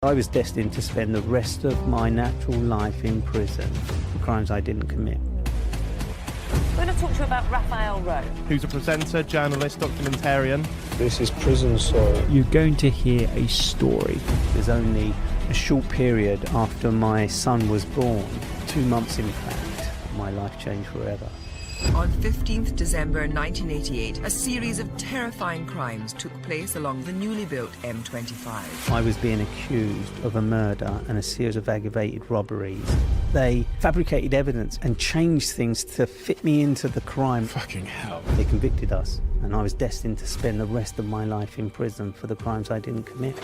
I was destined to spend the rest of my natural life in prison for crimes I didn't commit. We're going to talk to you about Raphael Rowe, who's a presenter, journalist, documentarian. This is prison soil. You're going to hear a story. There's only a short period after my son was born, 2 months in fact, my life changed forever. On 15th December 1988, a series of terrifying crimes took place along the newly built M25. I was being accused of a murder and a series of aggravated robberies. They fabricated evidence and changed things to fit me into the crime. Fucking hell. They convicted us, and I was destined to spend the rest of my life in prison for the crimes I didn't commit.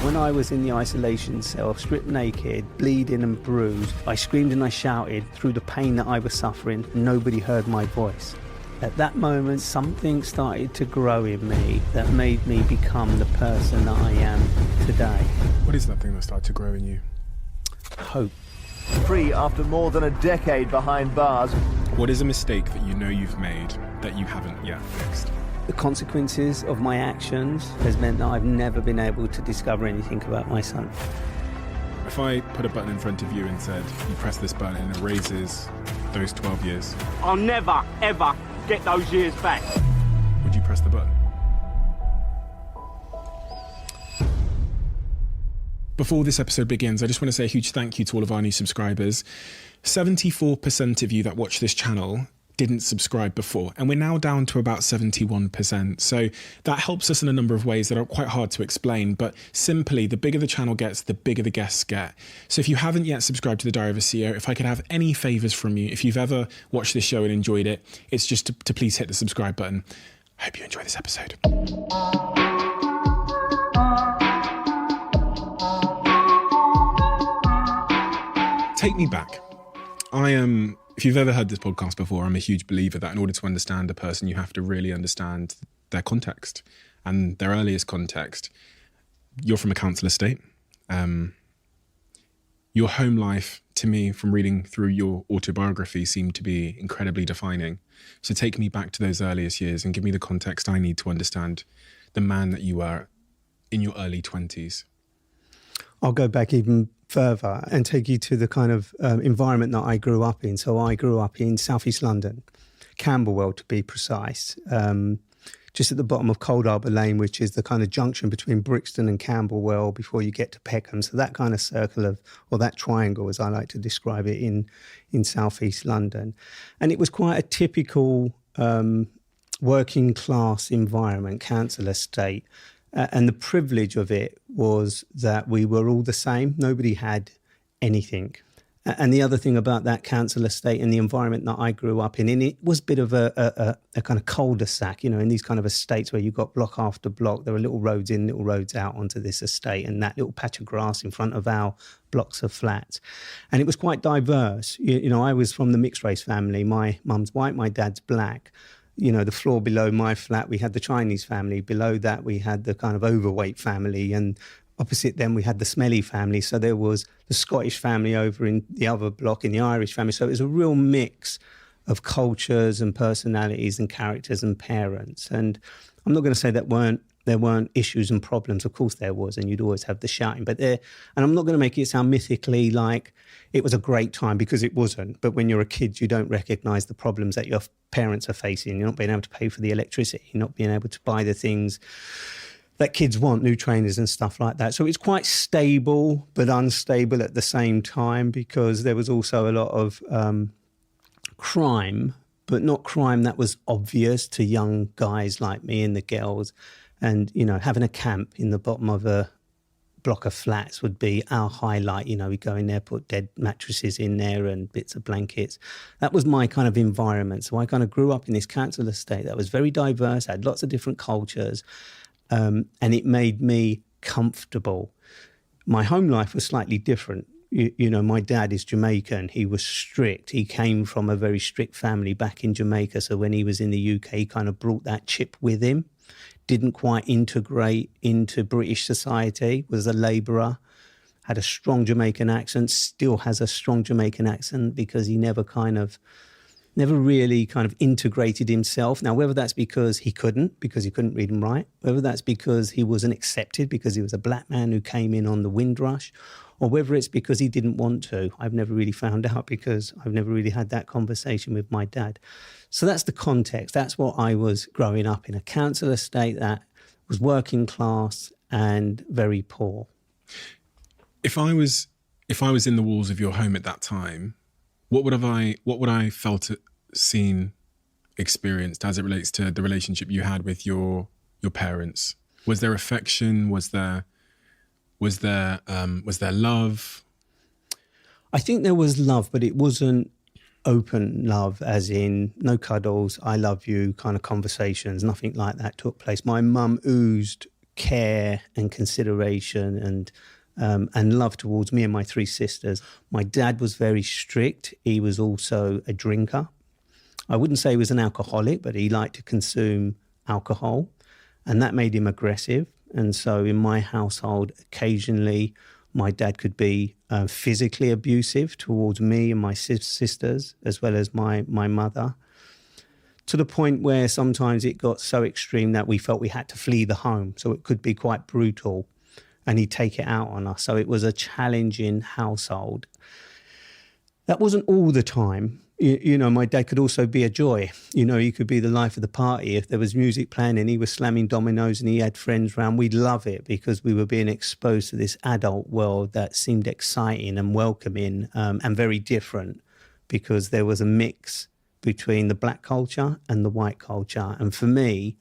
When I was in the isolation cell, stripped naked, bleeding and bruised, I screamed and I shouted through the pain that I was suffering. Nobody heard my voice. At that moment, something started to grow in me that made me become the person that I am today. What is that thing that started to grow in you? Hope. Free after more than a decade behind bars. What is a mistake that you know you've made that you haven't yet fixed? The consequences of my actions has meant that I've never been able to discover anything about my son. If I put a button in front of you and said, you press this button and it erases those 12 years, I'll never, ever get those years back. would you press the button? Before this episode begins, I just want to say a huge thank you to all of our new subscribers. 74% of you that watch this channel didn't subscribe before, and we're now down to about 71%. So that helps us in a number of ways that are quite hard to explain, but simply the bigger the channel gets, the bigger the guests get. So if you haven't yet subscribed to the Diary of a CEO, if I could have any favors from you, if you've ever watched this show and enjoyed it, it's just to please hit the subscribe button. I hope you enjoy this episode. Take me back. If you've ever heard this podcast before, I'm a huge believer that in order to understand a person, you have to really understand their context and their earliest context. You're from a council estate. Your home life, to me, from reading through your autobiography, seemed to be incredibly defining. So take me back to those earliest years and give me the context I need to understand the man that you were in your early 20s. I'll go back even further and take you to the kind of environment that I grew up in. So I grew up in southeast London, Camberwell to be precise, just at the bottom of Cold Harbour Lane, which is the kind of junction between Brixton and Camberwell before you get to Peckham. So that kind of circle of, or that triangle, as I like to describe it, in southeast London. And it was quite a typical working class environment, council estate. And the privilege of it was that we were all the same. Nobody had anything. And the other thing about that council estate and the environment that I grew up in it was a bit of a kind of cul-de-sac, you know, in these kind of estates where you've got block after block. There were little roads in, little roads out onto this estate and that little patch of grass in front of our blocks of flats. And it was quite diverse. You know, I was from the mixed race family. My mum's white, my dad's black. You know, the floor below my flat, we had the Chinese family. Below that, we had the kind of overweight family. And opposite them, we had the smelly family. So there was the Scottish family over in the other block, in the Irish family. So it was a real mix of cultures and personalities and characters and parents. And I'm not going to say that there weren't issues and problems. Of course there was, and you'd always have the shouting. And I'm not going to make it sound mythically like it was a great time, because it wasn't. But when you're a kid, you don't recognise the problems that your parents are facing. You're not being able to pay for the electricity. You're not being able to buy the things that kids want, new trainers and stuff like that. So it's quite stable, but unstable at the same time, because there was also a lot of crime, but not crime that was obvious to young guys like me and the girls. And, you know, having a camp in the bottom of a block of flats would be our highlight. You know, we go in there, put dead mattresses in there and bits of blankets. That was my kind of environment. So I kind of grew up in this council estate that was very diverse, had lots of different cultures, and it made me comfortable. My home life was slightly different. You know, my dad is Jamaican. He was strict. He came from a very strict family back in Jamaica. So when he was in the UK, he kind of brought that chip with him. Didn't quite integrate into British society, was a labourer, had a strong Jamaican accent, still has a strong Jamaican accent, because he never never really kind of integrated himself. Now, whether that's because he couldn't read and write, whether that's because he wasn't accepted because he was a black man who came in on the Windrush, or whether it's because he didn't want to, I've never really found out because I've never really had that conversation with my dad. So that's the context. That's what I was growing up in, a council estate that was working class and very poor. If I was in the walls of your home at that time, what would I felt, seen, experienced as it relates to the relationship you had with your parents? Was there affection? Was there love? I think there was love, but it wasn't open love, as in no cuddles, I love you kind of conversations. Nothing like that took place. My mum oozed care and consideration and love towards me and my three sisters. My dad was very strict. He was also a drinker. I wouldn't say he was an alcoholic, but he liked to consume alcohol, and that made him aggressive. And so in my household, occasionally my dad could be physically abusive towards me and my sisters, as well as my mother, to the point where sometimes it got so extreme that we felt we had to flee the home. So it could be quite brutal, and he'd take it out on us. So it was a challenging household. That wasn't all the time. You know, my dad could also be a joy. You know, he could be the life of the party. If there was music playing and he was slamming dominoes and he had friends around, we'd love it because we were being exposed to this adult world that seemed exciting and welcoming and very different, because there was a mix between the black culture and the white culture. And for me,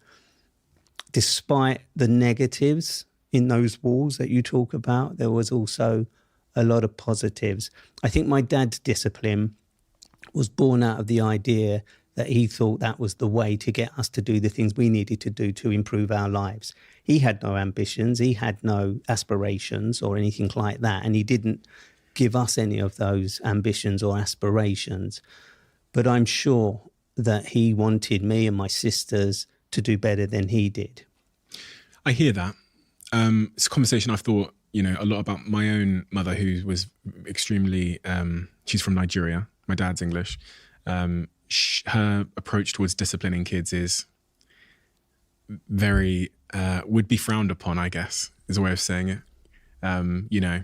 despite the negatives in those walls that you talk about, there was also a lot of positives. I think my dad's discipline was born out of the idea that he thought that was the way to get us to do the things we needed to do to improve our lives. He had no ambitions, he had no aspirations or anything like that, and he didn't give us any of those ambitions or aspirations. But I'm sure that he wanted me and my sisters to do better than he did. I hear that. It's a conversation I've thought, you know, a lot about my own mother, who was extremely, she's from Nigeria. My dad's English. Her approach towards disciplining kids is very, would be frowned upon, I guess, is a way of saying it. You know,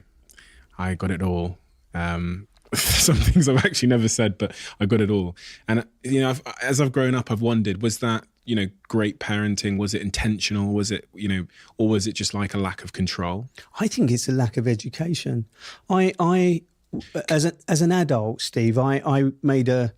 I got it all. Some things I've actually never said, but I got it all. And, you know, as I've grown up, I've wondered, was that, you know, great parenting? Was it intentional? Was it, you know, or was it just like a lack of control? I think it's a lack of education. As an adult, Steve, I made a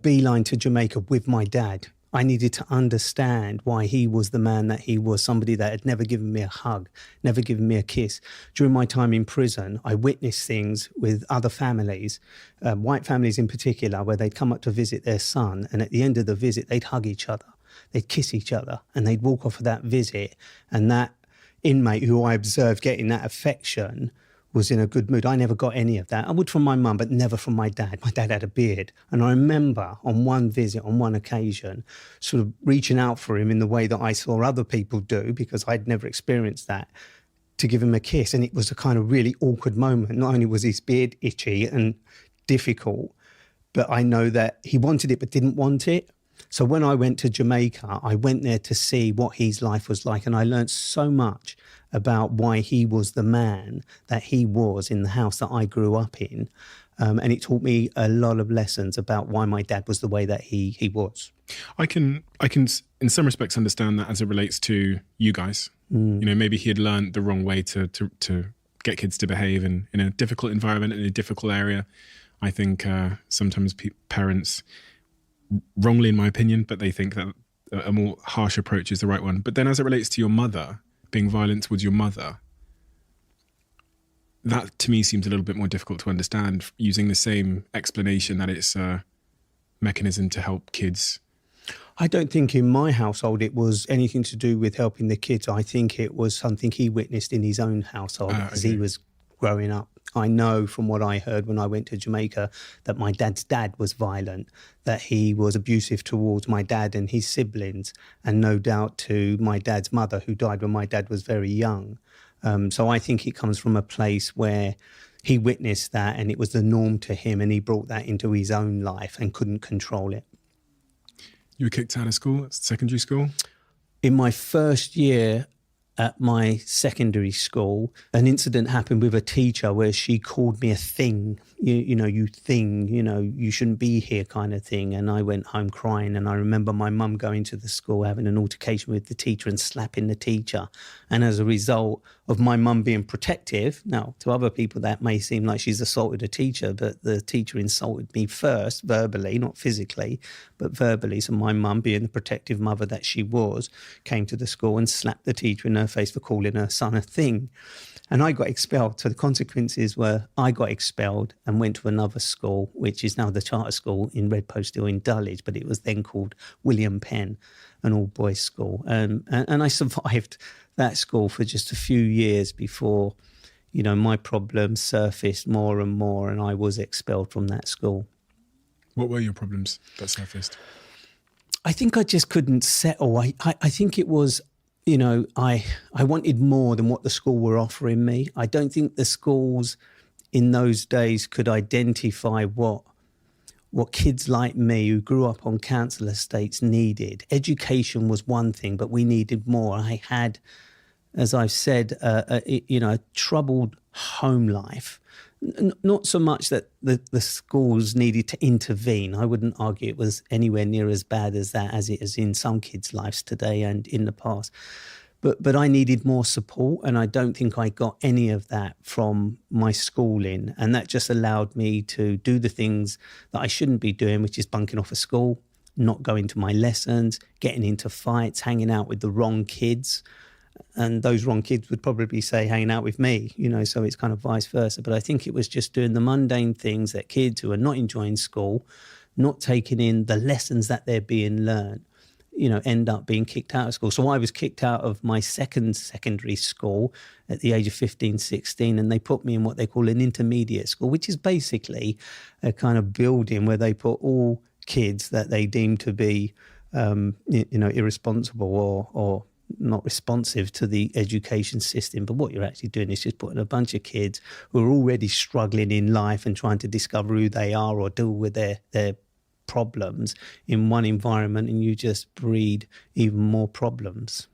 beeline to Jamaica with my dad. I needed to understand why he was the man that he was, somebody that had never given me a hug, never given me a kiss. During my time in prison, I witnessed things with other families, white families in particular, where they'd come up to visit their son, and at the end of the visit, they'd hug each other, they'd kiss each other, and they'd walk off of that visit, and that inmate who I observed getting that affection was in a good mood. I never got any of that. I would from my mum, but never from my dad. My dad had a beard. And I remember on one visit, on one occasion, sort of reaching out for him in the way that I saw other people do, because I'd never experienced that, to give him a kiss. And it was a kind of really awkward moment. Not only was his beard itchy and difficult, but I know that he wanted it but didn't want it. So when I went to Jamaica, I went there to see what his life was like. And I learned so much about why he was the man that he was in the house that I grew up in. And it taught me a lot of lessons about why my dad was the way that he was. I can in some respects understand that as it relates to you guys. You know, maybe he had learned the wrong way to get kids to behave in a difficult environment, in a difficult area. I think sometimes parents, wrongly in my opinion, but they think that a more harsh approach is the right one. But then as it relates to your mother, being violent towards your mother, that to me seems a little bit more difficult to understand, using the same explanation that it's a mechanism to help kids. I don't think in my household it was anything to do with helping the kids. I think it was something he witnessed in his own household as he was growing up. I know from what I heard when I went to Jamaica that my dad's dad was violent, that he was abusive towards my dad and his siblings, and no doubt to my dad's mother, who died when my dad was very young. So I think it comes from a place where he witnessed that and it was the norm to him, and he brought that into his own life and couldn't control it. You were kicked out of school, secondary school? In my first year at my secondary school, an incident happened with a teacher where she called me a thing, you thing, you shouldn't be here kind of thing. And I went home crying, and I remember my mum going to the school, having an altercation with the teacher and slapping the teacher. And as a result of my mum being protective, now to other people that may seem like she's assaulted a teacher, but the teacher insulted me first, verbally, not physically, but verbally. So my mum, being the protective mother that she was, came to the school and slapped the teacher in her face for calling her son a thing. And I got expelled. So the consequences were I got expelled and went to another school, which is now the charter school in Redpost Hill in Dulwich, but it was then called William Penn, an all-boys school. And I survived that school for just a few years before, my problems surfaced more and more, and I was expelled from that school. What were your problems that surfaced? I think I just couldn't settle. I think it was, I wanted more than what the school were offering me. I don't think the schools in those days could identify what kids like me who grew up on council estates needed. Education was one thing, but we needed more. I had, as I've said, a troubled home life. Not so much that the schools needed to intervene. I wouldn't argue it was anywhere near as bad as that as it is in some kids' lives today and in the past. But I needed more support, and I don't think I got any of that from my schooling. And that just allowed me to do the things that I shouldn't be doing, which is bunking off of school, not going to my lessons, getting into fights, hanging out with the wrong kids. And those wrong kids would probably say hanging out with me, so it's kind of vice versa. But I think it was just doing the mundane things that kids who are not enjoying school, not taking in the lessons that they're being learned, end up being kicked out of school. So I was kicked out of my second secondary school at the age of 15, 16, and they put me in what they call an intermediate school, which is basically a kind of building where they put all kids that they deem to be, irresponsible or not responsive to the education system. But what you're actually doing is just putting a bunch of kids who are already struggling in life and trying to discover who they are or deal with their problems in one environment, and you just breed even more problems.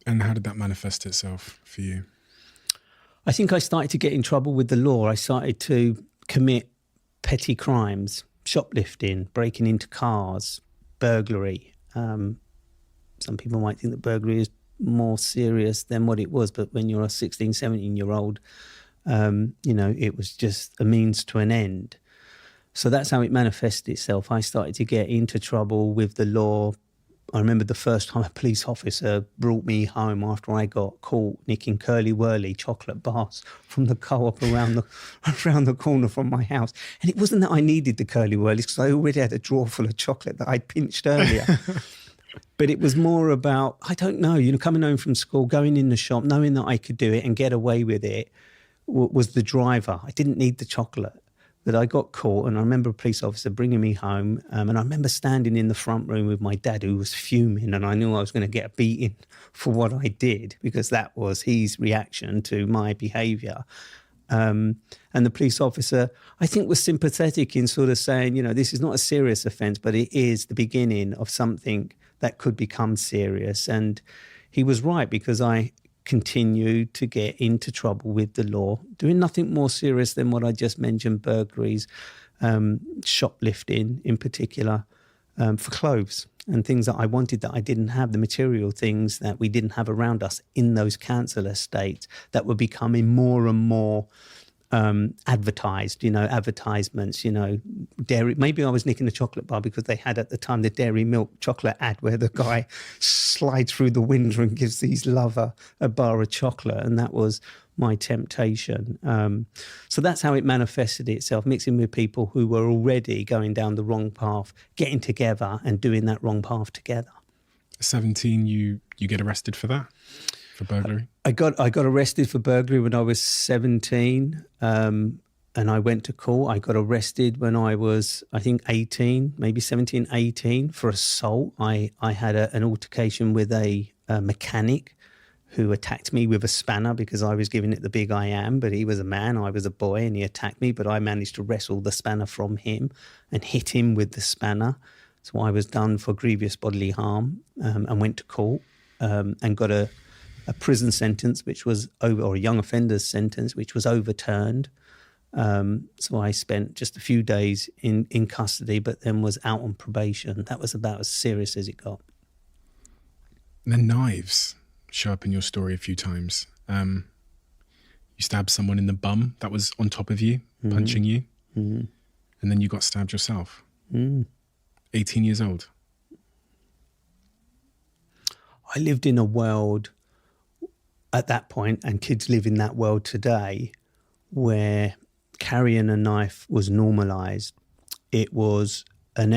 And how did that manifest itself for you? I think I started to get in trouble with the law. I started to commit petty crimes, shoplifting, breaking into cars, burglary. Some people might think that burglary is more serious than what it was, but when you're a 16, 17-year-old, it was just a means to an end. So that's how it manifested itself. I started to get into trouble with the law. I remember the first time a police officer brought me home after I got caught nicking Curly Whirly chocolate bars from the co-op around the corner from my house. And it wasn't that I needed the Curly Whirlies, because I already had a drawer full of chocolate that I'd pinched earlier. But it was more about, I don't know, coming home from school, going in the shop, knowing that I could do it and get away with it was the driver. I didn't need the chocolate. But I got caught, and I remember a police officer bringing me home, and I remember standing in the front room with my dad, who was fuming, and I knew I was going to get a beating for what I did, because that was his reaction to my behaviour. And the police officer, I think, was sympathetic in sort of saying, this is not a serious offence, but it is the beginning of something that could become serious. And he was right, because I continued to get into trouble with the law, doing nothing more serious than what I just mentioned, burglaries, shoplifting in particular, for clothes and things that I wanted that I didn't have, the material things that we didn't have around us in those council estates that were becoming more and more advertised, advertisements, dairy. Maybe I was nicking a chocolate bar because they had at the time the dairy milk chocolate ad where the guy slides through the window and gives his lover a bar of chocolate. And that was my temptation. So that's how it manifested itself, mixing with people who were already going down the wrong path, getting together and doing that wrong path together. 17, you get arrested for that? For burglary? I got arrested for burglary when I was 17, and I went to court. I got arrested when I was, I think, 18, maybe 17, 18, for assault. I had an altercation with a mechanic who attacked me with a spanner because I was giving it the big I am, but he was a man, I was a boy, and he attacked me, but I managed to wrestle the spanner from him and hit him with the spanner. So I was done for grievous bodily harm, and went to court, and got a prison sentence, which was or a young offender's sentence, which was overturned. So I spent just a few days in custody, but then was out on probation. That was about as serious as it got. The knives show up in your story a few times. You stabbed someone in the bum that was on top of you, punching you, and then you got stabbed yourself. 18 years old. I lived in a world at that point, and kids live in that world today, where carrying a knife was normalized. It was an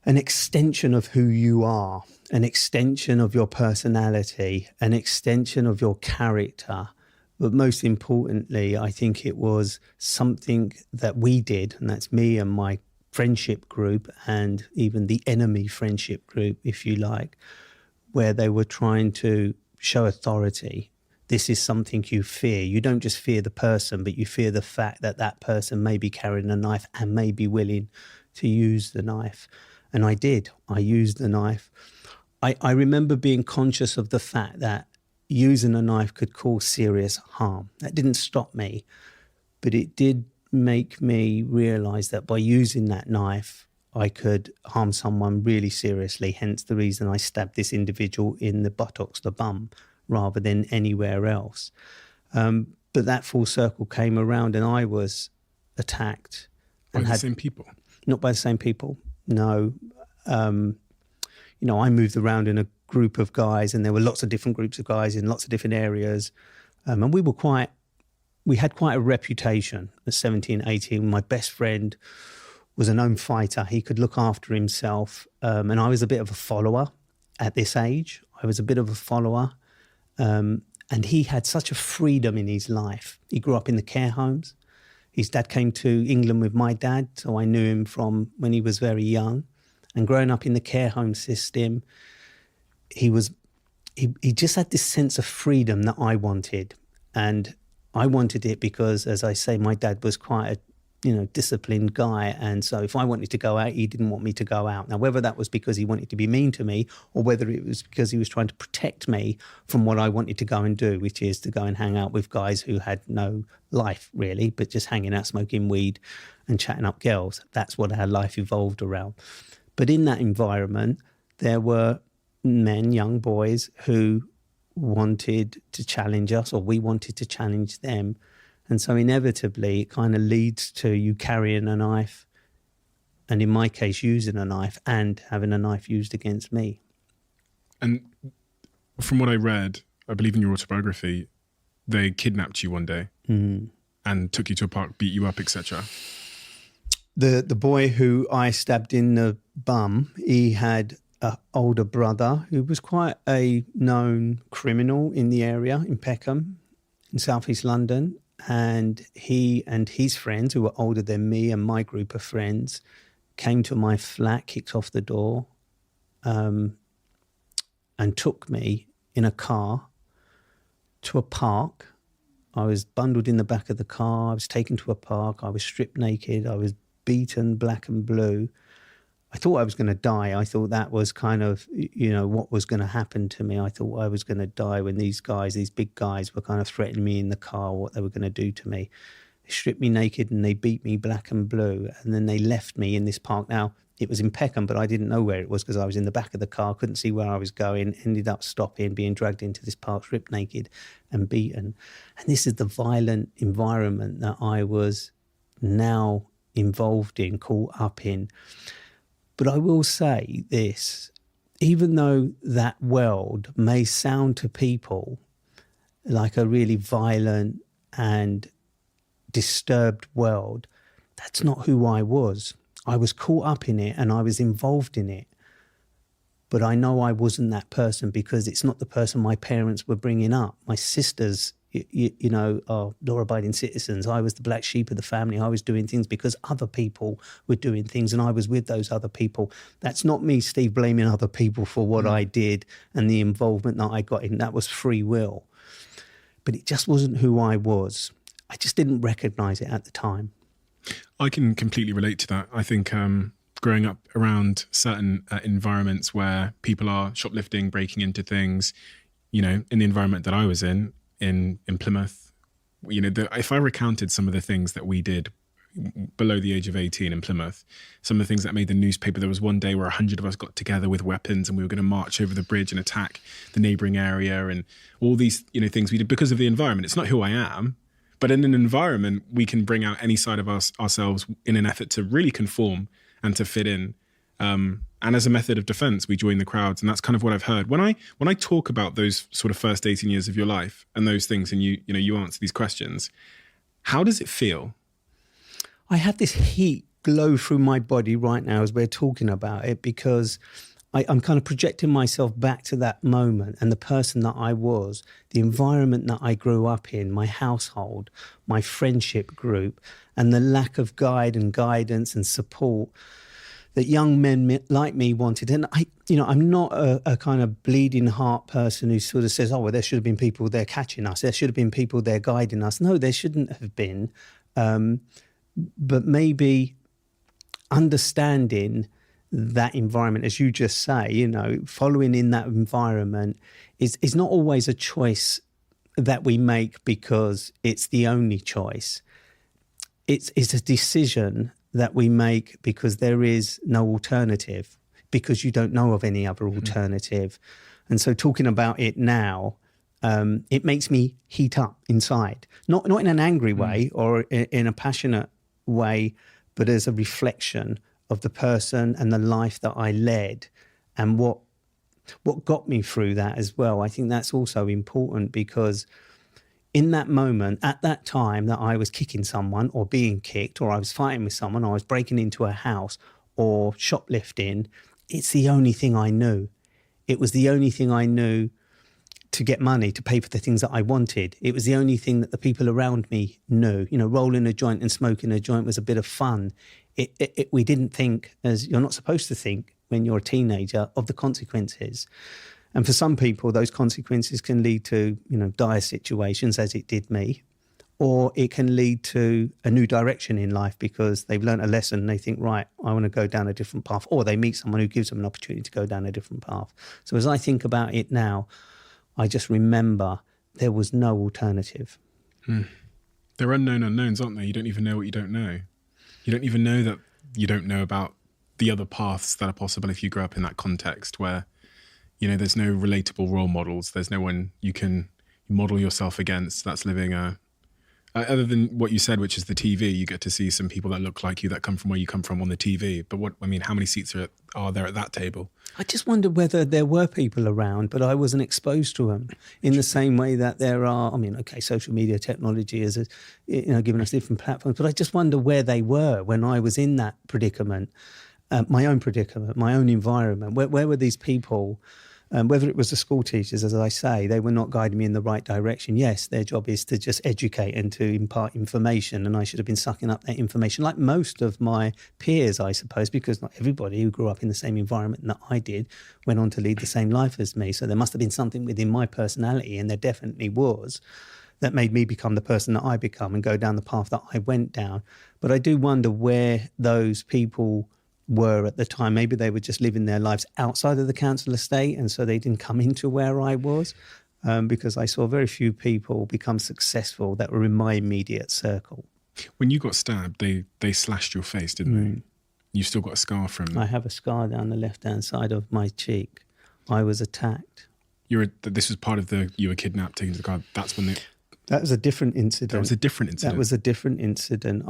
extension of who you are, an extension of your personality, an extension of your character. But most importantly, I think it was something that we did, and that's me and my friendship group, and even the enemy friendship group, if you like, where they were trying to show authority. This is something you fear. You don't just fear the person, but you fear the fact that that person may be carrying a knife and may be willing to use the knife. And I did. I used the knife. I remember being conscious of the fact that using a knife could cause serious harm. That didn't stop me, but it did make me realize that by using that knife, I could harm someone really seriously, hence the reason I stabbed this individual in the buttocks, the bum, rather than anywhere else. But that full circle came around and I was attacked. By the same people? Not by the same people, no. I moved around in a group of guys, and there were lots of different groups of guys in lots of different areas. And we had quite a reputation at 17, 18. My best friend was a known fighter. He could look after himself. And I was a bit of a follower at this age. I was a bit of a follower. And he had such a freedom in his life. He grew up in the care homes. His dad came to England with my dad, so I knew him from when he was very young. And growing up in the care home system, he just had this sense of freedom that I wanted. And I wanted it because, as I say, my dad was quite a disciplined guy. And so if I wanted to go out, he didn't want me to go out. Now, whether that was because he wanted to be mean to me or whether it was because he was trying to protect me from what I wanted to go and do, which is to go and hang out with guys who had no life really, but just hanging out, smoking weed and chatting up girls. That's what our life evolved around. But in that environment, there were men, young boys, who wanted to challenge us, or we wanted to challenge them. And so inevitably, it kind of leads to you carrying a knife, and in my case, using a knife and having a knife used against me. And from what I read, I believe in your autobiography, they kidnapped you one day and took you to a park, beat you up, etc. The boy who I stabbed in the bum, he had an older brother who was quite a known criminal in the area, in Peckham, in southeast London. And he and his friends, who were older than me and my group of friends, came to my flat, kicked off the door, and took me in a car to a park. I was bundled in the back of the car. I was taken to a park. I was stripped naked. I was beaten black and blue. I thought I was going to die. I thought that was kind of, what was going to happen to me. I thought I was going to die when these guys, these big guys, were kind of threatening me in the car, what they were going to do to me. They stripped me naked and they beat me black and blue. And then they left me in this park. Now, it was in Peckham, but I didn't know where it was because I was in the back of the car, couldn't see where I was going, ended up stopping, being dragged into this park, stripped naked and beaten. And this is the violent environment that I was now involved in, caught up in. But I will say this, even though that world may sound to people like a really violent and disturbed world, that's not who I was. I was caught up in it and I was involved in it. But I know I wasn't that person because it's not the person my parents were bringing up. My sisters, law-abiding citizens. I was the black sheep of the family. I was doing things because other people were doing things and I was with those other people. That's not me, Steve, blaming other people for what I did and the involvement that I got in. That was free will. But it just wasn't who I was. I just didn't recognise it at the time. I can completely relate to that. I think growing up around certain environments where people are shoplifting, breaking into things, you know, in the environment that I was in Plymouth, you know, if I recounted some of the things that we did below the age of 18 in Plymouth, some of the things that made the newspaper, there was one day where 100 of us got together with weapons and we were going to march over the bridge and attack the neighbouring area, and all these, you know, things we did because of the environment. It's not who I am, but in an environment, we can bring out any side of ourselves in an effort to really conform and to fit in. And as a method of defense, we join the crowds. And that's kind of what I've heard. When I talk about those sort of first 18 years of your life and those things, and you answer these questions, how does it feel? I have this heat glow through my body right now as we're talking about it, because I'm kind of projecting myself back to that moment and the person that I was, the environment that I grew up in, my household, my friendship group, and the lack of guidance and support that young men like me wanted. And I'm not a kind of bleeding heart person who sort of says, oh, well, there should have been people there catching us. There should have been people there guiding us. No, there shouldn't have been. But maybe understanding that environment, as you just say, you know, following in that environment is not always a choice that we make because it's the only choice. It's a decision that we make because there is no alternative, because you don't know of any other alternative. And so talking about it now, it makes me heat up inside, not in an angry way or in a passionate way, but as a reflection of the person and the life that I led and what got me through that as well. I think that's also important, because in that moment, at that time that I was kicking someone or being kicked, or I was fighting with someone, or I was breaking into a house or shoplifting, it's the only thing I knew. It was the only thing I knew to get money, to pay for the things that I wanted. It was the only thing that the people around me knew. You know, rolling a joint and smoking a joint was a bit of fun. We didn't think, as you're not supposed to think when you're a teenager, of the consequences. And for some people, those consequences can lead to, you know, dire situations, as it did me, or it can lead to a new direction in life because they've learned a lesson and they think, right, I want to go down a different path, or they meet someone who gives them an opportunity to go down a different path. So as I think about it now, I just remember there was no alternative. They're unknown unknowns, aren't they? You don't even know what you don't know. You don't even know that you don't know about the other paths that are possible if you grow up in that context where, you know, there's no relatable role models. There's no one you can model yourself against that's living other than what you said, which is the TV. You get to see some people that look like you, that come from where you come from on the TV. But how many seats are there at that table? I just wonder whether there were people around, but I wasn't exposed to them in the same way that there are. I mean, okay, social media technology is, giving us different platforms, but I just wonder where they were when I was in that predicament, my own environment. Where were these people? Whether it was the school teachers, as I say, they were not guiding me in the right direction. Yes, their job is to just educate and to impart information, and I should have been sucking up that information, like most of my peers, I suppose, because not everybody who grew up in the same environment that I did went on to lead the same life as me. So there must have been something within my personality, and there definitely was, that made me become the person that I become and go down the path that I went down. But I do wonder where those people were at the time. Maybe they were just living their lives outside of the council estate, and so they didn't come into where I was, because I saw very few people become successful that were in my immediate circle. When you got stabbed, they slashed your face, didn't they? You still got a scar from them. I have a scar down the left-hand side of my cheek. I was attacked. This was part of you were kidnapped, taken to the guard. That's when That was a different incident. That was a different incident. That was a different incident.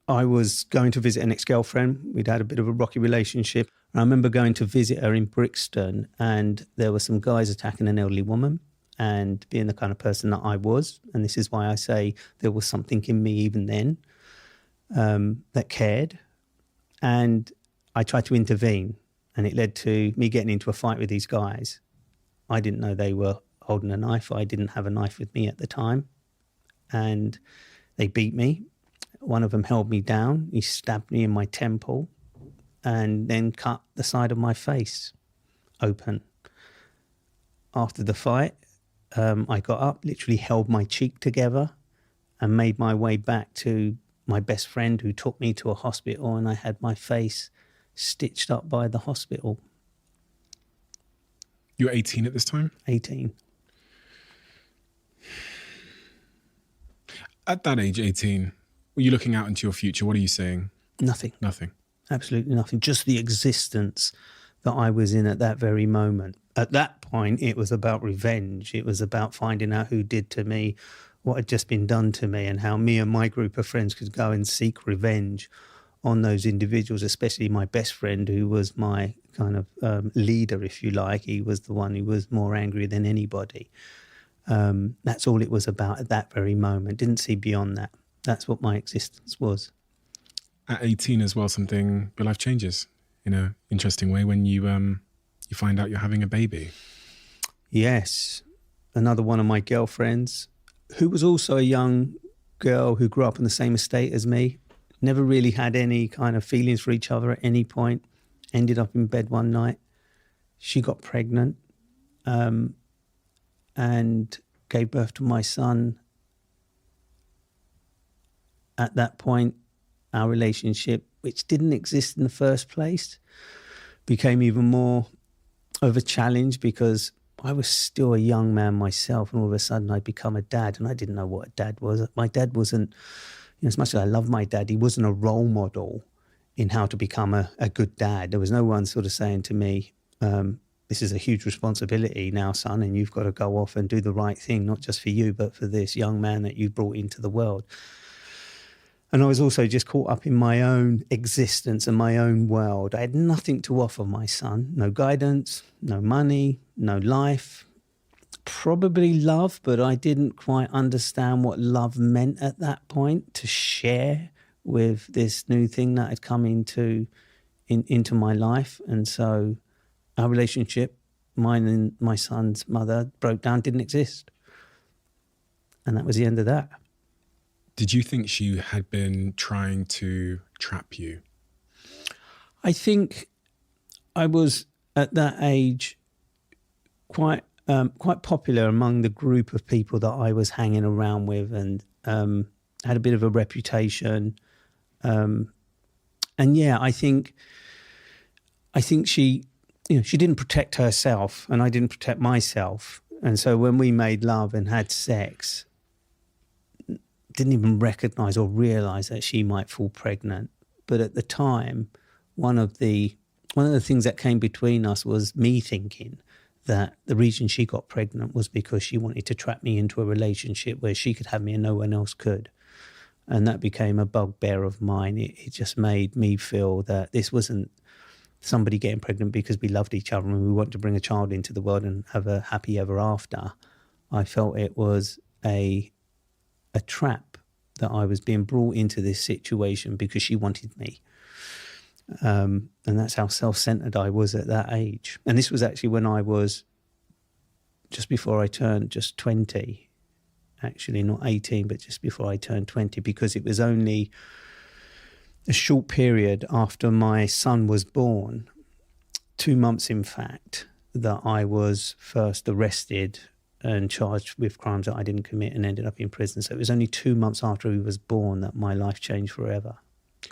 I was going to visit an ex-girlfriend. We'd had a bit of a rocky relationship. I remember going to visit her in Brixton, and there were some guys attacking an elderly woman, and being the kind of person that I was, and this is why I say there was something in me even then that cared. And I tried to intervene, and it led to me getting into a fight with these guys. I didn't know they were holding a knife. I didn't have a knife with me at the time. And they beat me. One of them held me down. He stabbed me in my temple and then cut the side of my face open. After the fight, I got up, literally held my cheek together and made my way back to my best friend who took me to a hospital, and I had my face stitched up by the hospital. You were 18 at this time? 18. At that age, 18, were you looking out into your future? What are you saying? Nothing. Nothing. Absolutely nothing. Just the existence that I was in at that very moment. At that point, it was about revenge. It was about finding out who did to me what had just been done to me, and how me and my group of friends could go and seek revenge on those individuals, especially my best friend, who was my kind of leader, if you like. He was the one who was more angry than anybody. That's all it was about at that very moment. Didn't see beyond that. That's what my existence was. At 18 as well, your life changes in an interesting way when you find out you're having a baby. Yes. Another one of my girlfriends, who was also a young girl who grew up in the same estate as me, never really had any kind of feelings for each other at any point, ended up in bed one night. She got pregnant and gave birth to my son. At that point, our relationship, which didn't exist in the first place, became even more of a challenge, because I was still a young man myself, and all of a sudden I'd become a dad, and I didn't know what a dad was. My dad wasn't, as much as I love my dad, he wasn't a role model in how to become a good dad. There was no one sort of saying to me, this is a huge responsibility now, son, and you've got to go off and do the right thing, not just for you, but for this young man that you brought into the world. And I was also just caught up in my own existence and my own world. I had nothing to offer my son, no guidance, no money, no life, probably love, but I didn't quite understand what love meant at that point, to share with this new thing that had come into my life. And so our relationship, mine and my son's mother, broke down, didn't exist. And that was the end of that. Did you think she had been trying to trap you? I think I was at that age quite popular among the group of people that I was hanging around with, and had a bit of a reputation. And yeah, I think she, she didn't protect herself, and I didn't protect myself. And so when we made love and had sex, didn't even recognize or realize that she might fall pregnant. But at the time, one of the things that came between us was me thinking that the reason she got pregnant was because she wanted to trap me into a relationship where she could have me and no one else could. And that became a bugbear of mine. It just made me feel that this wasn't somebody getting pregnant because we loved each other and we wanted to bring a child into the world and have a happy ever after. I felt it was a trap, that I was being brought into this situation because she wanted me. And that's how self-centered I was at that age. And this was actually when I was just before I turned just 20, actually not 18, but just before I turned 20, because it was only a short period after my son was born, 2 months in fact, that I was first arrested and charged with crimes that I didn't commit and ended up in prison. So it was only 2 months after he was born that my life changed forever.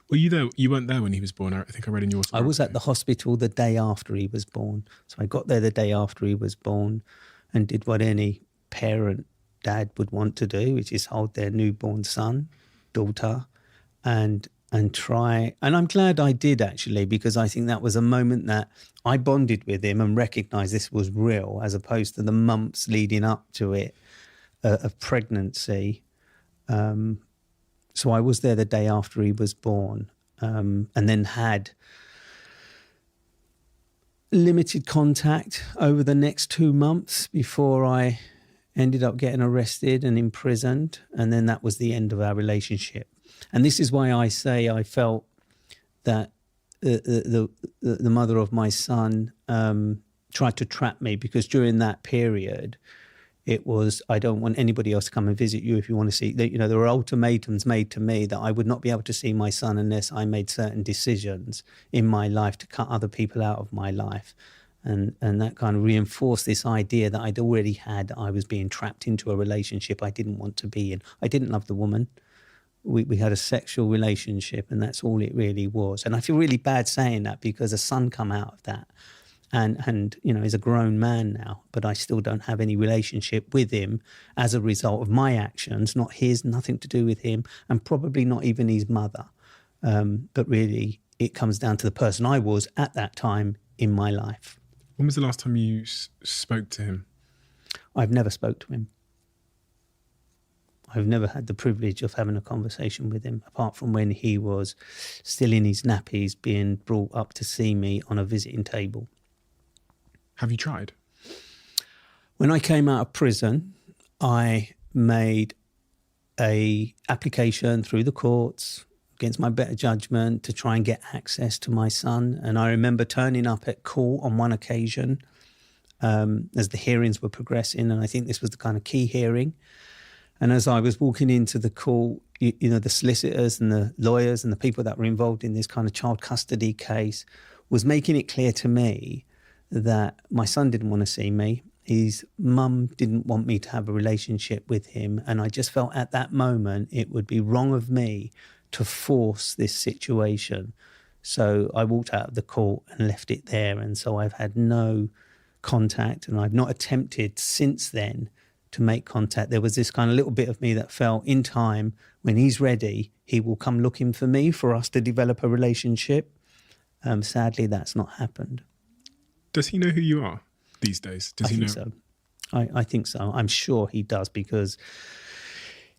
Were you there? You weren't there when he was born. I think I read in your story. I was at the hospital the day after he was born. So I got there the day after he was born and did what any parent, dad would want to do, which is hold their newborn son, daughter, and try. And I'm glad I did, actually, because I think that was a moment that I bonded with him and recognized this was real, as opposed to the months leading up to it of pregnancy. So I was there the day after he was born, and then had limited contact over the next 2 months before I ended up getting arrested and imprisoned. And then that was the end of our relationship. And this is why I say I felt that the mother of my son tried to trap me, because during that period, It was, I don't want anybody else to come and visit you if you want to see. There were ultimatums made to me that I would not be able to see my son unless I made certain decisions in my life to cut other people out of my life. And that kind of reinforced this idea that I'd already had. I was being trapped into a relationship I didn't want to be in. I didn't love the woman. We had a sexual relationship, and that's all it really was. And I feel really bad saying that because a son come out of that. And he's a grown man now, but I still don't have any relationship with him as a result of my actions, not his, nothing to do with him, and probably not even his mother. But really, it comes down to the person I was at that time in my life. When was the last time you spoke to him? I've never spoke to him. I've never had the privilege of having a conversation with him, apart from when he was still in his nappies being brought up to see me on a visiting table. Have you tried? When I came out of prison, I made a application through the courts against my better judgment to try and get access to my son. And I remember turning up at court on one occasion as the hearings were progressing. And I think this was the kind of key hearing. And as I was walking into the court, the solicitors and the lawyers and the people that were involved in this kind of child custody case was making it clear to me that my son didn't want to see me. His mum didn't want me to have a relationship with him. And I just felt at that moment it would be wrong of me to force this situation. So I walked out of the court and left it there. And so I've had no contact, and I've not attempted since then to make contact. There was this kind of little bit of me that felt in time, when he's ready, he will come looking for me for us to develop a relationship. Sadly, that's not happened. Does he know who you are these days? Does he know? So. I think so. I'm sure he does, because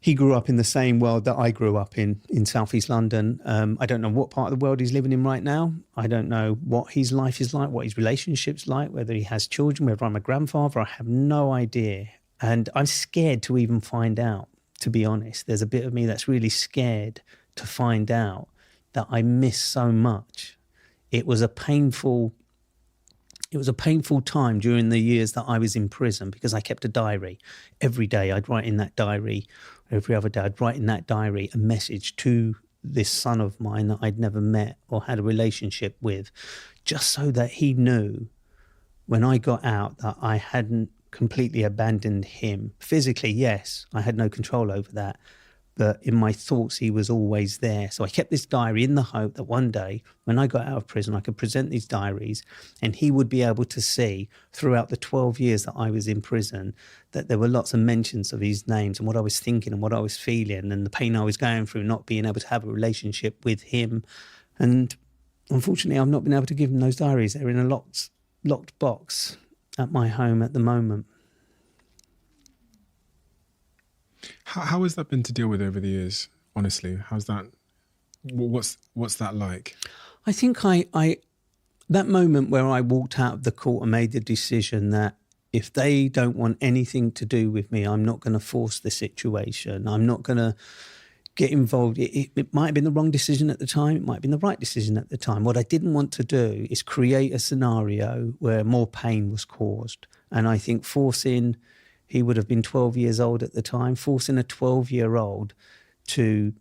he grew up in the same world that I grew up in Southeast London. I don't know what part of the world he's living in right now. I don't know what his life is like, what his relationship's like, whether he has children, whether I'm a grandfather. I have no idea. And I'm scared to even find out, to be honest. There's a bit of me that's really scared to find out that I miss so much. It was a painful time during the years that I was in prison, because I kept a diary. Every day I'd write in that diary, every other day I'd write in that diary a message to this son of mine that I'd never met or had a relationship with, just so that he knew when I got out that I hadn't completely abandoned him. Physically, yes, I had no control over that. But in my thoughts, he was always there. So I kept this diary in the hope that one day, when I got out of prison, I could present these diaries and he would be able to see throughout the 12 years that I was in prison that there were lots of mentions of his names and what I was thinking and what I was feeling and the pain I was going through, not being able to have a relationship with him. And unfortunately, I've not been able to give him those diaries. They're in a locked box at my home at the moment. How has that been to deal with over the years? Honestly, how's that? What's that like? I think that moment where I walked out of the court and made the decision that if they don't want anything to do with me, I'm not going to force the situation. I'm not going to get involved. It might have been the wrong decision at the time. It might have been the right decision at the time. What I didn't want to do is create a scenario where more pain was caused. And I think forcing, he would have been 12 years old at the time, forcing a 12-year-old to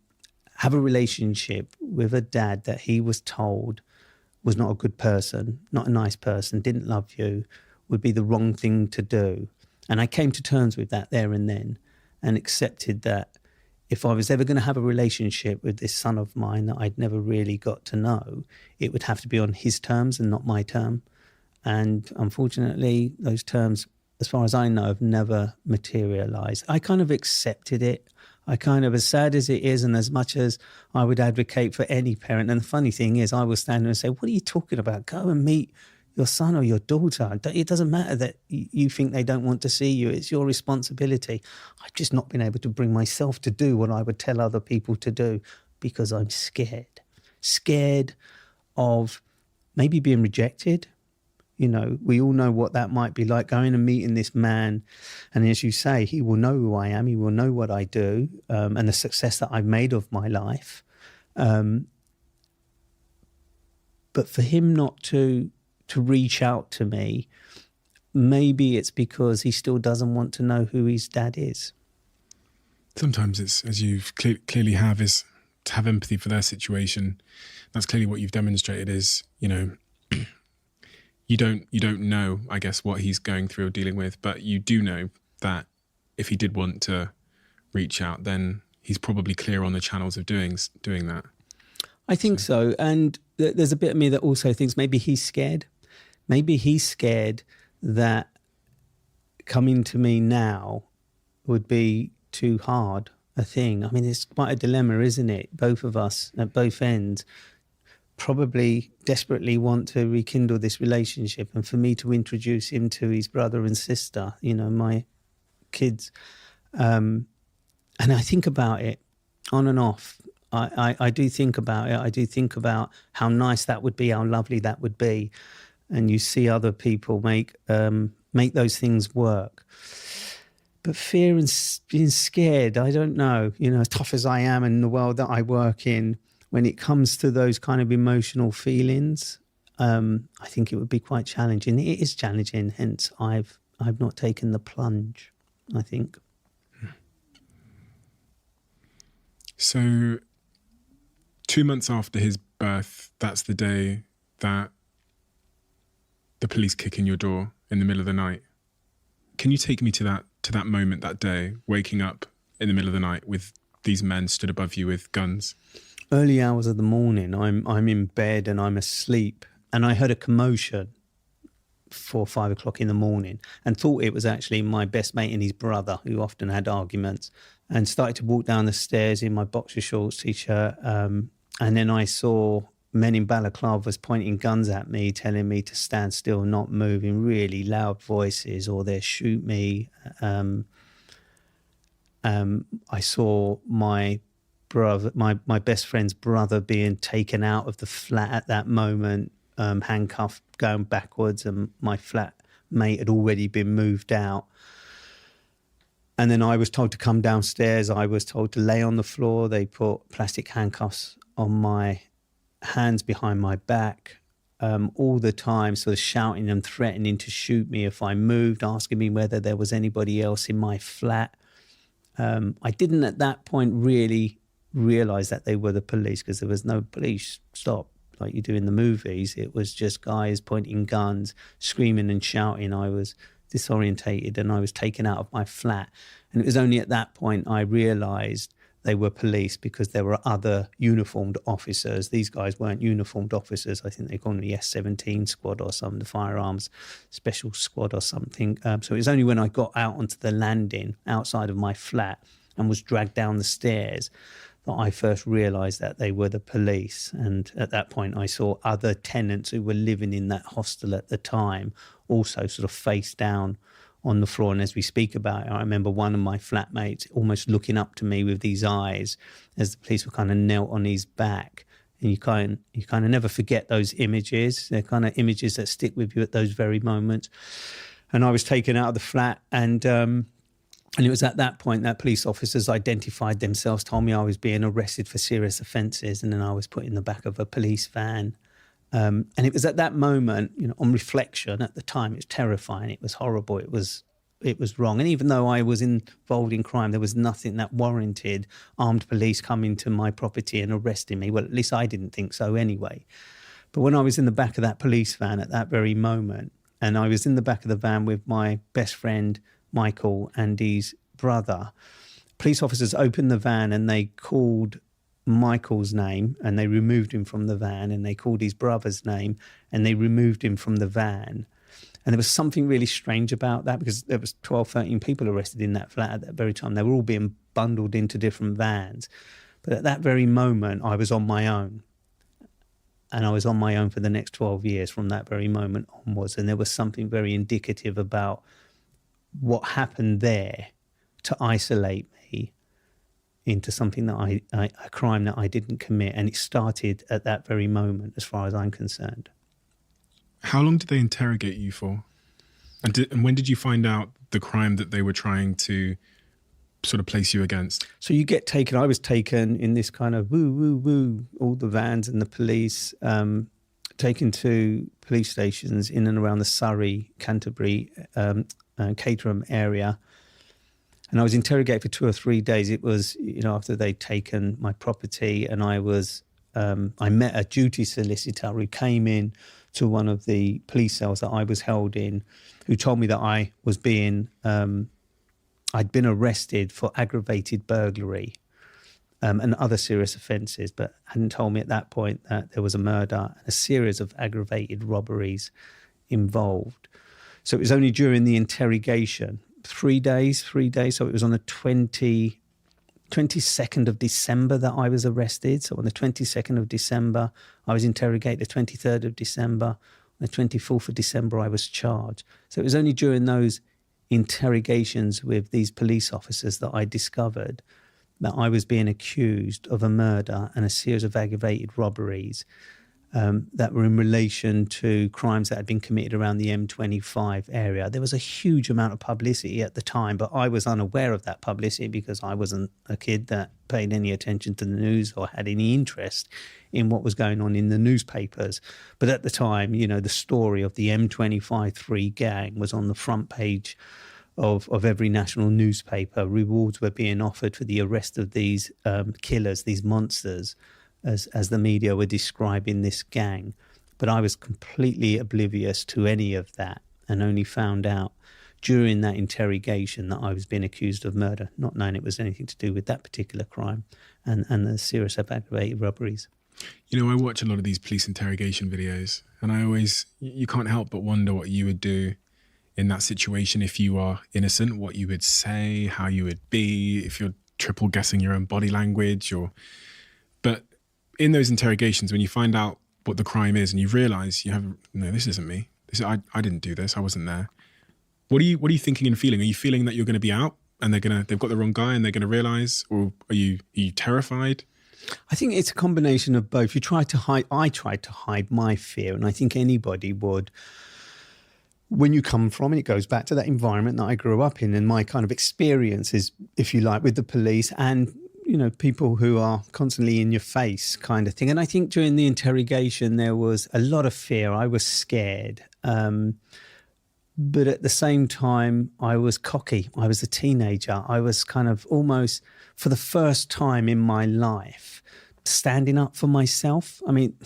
have a relationship with a dad that he was told was not a good person, not a nice person, didn't love you, would be the wrong thing to do. And I came to terms with that there and then and accepted that if I was ever going to have a relationship with this son of mine that I'd never really got to know, it would have to be on his terms and not my term. And unfortunately, those terms, as far as I know, have never materialised. I kind of accepted it. I kind of, as sad as it is and as much as I would advocate for any parent, and the funny thing is I will stand there and say, what are you talking about? Go and meet your son or your daughter. It doesn't matter that you think they don't want to see you. It's your responsibility. I've just not been able to bring myself to do what I would tell other people to do because I'm scared of maybe being rejected. You know, we all know what that might be like, going and meeting this man. And as you say, he will know who I am. He will know what I do and the success that I've made of my life. But for him not to reach out to me, maybe it's because he still doesn't want to know who his dad is. Sometimes it's, as you've clearly have, is to have empathy for their situation. That's clearly what you've demonstrated is, you know, you don't know, I guess, what he's going through or dealing with, but you do know that if he did want to reach out, then he's probably clear on the channels of doing that. I think so. And there's a bit of me that also thinks maybe he's scared. Maybe he's scared that coming to me now would be too hard a thing. I mean, it's quite a dilemma, isn't it? Both of us at both ends probably desperately want to rekindle this relationship, and for me to introduce him to his brother and sister, you know, my kids. And I think about it on and off. I do think about it. I do think about how nice that would be, how lovely that would be. And you see other people make those things work. But fear and being scared, I don't know, you know, as tough as I am in the world that I work in, when it comes to those kind of emotional feelings, I think it would be quite challenging. It is challenging, hence I've not taken the plunge, I think. So 2 months after his birth, that's the day that the police kick in your door in the middle of the night. Can you take me to that moment, that day, waking up in the middle of the night with these men stood above you with guns? Early hours of the morning, I'm in bed and I'm asleep, and I heard a commotion 4 or 5 o'clock in the morning and thought it was actually my best mate and his brother, who often had arguments, and started to walk down the stairs in my boxer shorts, t-shirt, and then I saw men in balaclavas pointing guns at me, telling me to stand still, not move, in really loud voices, or they'll shoot me. I saw my brother, my best friend's brother, being taken out of the flat at that moment, handcuffed, going backwards, and my flatmate had already been moved out. And then I was told to come downstairs. I was told to lay on the floor. They put plastic handcuffs on my hands behind my back all the time, sort of shouting and threatening to shoot me if I moved, asking me whether there was anybody else in my flat. I didn't at that point really realise that they were the police, because there was no police stop like you do in the movies. It was just guys pointing guns, screaming and shouting. I was disorientated and I was taken out of my flat. And it was only at that point I realised they were police, because there were other uniformed officers. These guys weren't uniformed officers. I think they called them the S-17 squad or something, the firearms special squad or something. So it was only when I got out onto the landing outside of my flat and was dragged down the stairs that I first realised that they were the police. And at that point I saw other tenants who were living in that hostel at the time also sort of face down on the floor. And as we speak about it, I remember one of my flatmates almost looking up to me with these eyes as the police were kind of knelt on his back. And you kind of never forget those images. They're kind of images that stick with you at those very moments. And I was taken out of the flat, and it was at that point that police officers identified themselves, told me I was being arrested for serious offences, and then I was put in the back of a police van. And it was at that moment, you know, on reflection at the time, it was terrifying. It was horrible. It was wrong. And even though I was involved in crime, there was nothing that warranted armed police coming to my property and arresting me. Well, at least I didn't think so anyway. But when I was in the back of that police van at that very moment, and I was in the back of the van with my best friend, Michael, and his brother, police officers opened the van and they called Michael's name and they removed him from the van, and they called his brother's name and they removed him from the van. And there was something really strange about that, because there was 12, 13 people arrested in that flat at that very time. They were all being bundled into different vans. But at that very moment, I was on my own. And I was on my own for the next 12 years from that very moment onwards. And there was something very indicative about what happened there to isolate me into something that a crime that I didn't commit. And it started at that very moment, as far as I'm concerned. How long did they interrogate you for? And when did you find out the crime that they were trying to sort of place you against? So you get taken, I was taken in this kind of woo, all the vans and the police to taken to police stations in and around the Surrey, Canterbury, Caterham area. And I was interrogated for 2 or 3 days. It was, after they'd taken my property, and I met a duty solicitor who came in to one of the police cells that I was held in, who told me that I was I'd been arrested for aggravated burglary and other serious offences, but hadn't told me at that point that there was a murder and a series of aggravated robberies involved. So it was only during the interrogation, 3 days. So it was on the 22nd of December that I was arrested. So on the 22nd of December, I was interrogated. The 23rd of December, on the 24th of December, I was charged. So it was only during those interrogations with these police officers that I discovered that I was being accused of a murder and a series of aggravated robberies that were in relation to crimes that had been committed around the M25 area. There was a huge amount of publicity at the time, but I was unaware of that publicity because I wasn't a kid that paid any attention to the news or had any interest in what was going on in the newspapers. But at the time, the story of the M25-3 gang was on the front page of every national newspaper. Rewards were being offered for the arrest of these killers, these monsters, as the media were describing this gang. But I was completely oblivious to any of that and only found out during that interrogation that I was being accused of murder, not knowing it was anything to do with that particular crime and the series of aggravated robberies. I watch a lot of these police interrogation videos, and you can't help but wonder what you would do in that situation if you are innocent, what you would say, how you would be, if you're triple guessing your own body language. But in those interrogations, when you find out what the crime is and you realise no, this isn't me. I didn't do this. I wasn't there. What are you thinking and feeling? Are you feeling that you're going to be out and they've got the wrong guy and they're going to realise, or are you terrified? I think it's a combination of both. I tried to hide my fear, and I think anybody would. When you come from, and it goes back to that environment that I grew up in and my kind of experiences, if you like, with the police and, people who are constantly in your face kind of thing. And I think during the interrogation, there was a lot of fear. I was scared. But at the same time, I was cocky. I was a teenager. I was kind of almost, for the first time in my life, standing up for myself. I mean,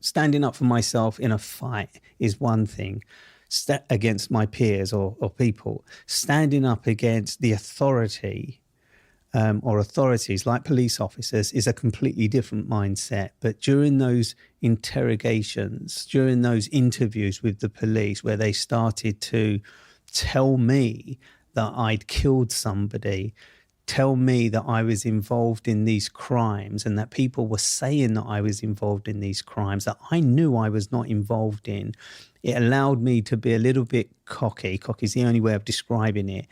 standing up for myself in a fight is one thing, against my peers or people. Standing up against the authority or authorities like police officers is a completely different mindset. But during those interrogations, during those interviews with the police where they started to tell me that I'd killed somebody, tell me that I was involved in these crimes and that people were saying that I was involved in these crimes that I knew I was not involved in, it allowed me to be a little bit cocky. Cocky is the only way of describing it,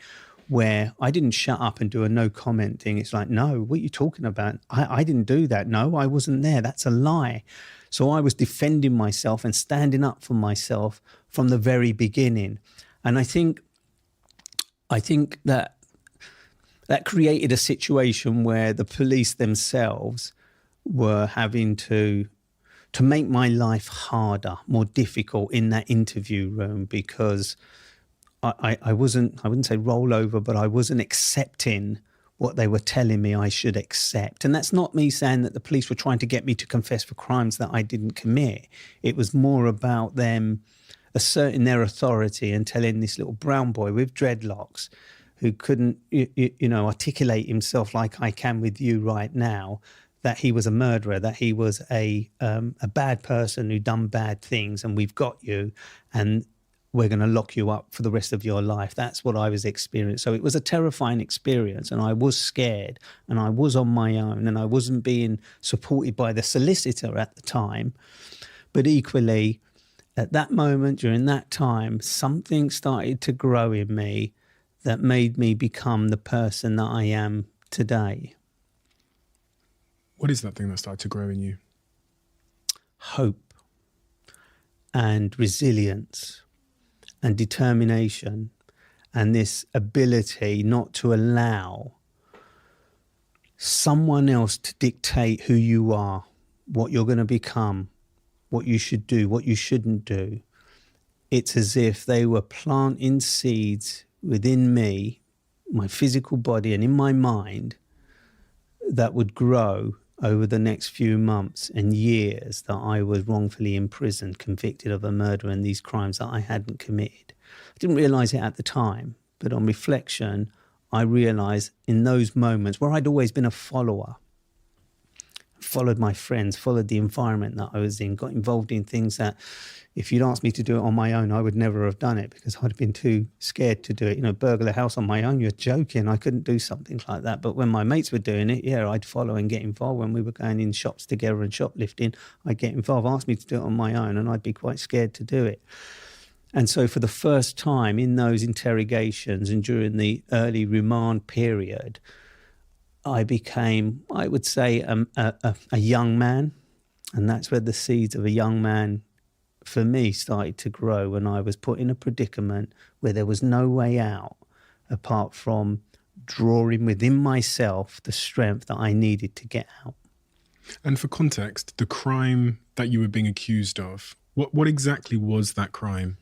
where I didn't shut up and do a no comment thing. It's like, no, what are you talking about? I didn't do that. No, I wasn't there. That's a lie. So I was defending myself and standing up for myself from the very beginning. And I think that created a situation where the police themselves were having to make my life harder, more difficult in that interview room, because I wouldn't say roll over, but I wasn't accepting what they were telling me I should accept. And that's not me saying that the police were trying to get me to confess for crimes that I didn't commit. It was more about them asserting their authority and telling this little brown boy with dreadlocks who couldn't, articulate himself like I can with you right now, that he was a murderer, that he was a bad person who'd done bad things, and we've got you, and we're going to lock you up for the rest of your life. That's what I was experiencing. So it was a terrifying experience, and I was scared, and I was on my own, and I wasn't being supported by the solicitor at the time. But equally, at that moment, during that time, something started to grow in me that made me become the person that I am today. What is that thing that started to grow in you? Hope and resilience and determination and this ability not to allow someone else to dictate who you are, what you're going to become, what you should do, what you shouldn't do. It's as if they were planting seeds within me, my physical body and in my mind, that would grow over the next few months and years that I was wrongfully imprisoned, convicted of a murder and these crimes that I hadn't committed. I didn't realise it at the time, but on reflection, I realised in those moments where I'd always been a follower, followed my friends, followed the environment that I was in, got involved in things that if you'd asked me to do it on my own, I would never have done it because I'd have been too scared to do it. You know, burgle a house on my own, you're joking. I couldn't do something like that. But when my mates were doing it, yeah, I'd follow and get involved. When we were going in shops together and shoplifting, I'd get involved. Ask me to do it on my own and I'd be quite scared to do it. And so for the first time in those interrogations and during the early remand period, I became, I would say, a young man. And that's where the seeds of a young man for me started to grow when I was put in a predicament where there was no way out apart from drawing within myself the strength that I needed to get out. And for context, the crime that you were being accused of, what exactly was that crime?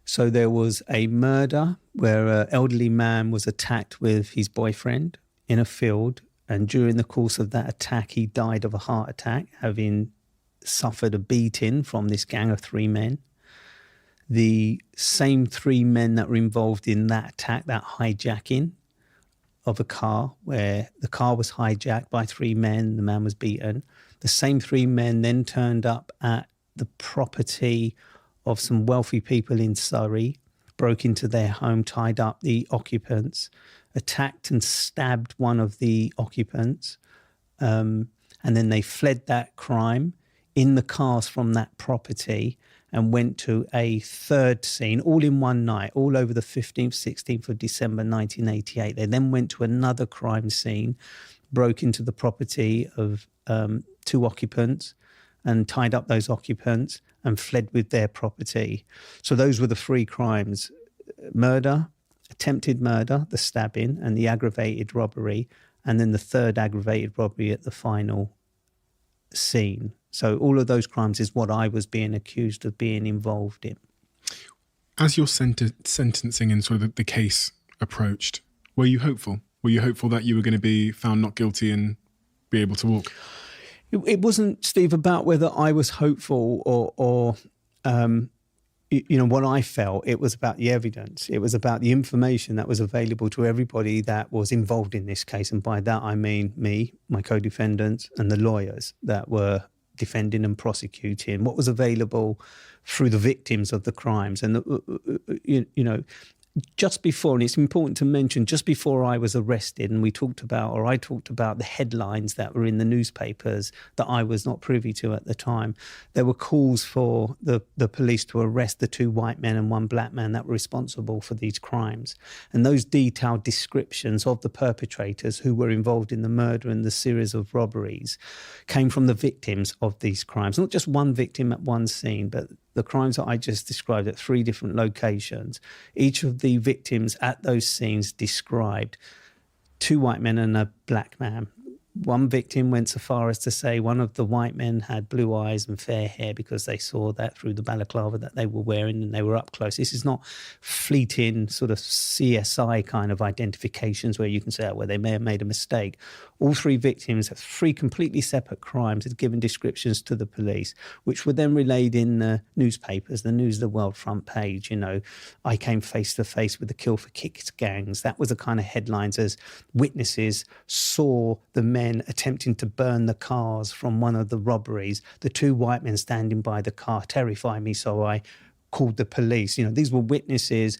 So there was a murder where an elderly man was attacked with his boyfriend in a field. And during the course of that attack, he died of a heart attack, having suffered a beating from this gang of 3 men. The same 3 men that were involved in that attack, that hijacking of a car, where the car was hijacked by 3 men, the man was beaten. The same 3 men then turned up at the property of some wealthy people in Surrey, broke into their home, tied up the occupants, attacked and stabbed one of the occupants, and then they fled that crime in the cars from that property and went to a third scene, all in one night, all over the 15th, 16th of December 1988. They then went to another crime scene, broke into the property of 2 occupants and tied up those occupants and fled with their property. So those were the 3 crimes: murder, attempted murder, the stabbing, and the aggravated robbery, and then the 3rd aggravated robbery at the final scene. So all of those crimes is what I was being accused of being involved in. As your sentencing and sort of the case approached, were you hopeful? Were you hopeful that you were going to be found not guilty and be able to walk? It wasn't, Steve, about whether I was hopeful or you know, what I felt. It was about the evidence. It was about the information that was available to everybody that was involved in this case. And by that, I mean me, my co-defendants, and the lawyers that were defending and prosecuting, what was available through the victims of the crimes. And, you know, just before, and it's important to mention, just before I was arrested, and I talked about the headlines that were in the newspapers that I was not privy to at the time, there were calls for the police to arrest the 2 white men and 1 black man that were responsible for these crimes. And those detailed descriptions of the perpetrators who were involved in the murder and the series of robberies came from the victims of these crimes. Not just one victim at one scene, but the crimes that I just described at 3 different locations. Each of the victims at those scenes described 2 white men and a black man. One victim went so far as to say one of the white men had blue eyes and fair hair because they saw that through the balaclava that they were wearing and they were up close. This is not fleeting sort of CSI kind of identifications where you can say, oh, well, they may have made a mistake. All 3 victims of 3 completely separate crimes had given descriptions to the police, which were then relayed in the newspapers, the News of the World front page. You know, I came face to face with the Kill for Kicks gangs. That was the kind of headlines as witnesses saw the men attempting to burn the cars from one of the robberies. The 2 white men standing by the car terrified me, so I called the police. You know, these were witnesses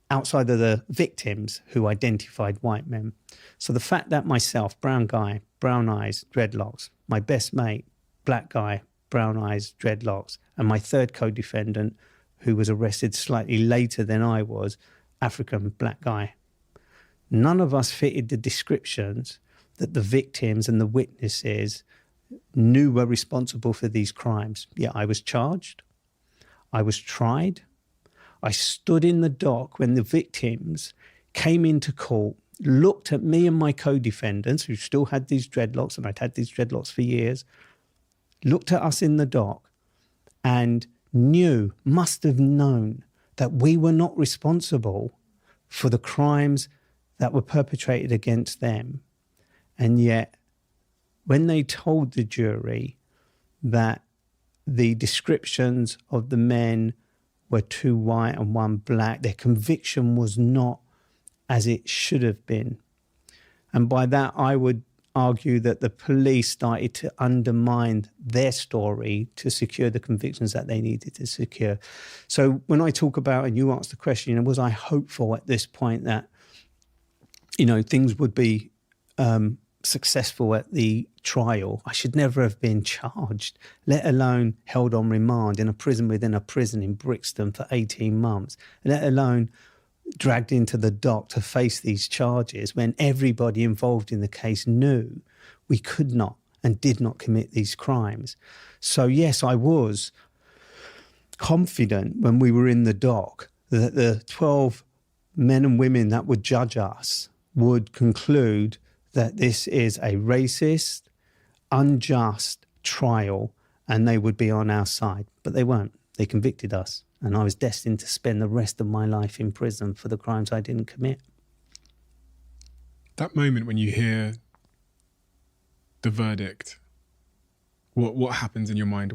outside of the victims who identified white men. So the fact that myself, brown guy, brown eyes, dreadlocks, my best mate, black guy, brown eyes, dreadlocks, and my 3rd co-defendant, who was arrested slightly later than I was, African black guy. None of us fitted the descriptions that the victims and the witnesses knew were responsible for these crimes. Yet I was charged. I was tried. I stood in the dock when the victims came into court, looked at me and my co-defendants, who still had these dreadlocks, and I'd had these dreadlocks for years, looked at us in the dock and must have known that we were not responsible for the crimes that were perpetrated against them. And yet, when they told the jury that the descriptions of the men were 2 white and 1 black, their conviction was not as it should have been. And by that, I would argue that the police started to undermine their story to secure the convictions that they needed to secure. So when I talk about, and you asked the question, was I hopeful at this point that, things would be successful at the trial? I should never have been charged, let alone held on remand in a prison within a prison in Brixton for 18 months, let alone dragged into the dock to face these charges when everybody involved in the case knew we could not and did not commit these crimes. So yes, I was confident when we were in the dock that the 12 men and women that would judge us would conclude that this is a racist, unjust trial and they would be on our side. But they weren't. They convicted us. And I was destined to spend the rest of my life in prison for the crimes I didn't commit. That moment when you hear the verdict, what happens in your mind?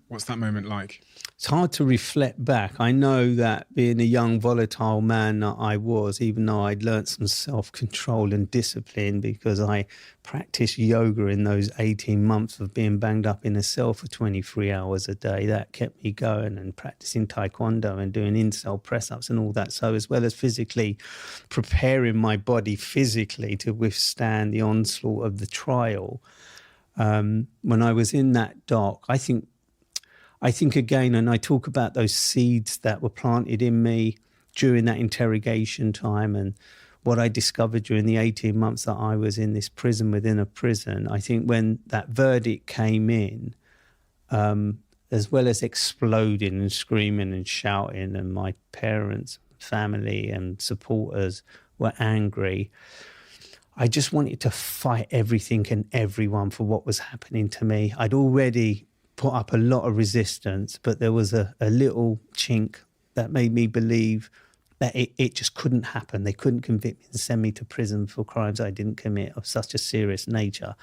What's that moment like? It's hard to reflect back. I know that being a young, volatile man that I was, even though I'd learnt some self-control and discipline because I practiced yoga in those 18 months of being banged up in a cell for 23 hours a day, that kept me going, and practicing taekwondo and doing in-cell press-ups and all that. So as well as physically preparing my body physically to withstand the onslaught of the trial, when I was in that dock, I think again, and I talk about those seeds that were planted in me during that interrogation time and what I discovered during the 18 months that I was in this prison within a prison. I think when that verdict came in, as well as exploding and screaming and shouting, and my parents, family and supporters were angry, I just wanted to fight everything and everyone for what was happening to me. I'd already put up a lot of resistance, but there was a little chink that made me believe that it just couldn't happen. They couldn't convict me and send me to prison for crimes I didn't commit of such a serious nature.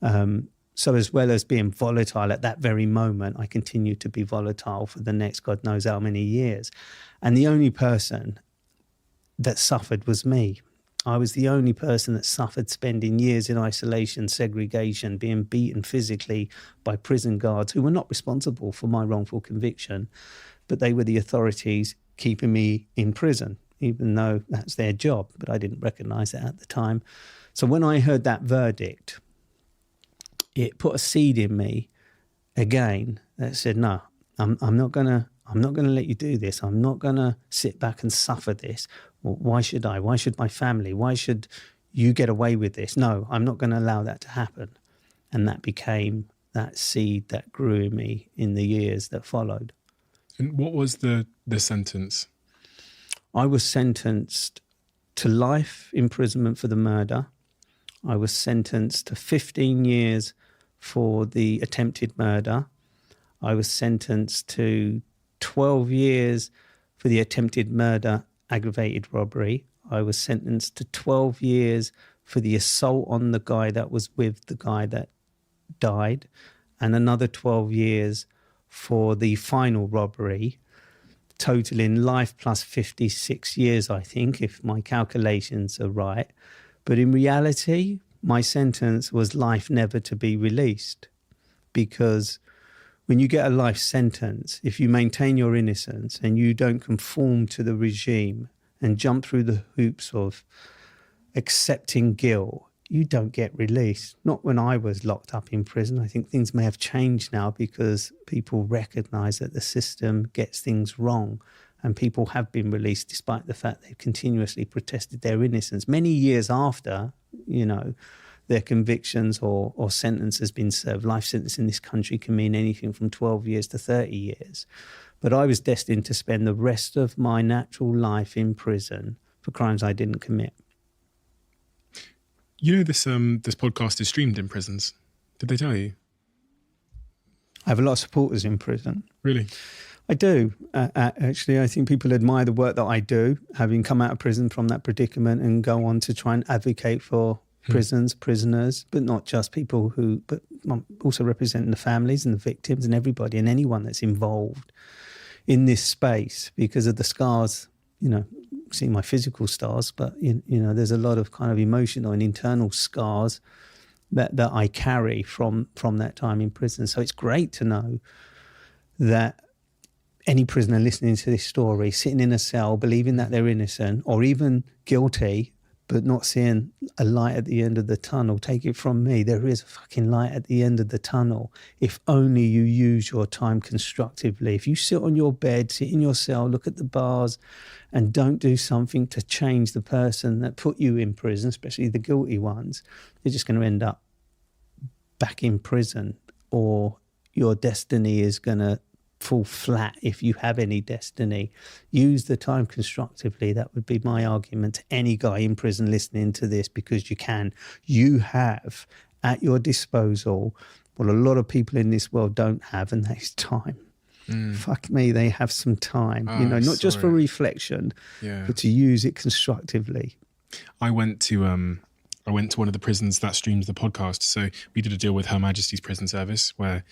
So as well as being volatile at that very moment, I continued to be volatile for the next God knows how many years. And the only person that suffered was me. I was the only person that suffered spending years in isolation, segregation, being beaten physically by prison guards who were not responsible for my wrongful conviction, but they were the authorities keeping me in prison, even though that's their job, but I didn't recognize it at the time. So when I heard that verdict, it put a seed in me again that said, no, I'm not gonna let you do this. I'm not gonna sit back and suffer this. Why should I? Why should my family? Why should you get away with this? No, I'm not going to allow that to happen. And that became that seed that grew in me in the years that followed. And what was the sentence? I was sentenced to life imprisonment for the murder. I was sentenced to 15 years for the attempted murder. I was sentenced to 12 years for the attempted murder aggravated robbery. I was sentenced to 12 years for the assault on the guy that was with the guy that died, and another 12 years for the final robbery, totaling life plus 56 years, I think, if my calculations are right. But in reality, my sentence was life never to be released, because when you get a life sentence, if you maintain your innocence and you don't conform to the regime and jump through the hoops of accepting guilt, you don't get released. Not when I was locked up in prison. I think things may have changed now because people recognise that the system gets things wrong, and people have been released despite the fact they've continuously protested their innocence. Many years after, their convictions or sentence has been served. Life sentence in this country can mean anything from 12 years to 30 years. But I was destined to spend the rest of my natural life in prison for crimes I didn't commit. You know, this podcast is streamed in prisons. Did they tell you? I have a lot of supporters in prison. Really? I do. Actually, I think people admire the work that I do, having come out of prison from that predicament and go on to try and advocate for prisoners, but not just people but also representing the families and the victims and everybody and anyone that's involved in this space because of the scars, see my physical scars, but, there's a lot of kind of emotional and internal scars that I carry from that time in prison. So it's great to know that any prisoner listening to this story, sitting in a cell, believing that they're innocent or even guilty, but not seeing a light at the end of the tunnel. Take it from me, there is a fucking light at the end of the tunnel. If only you use your time constructively. If you sit on your bed, sit in your cell, look at the bars and don't do something to change the person that put you in prison, especially the guilty ones, you're just going to end up back in prison, or your destiny is going to fall flat if you have any destiny. Use the time constructively. That would be my argument to any guy in prison listening to this, because you have at your disposal what a lot of people in this world don't have, and that is time. Fuck me, they have some time, not just for reflection, but to use it constructively. I went to one of the prisons that streams the podcast. So we did a deal with Her Majesty's Prison Service where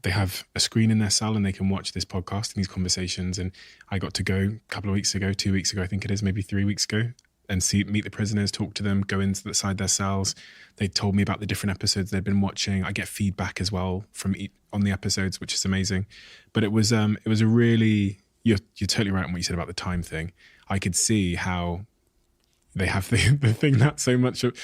they have a screen in their cell and they can watch this podcast and these conversations. And I got to go a couple of weeks ago, 2 weeks ago, I think it is, maybe 3 weeks ago, and meet the prisoners, talk to them, go inside their cells. They told me about the different episodes they'd been watching. I get feedback as well on the episodes, which is amazing. But it was a really, you're totally right on what you said about the time thing. I could see how they have the thing that so much of,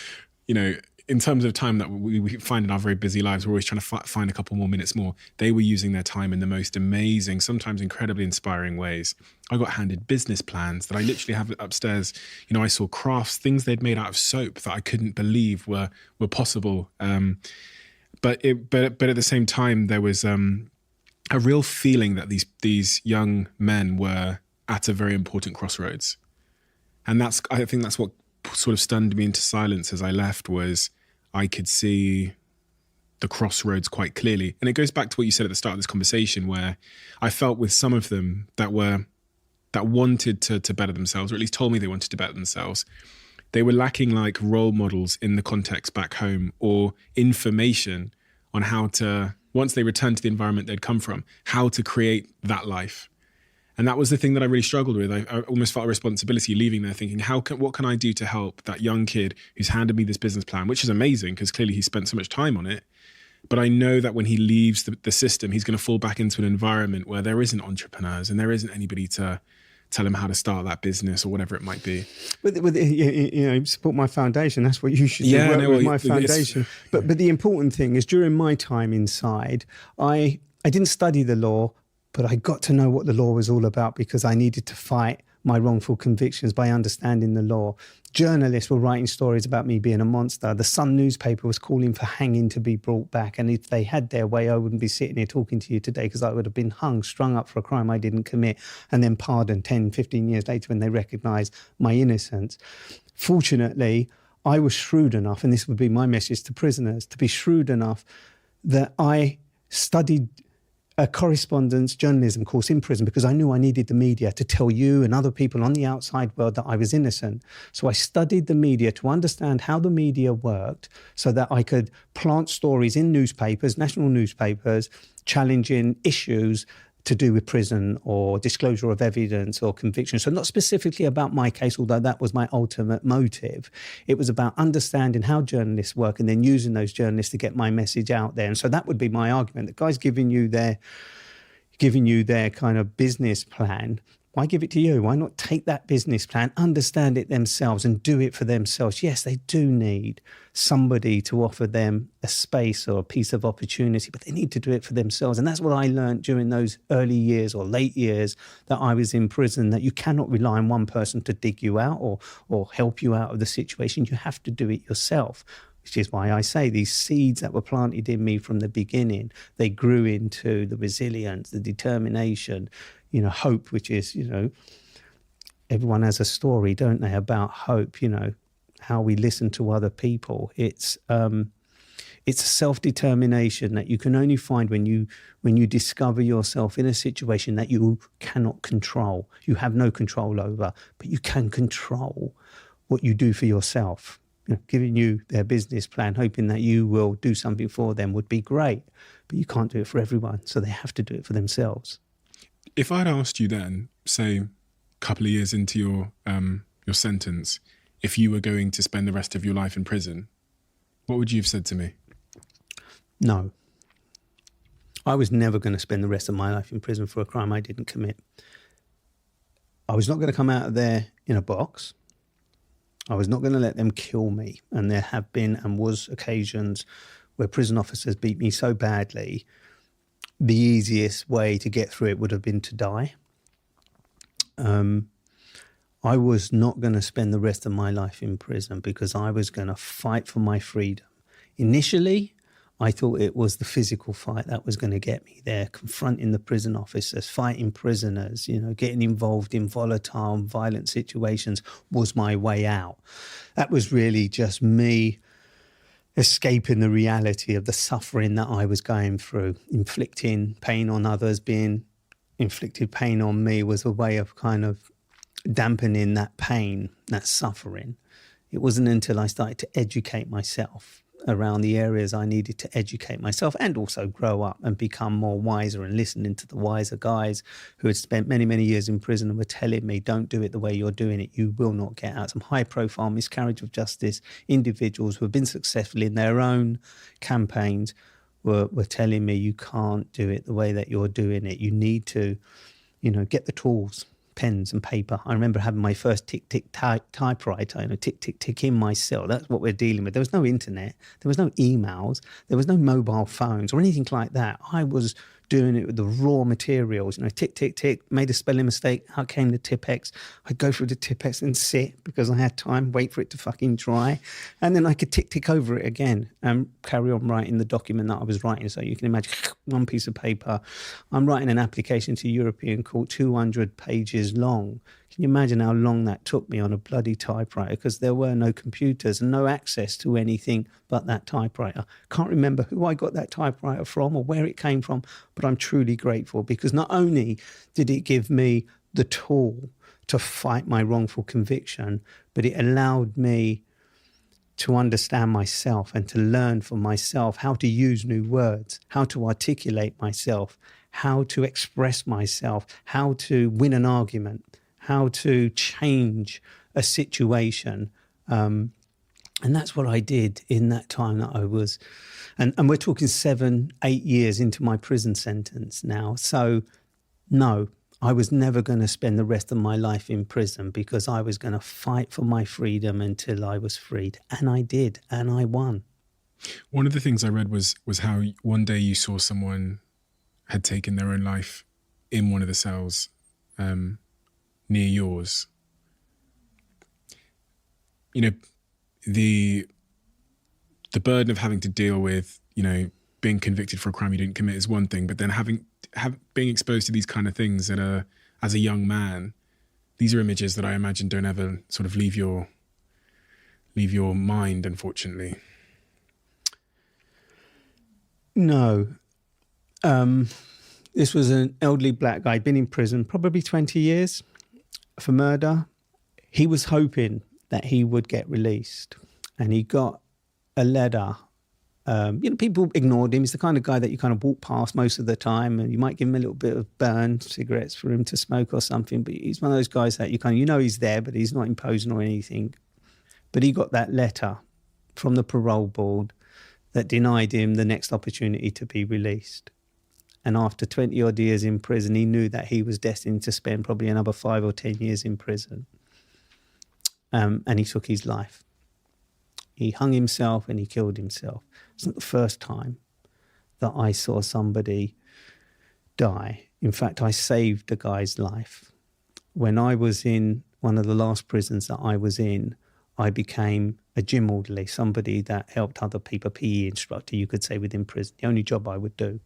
in terms of time that we find in our very busy lives, we're always trying to find a couple more minutes more. They were using their time in the most amazing, sometimes incredibly inspiring ways. I got handed business plans that I literally have upstairs. I saw crafts, things they'd made out of soap that I couldn't believe were possible. But at the same time, there was a real feeling that these young men were at a very important crossroads. And I think that's what sort of stunned me into silence as I left, was I could see the crossroads quite clearly. And it goes back to what you said at the start of this conversation, where I felt with some of them that wanted to better themselves, or at least told me they wanted to better themselves. They were lacking like role models in the context back home, or information on how to, once they returned to the environment they'd come from, how to create that life. And that was the thing that I really struggled with. I almost felt a responsibility leaving there thinking, what can I do to help that young kid who's handed me this business plan, which is amazing because clearly he spent so much time on it. But I know that when he leaves the system, he's going to fall back into an environment where there isn't entrepreneurs and there isn't anybody to tell him how to start that business or whatever it might be. With support my foundation. That's what you should do, work with my foundation. But the important thing is, during my time inside, I didn't study the law, but I got to know what the law was all about because I needed to fight my wrongful convictions by understanding the law. Journalists were writing stories about me being a monster. The Sun newspaper was calling for hanging to be brought back. And if they had their way, I wouldn't be sitting here talking to you today, because I would have been strung up for a crime I didn't commit and then pardoned 10, 15 years later when they recognised my innocence. Fortunately, I was shrewd enough, and this would be my message to prisoners, to be shrewd enough that I studied a correspondence journalism course in prison because I knew I needed the media to tell you and other people on the outside world that I was innocent. So I studied the media to understand how the media worked so that I could plant stories in newspapers, national newspapers, challenging issues to do with prison or disclosure of evidence or conviction. So not specifically about my case, although that was my ultimate motive. It was about understanding how journalists work and then using those journalists to get my message out there. And so that would be my argument. The guy's giving you their kind of business plan. Why give it to you? Why not take that business plan, understand it themselves and do it for themselves? Yes, they do need somebody to offer them a space or a piece of opportunity, but they need to do it for themselves. And that's what I learned during those early years or late years that I was in prison, that you cannot rely on one person to dig you out or help you out of the situation. You have to do it yourself, which is why I say these seeds that were planted in me from the beginning, they grew into the resilience, the determination, hope, which is, everyone has a story, don't they, about hope, how we listen to other people. It's It's a self-determination that you can only find when you discover yourself in a situation that you cannot control. You have no control over, but you can control what you do for yourself. You know, giving you their business plan, hoping that you will do something for them would be great, but you can't do it for everyone, so they have to do it for themselves. If I'd asked you then, say, a couple of years into your sentence, if you were going to spend the rest of your life in prison, what would you have said to me? No. I was never going to spend the rest of my life in prison for a crime I didn't commit. I was not going to come out of there in a box. I was not going to let them kill me. And there have been and was occasions where prison officers beat me so badly, the easiest way to get through it would have been to die. I was not going to spend the rest of my life in prison because I was going to fight for my freedom. Initially, I thought it was the physical fight that was going to get me there, confronting the prison officers, fighting prisoners, you know, getting involved in volatile and violent situations was my way out. That was really just me escaping the reality of the suffering that I was going through. Inflicting pain on others, being inflicted pain on me was a way of kind of dampening that pain, that suffering. It wasn't until I started to educate myself around the areas I needed to educate myself and also grow up and become more wiser and listening to the wiser guys who had spent many, many years in prison and were telling me, don't do it the way you're doing it. You will not get out. Some high-profile miscarriage of justice individuals who have been successful in their own campaigns were telling me, you can't do it the way that you're doing it. You need to, you know, get the tools, pens and paper. I remember having my first tick-tick typewriter, you know, tick-tick-tick in my cell. That's what we're dealing with. There was no internet. There was no emails. There was no mobile phones or anything like that. I was doing it with the raw materials, you know, tick-tick-tick, made a spelling mistake. Out came the Tipp-Ex. I'd go through the Tipp-Ex and sit because I had time, wait for it to fucking dry. And then I could tick over it again and carry on writing the document that I was writing. So you can imagine one piece of paper. I'm writing an application to European Court, 200 pages long. Can you imagine how long that took me on a bloody typewriter? Because there were no computers and no access to anything but that typewriter. Can't remember who I got that typewriter from or where it came from, but I'm truly grateful because not only did it give me the tool to fight my wrongful conviction, but it allowed me to understand myself and to learn for myself how to use new words, how to articulate myself, how to express myself, how to win an argument, how to change a situation. And that's what I did in that time that I was, and we're talking 7-8 years into my prison sentence now. So no, I was never going to spend the rest of my life in prison because I was going to fight for my freedom until I was freed. And I did, and I won. One of the things I read was how one day you saw someone had taken their own life in one of the cells near yours. You know, the burden of having to deal with, you know, being convicted for a crime you didn't commit is one thing, but then being exposed to these kind of things as a young man, these are images that I imagine don't ever sort of leave your mind, unfortunately. No. This was an elderly black guy, been in prison probably 20 years for murder. He was hoping that he would get released, and he got a letter. You know, people ignored him. He's the kind of guy that you kind of walk past most of the time, and you might give him a little bit of burn cigarettes for him to smoke or something. But he's one of those guys that you know he's there, but he's not imposing or anything. But he got that letter from the parole board that denied him the next opportunity to be released. And after 20 odd years in prison, he knew that he was destined to spend probably another 5 or 10 years in prison. And he took his life. He hung himself and he killed himself. It's not the first time that I saw somebody die. In fact, I saved a guy's life. When I was in one of the last prisons that I was in, I became a gym orderly, somebody that helped other people, PE instructor, you could say, within prison, the only job I would do.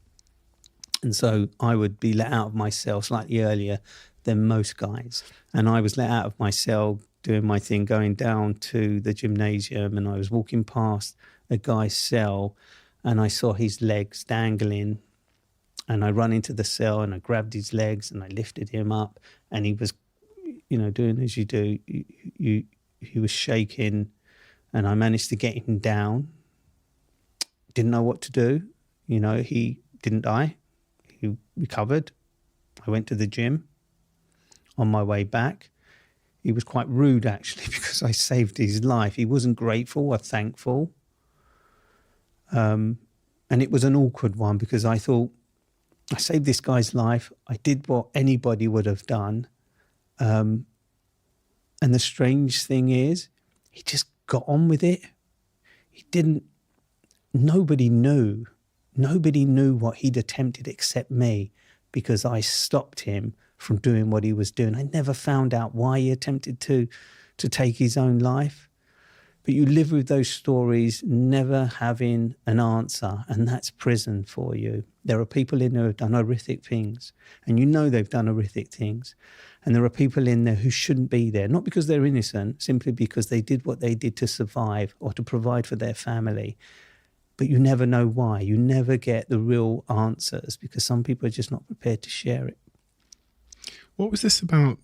And so I would be let out of my cell slightly earlier than most guys. And I was let out of my cell doing my thing, going down to the gymnasium, and I was walking past a guy's cell, and I saw his legs dangling, and I run into the cell and I grabbed his legs and I lifted him up, and he was, doing as you do. He was shaking, and I managed to get him down. Didn't know what to do. He didn't die. He recovered. I went to the gym. On my way back, he was quite rude, actually, because I saved his life. He wasn't grateful or thankful. And it was an awkward one, because I thought, I saved this guy's life. I did what anybody would have done. And the strange thing is, he just got on with it. Nobody knew what he'd attempted except me, because I stopped him from doing what he was doing. I never found out why he attempted to take his own life. But you live with those stories, never having an answer, and that's prison for you. There are people in there who have done horrific things, and they've done horrific things. And there are people in there who shouldn't be there, not because they're innocent, simply because they did what they did to survive or to provide for their family. But you never know why. You never get the real answers, because some people are just not prepared to share it. What was this about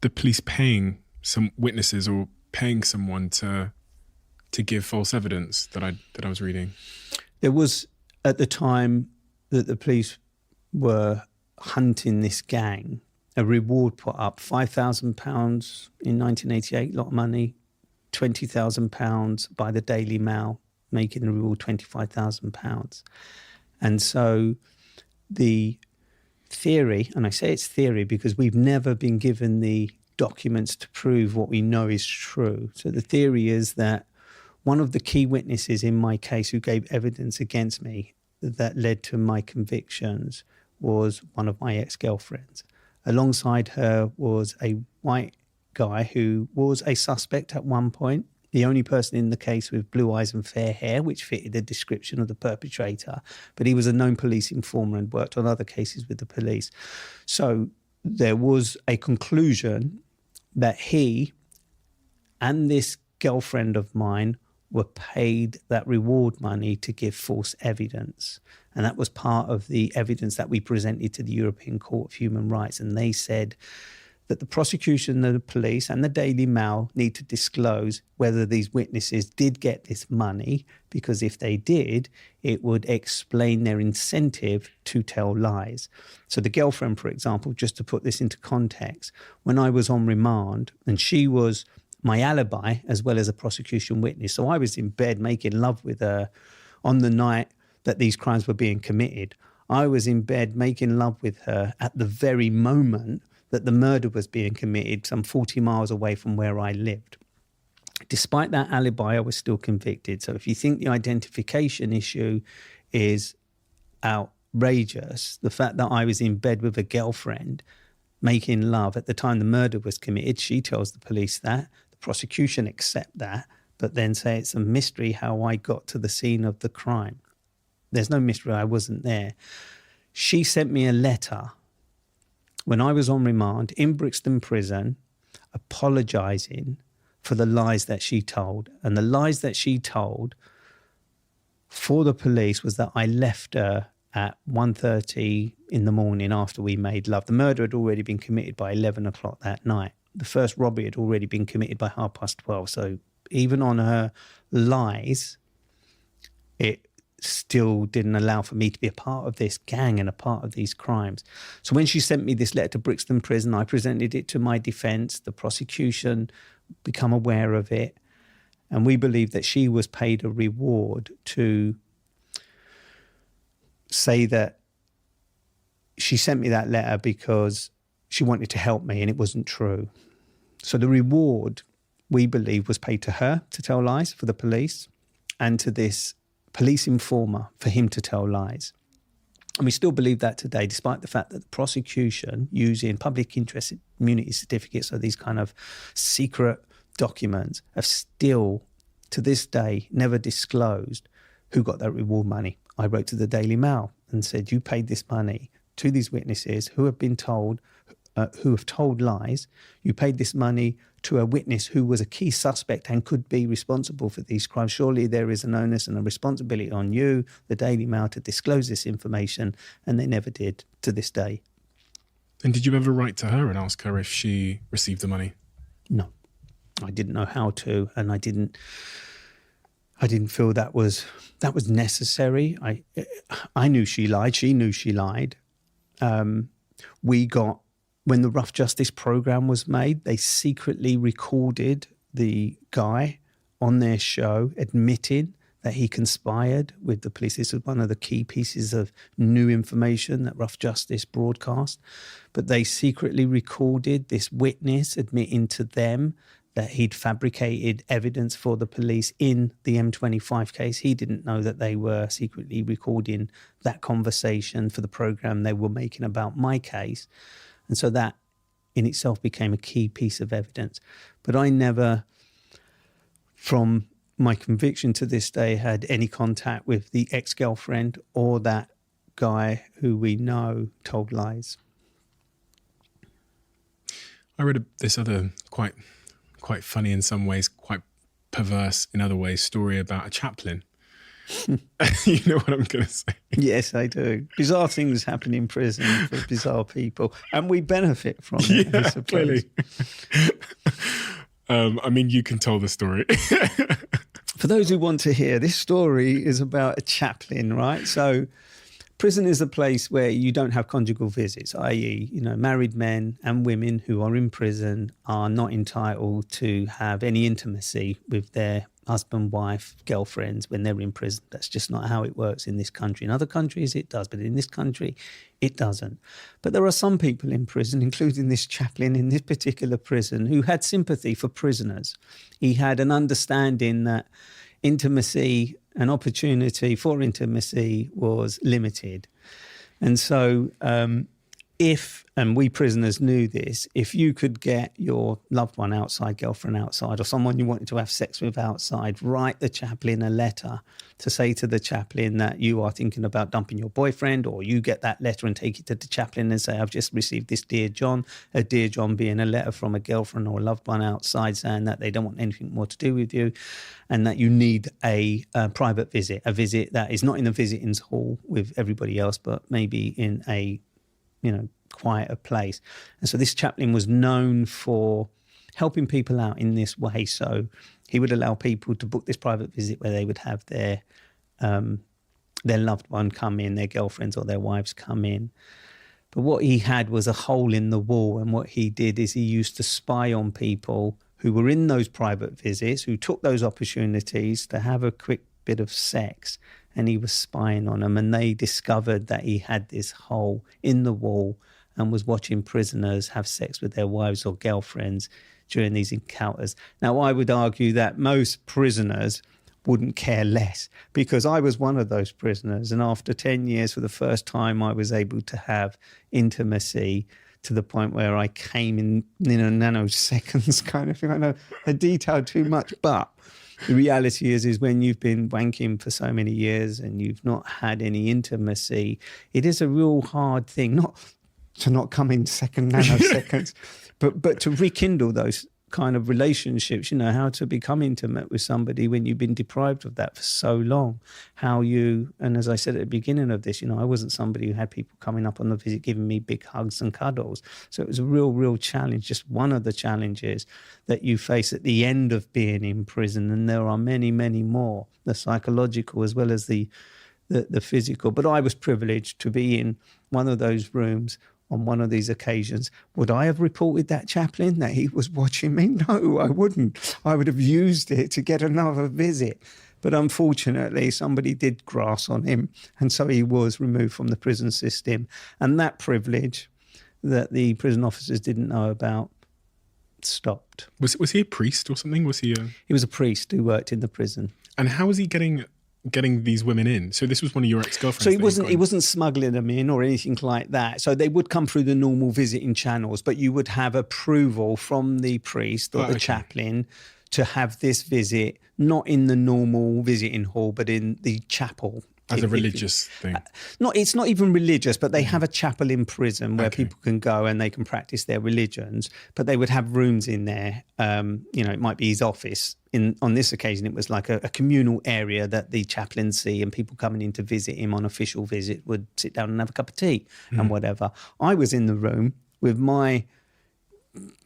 the police paying some witnesses or paying someone to give false evidence that I was reading? There was, at the time that the police were hunting this gang, a reward put up, £5,000 in 1988, a lot of money, £20,000 by the Daily Mail, making the reward £25,000. And so the theory, and I say it's theory because we've never been given the documents to prove what we know is true. So the theory is that one of the key witnesses in my case who gave evidence against me that led to my convictions was one of my ex-girlfriends. Alongside her was a white guy who was a suspect at one point, the only person in the case with blue eyes and fair hair, which fitted the description of the perpetrator. But he was a known police informer and worked on other cases with the police. So there was a conclusion that he and this girlfriend of mine were paid that reward money to give false evidence. And that was part of the evidence that we presented to the European Court of Human Rights. And they said that the prosecution, the police and the Daily Mail need to disclose whether these witnesses did get this money, because if they did, it would explain their incentive to tell lies. So the girlfriend, for example, just to put this into context, when I was on remand, and she was my alibi as well as a prosecution witness. So I was in bed making love with her on the night that these crimes were being committed. I was in bed making love with her at the very moment that the murder was being committed, some 40 miles away from where I lived. Despite that alibi, I was still convicted. So if you think the identification issue is outrageous, the fact that I was in bed with a girlfriend making love at the time the murder was committed, she tells the police that, the prosecution accept that, but then say it's a mystery how I got to the scene of the crime. There's no mystery, I wasn't there. She sent me a letter when I was on remand in Brixton Prison, apologising for the lies that she told. And the lies that she told for the police was that I left her at 1:30 in the morning after we made love. The murder had already been committed by 11 o'clock that night. The first robbery had already been committed by 12:30. So even on her lies, it still didn't allow for me to be a part of this gang and a part of these crimes. So when she sent me this letter to Brixton Prison, I presented it to my defence, the prosecution become aware of it, and we believe that she was paid a reward to say that she sent me that letter because she wanted to help me, and it wasn't true. So the reward, we believe, was paid to her to tell lies for the police, and to this police informer for him to tell lies. And we still believe that today, despite the fact that the prosecution, using public interest immunity certificates, so these kind of secret documents, have still, to this day, never disclosed who got that reward money. I wrote to the Daily Mail and said, you paid this money to these witnesses who have been told, who have told lies. You paid this money to a witness who was a key suspect and could be responsible for these crimes. Surely there is an onus and a responsibility on you, the Daily Mail, to disclose this information, and they never did to this day. And did you ever write to her and ask her if she received the money? No, I didn't know how to, and I didn't feel that was necessary. I knew she lied. She knew she lied. When the Rough Justice program was made, they secretly recorded the guy on their show admitting that he conspired with the police. This was one of the key pieces of new information that Rough Justice broadcast. But they secretly recorded this witness admitting to them that he'd fabricated evidence for the police in the M25 case. He didn't know that they were secretly recording that conversation for the program they were making about my case. And so that in itself became a key piece of evidence. But I never, from my conviction to this day, had any contact with the ex-girlfriend or that guy who we know told lies. I read this other quite funny in some ways, quite perverse in other ways, story about a chaplain. You know what I'm going to say? Yes, I do. Bizarre things happen in prison for bizarre people, and we benefit from it. Yeah, I suppose. clearly. I mean, you can tell the story. For those who want to hear, this story is about a chaplain, right? So prison is a place where you don't have conjugal visits, i.e., married men and women who are in prison are not entitled to have any intimacy with their husband, wife, girlfriends when they're in prison. That's just not how it works in this country. In other countries, it does, but in this country, it doesn't. But there are some people in prison, including this chaplain in this particular prison, who had sympathy for prisoners. He had an understanding that intimacy, an opportunity for intimacy was limited. And so and we prisoners knew this, if you could get your loved one outside, girlfriend outside, or someone you wanted to have sex with outside, write the chaplain a letter to say to the chaplain that you are thinking about dumping your boyfriend, or you get that letter and take it to the chaplain and say, I've just received this Dear John, a Dear John being a letter from a girlfriend or a loved one outside saying that they don't want anything more to do with you and that you need a private visit, a visit that is not in a visiting hall with everybody else, but maybe in a quieter place. And so this chaplain was known for helping people out in this way. So he would allow people to book this private visit where they would have their loved one come in, their girlfriends or their wives come in. But what he had was a hole in the wall. And what he did is he used to spy on people who were in those private visits, who took those opportunities to have a quick bit of sex. And he was spying on them. And they discovered that he had this hole in the wall and was watching prisoners have sex with their wives or girlfriends during these encounters. Now, I would argue that most prisoners wouldn't care less, because I was one of those prisoners. And after 10 years, for the first time, I was able to have intimacy to the point where I came in nanoseconds kind of thing. I know I detailed too much, but the reality is when you've been wanking for so many years and you've not had any intimacy, it is a real hard thing, not to not come in second nanoseconds, but to rekindle those kind of relationships, how to become intimate with somebody when you've been deprived of that for so long. And as I said at the beginning of this, I wasn't somebody who had people coming up on the visit giving me big hugs and cuddles. So it was a real challenge, just one of the challenges that you face at the end of being in prison. And there are many, many more, the psychological as well as the physical. But I was privileged to be in one of those rooms on one of these occasions. Would I have reported that chaplain that he was watching me? No, I wouldn't. I would have used it to get another visit. But unfortunately, somebody did grass on him, and so he was removed from the prison system. And that privilege that the prison officers didn't know about stopped. Was he a priest or something? He was a priest who worked in the prison. And how was he getting these women in? So this was one of your ex-girlfriends. So he wasn't smuggling them in or anything like that. So they would come through the normal visiting channels, but you would have approval from the priest or the chaplain to have this visit, not in the normal visiting hall, but in the chapel As a religious thing? It's not even religious, but they have a chapel in prison where people can go and they can practice their religions, but they would have rooms in there. It might be his office. On this occasion, it was like a communal area that the chaplaincy and people coming in to visit him on official visit would sit down and have a cup of tea and whatever. I was in the room with my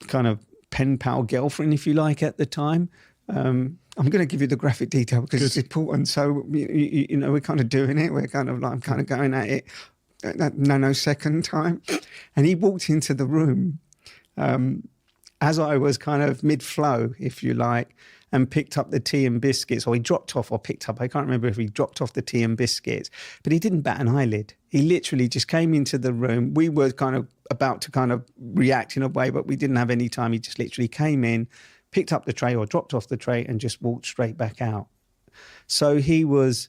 kind of pen pal girlfriend, if you like, at the time. I'm going to give you the graphic detail because it's important. So, we're kind of doing it. We're kind of like, I'm kind of going at it nanosecond time. And he walked into the room as I was kind of mid-flow, if you like, and picked up the tea and biscuits, or he dropped off or picked up. I can't remember if he dropped off the tea and biscuits, but he didn't bat an eyelid. He literally just came into the room. We were kind of about to kind of react in a way, but we didn't have any time. He just literally came in, picked up the tray or dropped off the tray and just walked straight back out. So he was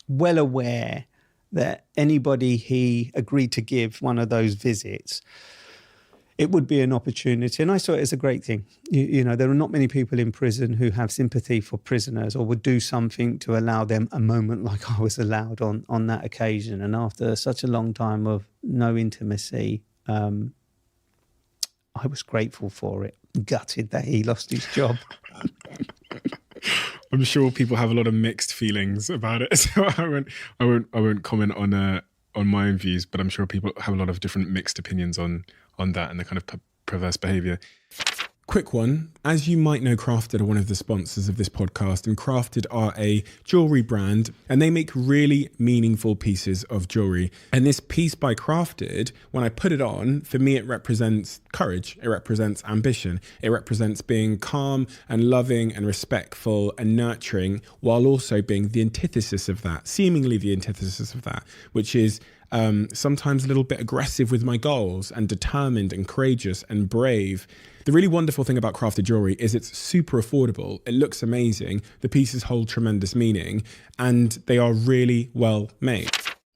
well aware that anybody he agreed to give one of those visits, it would be an opportunity. And I saw it as a great thing. There are not many people in prison who have sympathy for prisoners or would do something to allow them a moment like I was allowed on that occasion. And after such a long time of no intimacy, I was grateful for it. Gutted that he lost his job. I'm sure people have a lot of mixed feelings about it, so I won't comment on my own views, but I'm sure people have a lot of different mixed opinions on that and the kind of perverse behaviour. Quick one. As you might know, Crafted are one of the sponsors of this podcast, and Crafted are a jewellery brand, and they make really meaningful pieces of jewellery. And this piece by Crafted, when I put it on, for me it represents courage, it represents ambition, it represents being calm and loving and respectful and nurturing, while also being the antithesis of that, seemingly the antithesis of that, which is sometimes a little bit aggressive with my goals and determined and courageous and brave. The really wonderful thing about crafted jewelry is it's super affordable. It looks amazing. The pieces hold tremendous meaning and they are really well made.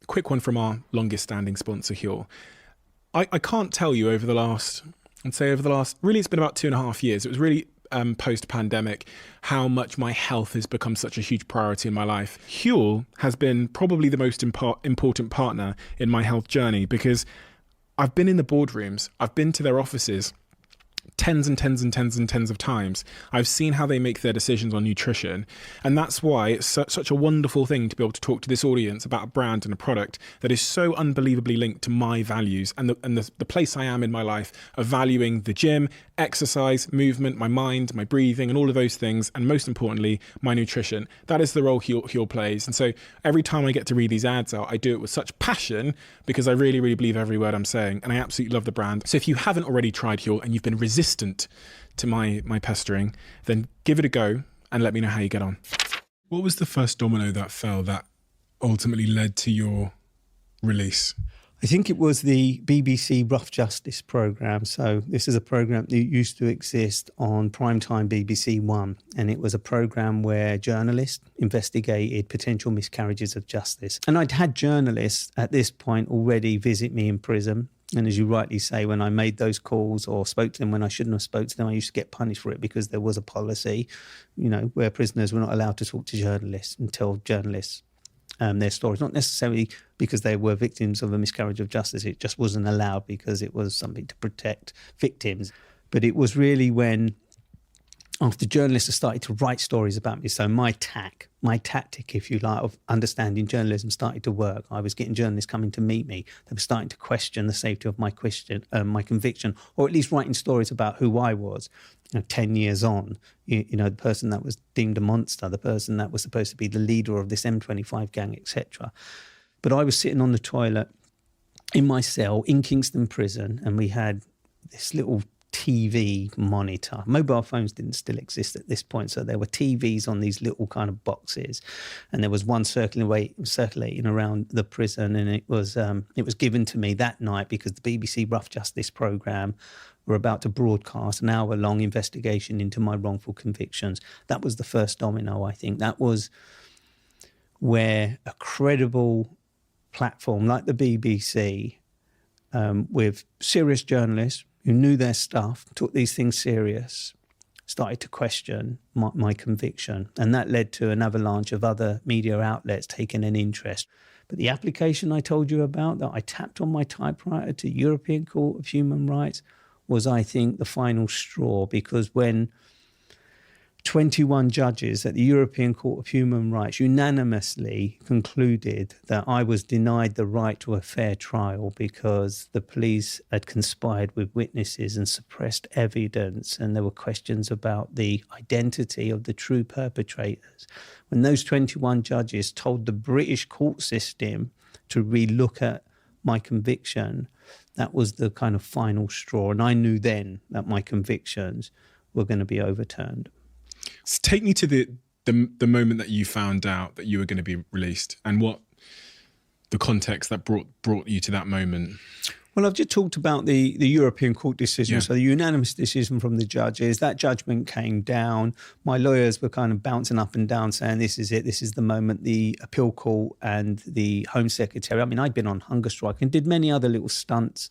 Quick one from our longest standing sponsor, Huel. I can't tell you over the last, really it's been about 2.5 years. It was really post-pandemic, how much my health has become such a huge priority in my life. Huel has been probably the most important partner in my health journey because I've been in the boardrooms, I've been to their offices tens of times. I've seen how they make their decisions on nutrition. And that's why it's such a wonderful thing to be able to talk to this audience about a brand and a product that is so unbelievably linked to my values and the place I am in my life of valuing the gym, exercise, movement, my mind, my breathing, and all of those things. And most importantly, my nutrition. That is the role Huel plays. And so every time I get to read these ads out, I do it with such passion because I really, really believe every word I'm saying. And I absolutely love the brand. So if you haven't already tried Huel and you've been resistant to my pestering, then give it a go and let me know how you get on. What was the first domino that fell that ultimately led to your release? I think it was the BBC Rough Justice programme. So this is a programme that used to exist on primetime BBC One, and it was a programme where journalists investigated potential miscarriages of justice. And I'd had journalists at this point already visit me in prison. And as you rightly say, when I made those calls or spoke to them when I shouldn't have spoke to them, I used to get punished for it because there was a policy, where prisoners were not allowed to talk to journalists and tell journalists their stories, not necessarily because they were victims of a miscarriage of justice. It just wasn't allowed because it was something to protect victims. But it was really when, after journalists have started to write stories about me, so my tactic, if you like, of understanding journalism started to work. I was getting journalists coming to meet me. They were starting to question the safety of my conviction, or at least writing stories about who I was. 10 years on, the person that was deemed a monster, the person that was supposed to be the leader of this M25 gang, etc. But I was sitting on the toilet in my cell in Kingston Prison, and we had this little TV monitor. Mobile phones didn't still exist at this point, so there were TVs on these little kind of boxes, and there was one circulating around the prison, and it was given to me that night because the BBC Rough Justice programme were about to broadcast an hour-long investigation into my wrongful convictions. That was the first domino, I think. That was where a credible platform like the BBC, with serious journalists who knew their stuff, took these things serious, started to question my conviction. And that led to an avalanche of other media outlets taking an interest. But the application I told you about that I tapped on my typewriter to European Court of Human Rights was, I think, the final straw, because when 21 judges at the European Court of Human Rights unanimously concluded that I was denied the right to a fair trial because the police had conspired with witnesses and suppressed evidence, and there were questions about the identity of the true perpetrators. When those 21 judges told the British court system to relook at my conviction, that was the kind of final straw. And I knew then that my convictions were going to be overturned. So take me to the moment that you found out that you were going to be released, and what the context that brought you to that moment. Well, I've just talked about the European Court decision, so the unanimous decision from the judges. That judgment came down. My lawyers were kind of bouncing up and down saying, this is it, this is the moment. The appeal court and the Home Secretary, I mean, I'd been on hunger strike and did many other little stunts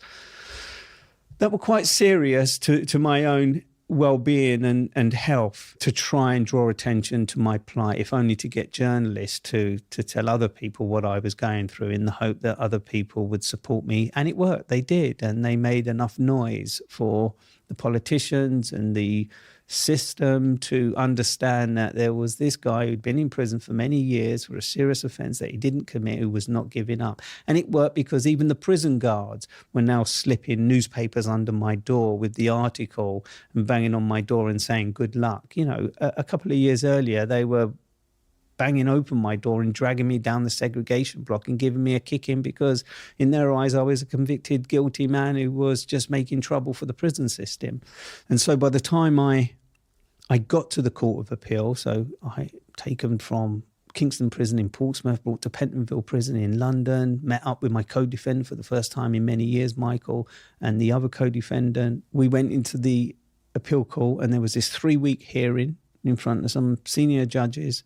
that were quite serious to my own well-being and health, to try and draw attention to my plight, if only to get journalists to tell other people what I was going through, in the hope that other people would support me. And it worked. They did. And they made enough noise for the politicians and the system to understand that there was this guy who'd been in prison for many years for a serious offence that he didn't commit, who was not giving up. And it worked because even the prison guards were now slipping newspapers under my door with the article and banging on my door and saying, good luck. You know, a couple of years earlier, they were banging open my door and dragging me down the segregation block and giving me a kicking because in their eyes I was a convicted, guilty man who was just making trouble for the prison system. And so by the time I got to the Court of Appeal, so I taken from Kingston Prison in Portsmouth, brought to Pentonville Prison in London, met up with my co-defendant for the first time in many years, Michael, and the other co-defendant. We went into the appeal court and there was this 3-week hearing in front of some senior judges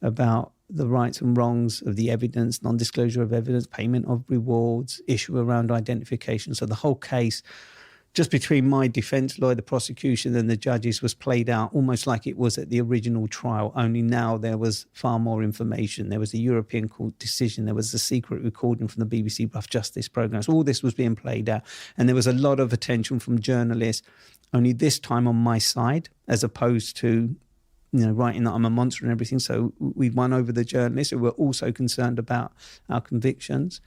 about the rights and wrongs of the evidence, non-disclosure of evidence, payment of rewards, issue around identification. So the whole case, just between my defence lawyer, the prosecution and the judges, was played out almost like it was at the original trial, only now there was far more information. There was a European Court decision. There was a secret recording from the BBC Rough Justice programme. So all this was being played out. And there was a lot of attention from journalists, only this time on my side, as opposed to, you know, writing that I'm a monster and everything. So we won over the journalists who were also concerned about our convictions.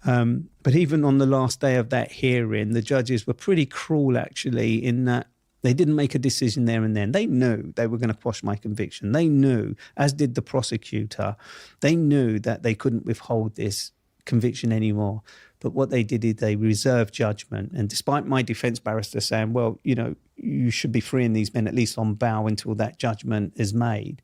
But even on the last day of that hearing, the judges were pretty cruel, actually, in that they didn't make a decision there and then. They knew they were going to quash my conviction. They knew, as did the prosecutor, they knew that they couldn't withhold this conviction anymore. But what they did is they reserved judgment. And despite my defence barrister saying, well, you know, you should be freeing these men at least on bail until that judgment is made,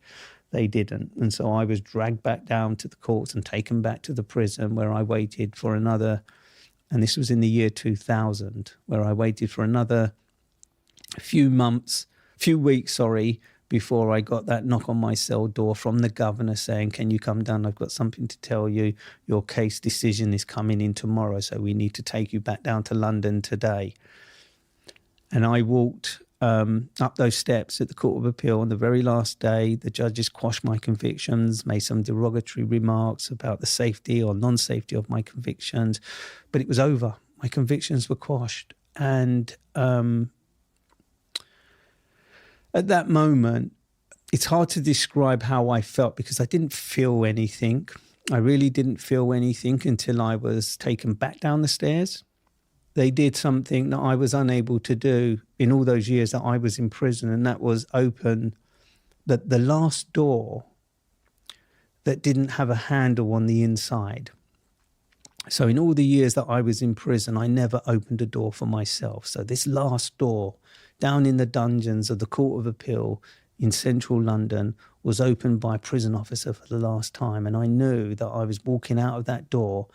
they didn't. And so I was dragged back down to the courts and taken back to the prison, where I waited for another, and this was in the year 2000, where I waited for another few weeks, before I got that knock on my cell door from the governor saying, can you come down? I've got something to tell you. Your case decision is coming in tomorrow, so we need to take you back down to London today. And I walked up those steps at the Court of Appeal on the very last day. The judges quashed my convictions, made some derogatory remarks about the safety or non-safety of my convictions, but it was over. My convictions were quashed. And at that moment, it's hard to describe how I felt because I didn't feel anything. I really didn't feel anything until I was taken back down the stairs. They did something that I was unable to do in all those years that I was in prison, and that was open the last door that didn't have a handle on the inside. So in all the years that I was in prison, I never opened a door for myself. So this last door down in the dungeons of the Court of Appeal in central London was opened by a prison officer for the last time. And I knew that I was walking out of that door.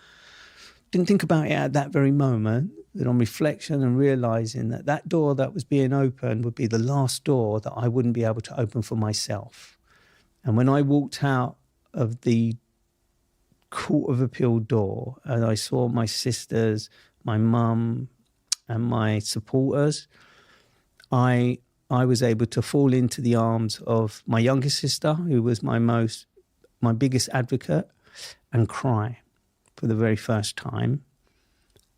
Didn't think about it at that very moment, but on reflection and realising that that door that was being opened would be the last door that I wouldn't be able to open for myself. And when I walked out of the Court of Appeal door and I saw my sisters, my mum and my supporters, I I was able to fall into the arms of my youngest sister, who was my biggest advocate, and cry for the very first time.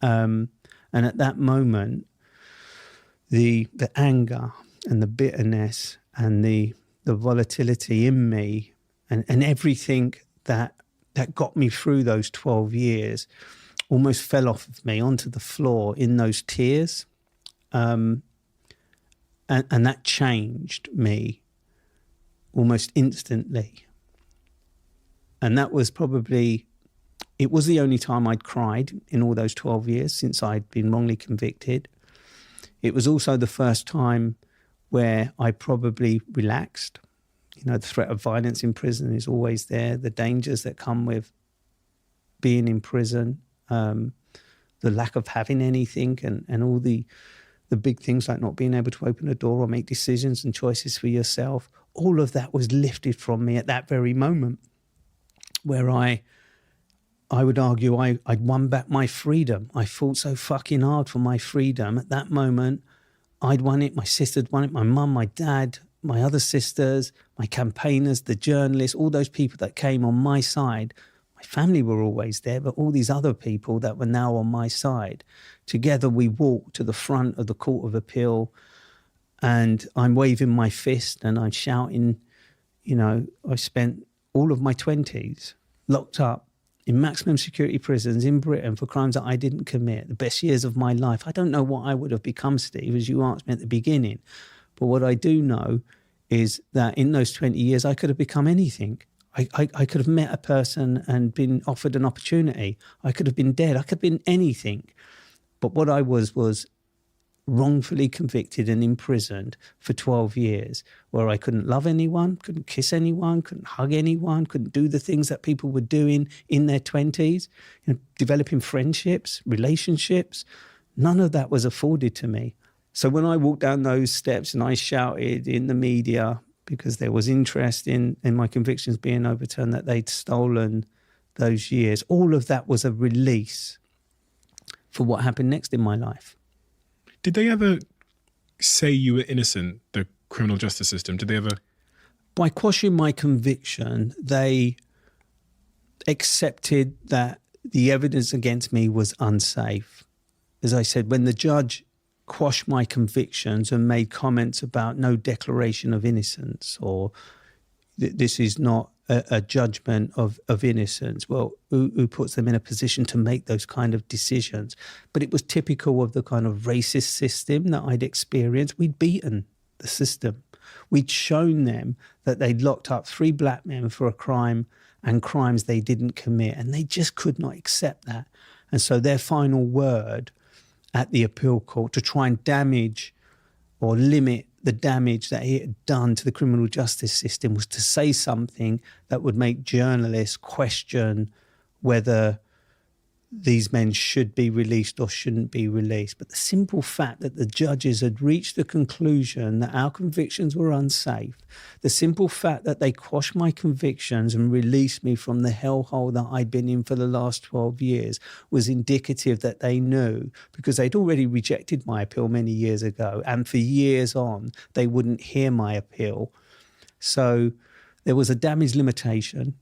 And at that moment, the anger and the bitterness and the volatility in me and everything that got me through those 12 years almost fell off of me onto the floor in those tears. And that changed me almost instantly. And that was it was the only time I'd cried in all those 12 years since I'd been wrongly convicted. It was also the first time where I probably relaxed. You know, the threat of violence in prison is always there, the dangers that come with being in prison, the lack of having anything and all the big things like not being able to open a door or make decisions and choices for yourself. All of that was lifted from me at that very moment, where I would argue I'd won back my freedom. I fought so fucking hard for my freedom. At that moment, I'd won it. My sister'd won it. My mum, my dad, my other sisters, my campaigners, the journalists, all those people that came on my side. My family were always there, but all these other people that were now on my side. Together we walked to the front of the Court of Appeal, and I'm waving my fist and I'm shouting, you know, I spent all of my 20s locked up in maximum security prisons in Britain for crimes that I didn't commit, the best years of my life. I don't know what I would have become, Steve, as you asked me at the beginning. But what I do know is that in those 20 years, I could have become anything. I could have met a person and been offered an opportunity. I could have been dead. I could have been anything. But what I was wrongfully convicted and imprisoned for 12 years, where I couldn't love anyone, couldn't kiss anyone, couldn't hug anyone, couldn't do the things that people were doing in their 20s, you know, developing friendships, relationships. None of that was afforded to me. So when I walked down those steps and I shouted in the media because there was interest in my convictions being overturned, that they'd stolen those years, all of that was a release for what happened next in my life. Did they ever say you were innocent, the criminal justice system? Did they ever? By quashing my conviction, they accepted that the evidence against me was unsafe. As I said, when the judge quashed my convictions and made comments about no declaration of innocence, or this is not a judgment of innocence, well, who puts them in a position to make those kind of decisions? But it was typical of the kind of racist system that I'd experienced. We'd beaten the system. We'd shown them that they'd locked up 3 black men for a crime and crimes they didn't commit, and they just could not accept that. And so their final word at the appeal court to try and damage or limit the damage that he had done to the criminal justice system was to say something that would make journalists question whether these men should be released or shouldn't be released. But the simple fact that the judges had reached the conclusion that our convictions were unsafe, the simple fact that they quashed my convictions and released me from the hellhole that I'd been in for the last 12 years was indicative that they knew, because they'd already rejected my appeal many years ago, and for years on, they wouldn't hear my appeal. So there was a damage limitation.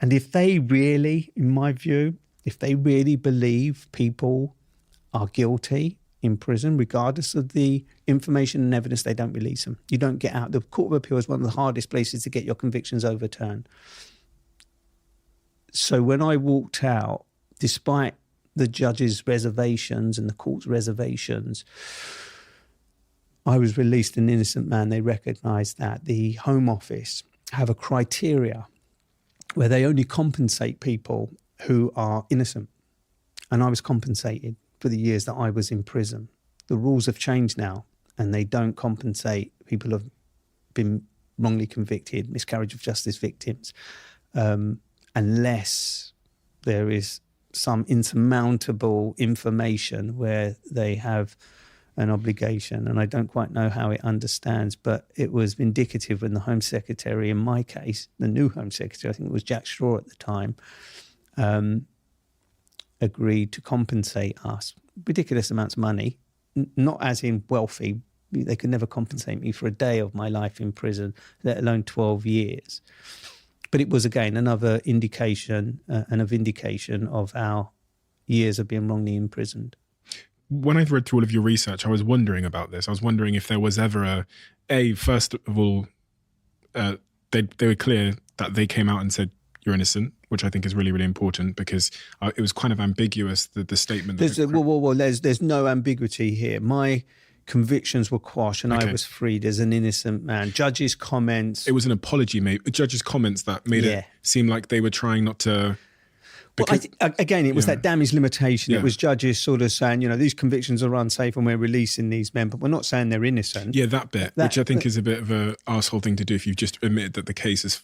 And if they really, in my view, if they really believe people are guilty in prison, regardless of the information and evidence, they don't release them. You don't get out. The Court of Appeal is one of the hardest places to get your convictions overturned. So when I walked out, despite the judge's reservations and the court's reservations, I was released an innocent man. They recognised that. The Home Office have a criteria where they only compensate people who are innocent. And I was compensated for the years that I was in prison. The rules have changed now, and they don't compensate people who have been wrongly convicted, miscarriage of justice victims, unless there is some insurmountable information where they have an obligation. And I don't quite know how it understands, but it was indicative when the Home Secretary, in my case, the new Home Secretary, I think it was Jack Straw at the time, agreed to compensate us ridiculous amounts of money, not as in wealthy, They could never compensate me for a day of my life in prison, let alone 12 years. But it was, again, another indication and a vindication of our years of being wrongly imprisoned. When I read through all of your research, I was wondering about this. I was wondering if there was ever first of all, they were clear that they came out and said you're innocent, which I think is really, really important, because it was kind of ambiguous, the statement. There's no ambiguity here. My convictions were quashed and I was freed as an innocent man. Judges' comments. It was an apology, judges' comments that made it seem like they were trying not to. Because, again, it was that damage limitation. It was judges sort of saying, these convictions are unsafe and we're releasing these men, but we're not saying they're innocent. Yeah, that bit, which I think is a bit of a arsehole thing to do if you've just admitted that the case is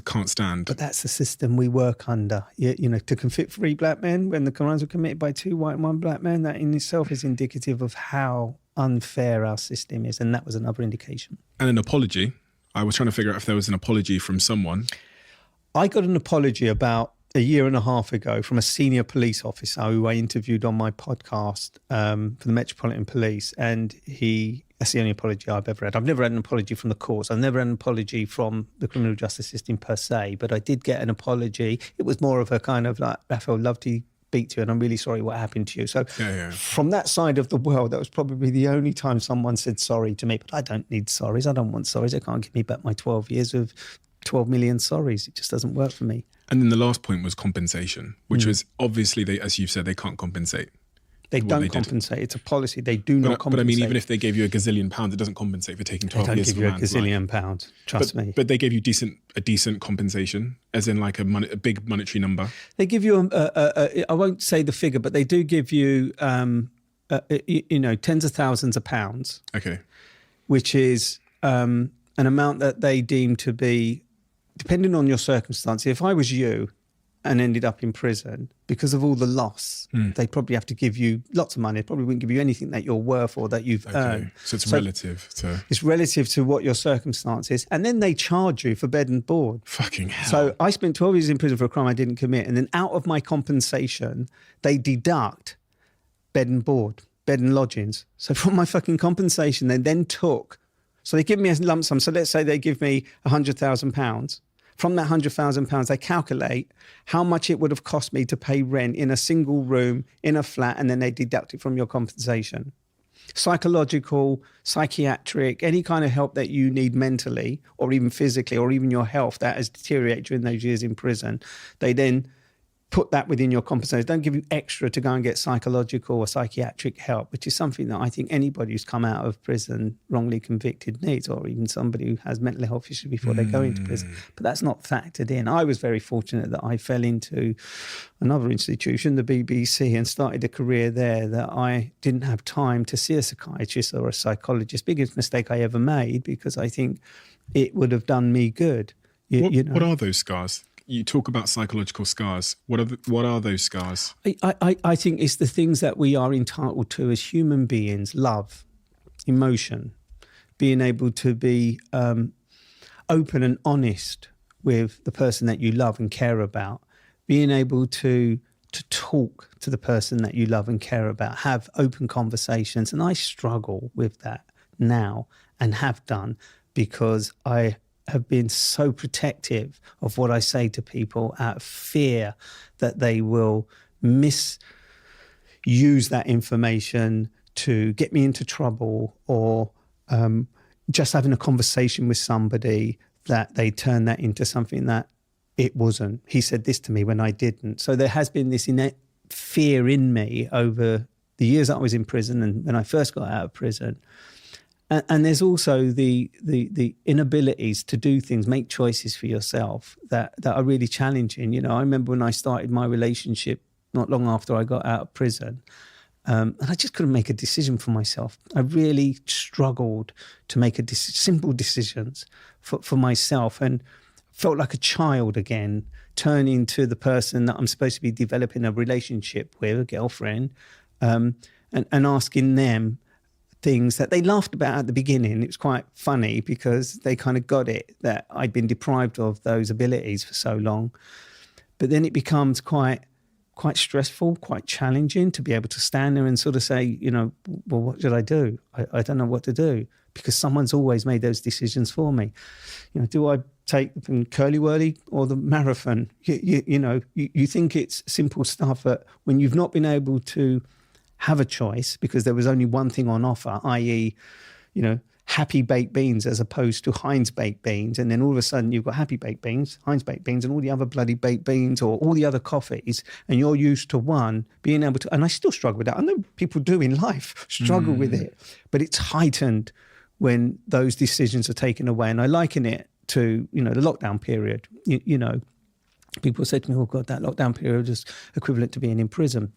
can't stand. But that's the system we work under. To convict 3 black men when the crimes were committed by 2 white and 1 black man, that in itself is indicative of how unfair our system is. And that was another indication. And an apology. I was trying to figure out if there was an apology from someone. I got an apology about a year and a half ago from a senior police officer who I interviewed on my podcast for the Metropolitan Police. And that's the only apology I've ever had. I've never had an apology from the courts. I've never had an apology from the criminal justice system per se, but I did get an apology. It was more of a kind of like, Raphael, love to speak to you and I'm really sorry what happened to you. So from that side of the world, that was probably the only time someone said sorry to me. But I don't need sorries. I don't want sorries. They can't give me back my 12 years of 12 million sorries. It just doesn't work for me. And then the last point was compensation, which was obviously, as you've said, they can't compensate. They don't compensate. It's a policy. They do not compensate. But I mean, even if they gave you £1 gazillion, it doesn't compensate for taking 12 years. They don't give you £1 gazillion, trust me. But they gave you a decent compensation, as in like a big monetary number. They give you, I won't say the figure, but they do give you, tens of thousands of pounds. Okay. Which is an amount that they deem to be, depending on your circumstance. If I was you and ended up in prison, because of all the loss, they'd probably have to give you lots of money. They probably wouldn't give you anything that you're worth or that you've earned. So it's relative to... It's relative to what your circumstance is. And then they charge you for bed and board. Fucking hell. So I spent 12 years in prison for a crime I didn't commit. And then out of my compensation, they deduct bed and board, bed and lodgings. So from my fucking compensation, they then took... So they give me a lump sum. So let's say they give me £100,000. From that £100,000, they calculate how much it would have cost me to pay rent in a single room, in a flat, and then they deduct it from your compensation. Psychological, psychiatric, any kind of help that you need mentally or even physically or even your health that has deteriorated during those years in prison, they then put that within your compensation. Don't give you extra to go and get psychological or psychiatric help, which is something that I think anybody who's come out of prison wrongly convicted needs, or even somebody who has mental health issues before they go into prison. But that's not factored in. I was very fortunate that I fell into another institution, the BBC, and started a career there that I didn't have time to see a psychiatrist or a psychologist. Biggest mistake I ever made, because I think it would have done me good. What are those scars? You talk about psychological scars. What are those scars? I think it's the things that we are entitled to as human beings: love, emotion, being able to be open and honest with the person that you love and care about, being able to talk to the person that you love and care about, have open conversations. And I struggle with that now and have done, because I have been so protective of what I say to people out of fear that they will misuse that information to get me into trouble, or just having a conversation with somebody that they turn that into something that it wasn't. He said this to me when I didn't. So there has been this innate fear in me over the years that I was in prison and when I first got out of prison. And there's also the inabilities to do things, make choices for yourself that are really challenging. I remember when I started my relationship not long after I got out of prison, and I just couldn't make a decision for myself. I really struggled to make simple decisions for myself, and felt like a child again, turning to the person that I'm supposed to be developing a relationship with, a girlfriend, and asking them things that they laughed about at the beginning. It was quite funny because they kind of got it, that I'd been deprived of those abilities for so long. But then it becomes quite quite stressful, quite challenging to be able to stand there and sort of say, well, what should I do? I don't know what to do, because someone's always made those decisions for me. Do I take the curly whirly or the marathon? You think it's simple stuff, but when you've not been able to have a choice because there was only one thing on offer, i.e., Happy baked beans as opposed to Heinz baked beans, and then all of a sudden you've got Happy baked beans, Heinz baked beans, and all the other bloody baked beans or all the other coffees, and you're used to one being able to. And I still struggle with that. I know people do in life struggle with it, but it's heightened when those decisions are taken away. And I liken it to the lockdown period. People said to me, oh God, that lockdown period is equivalent to being in prison.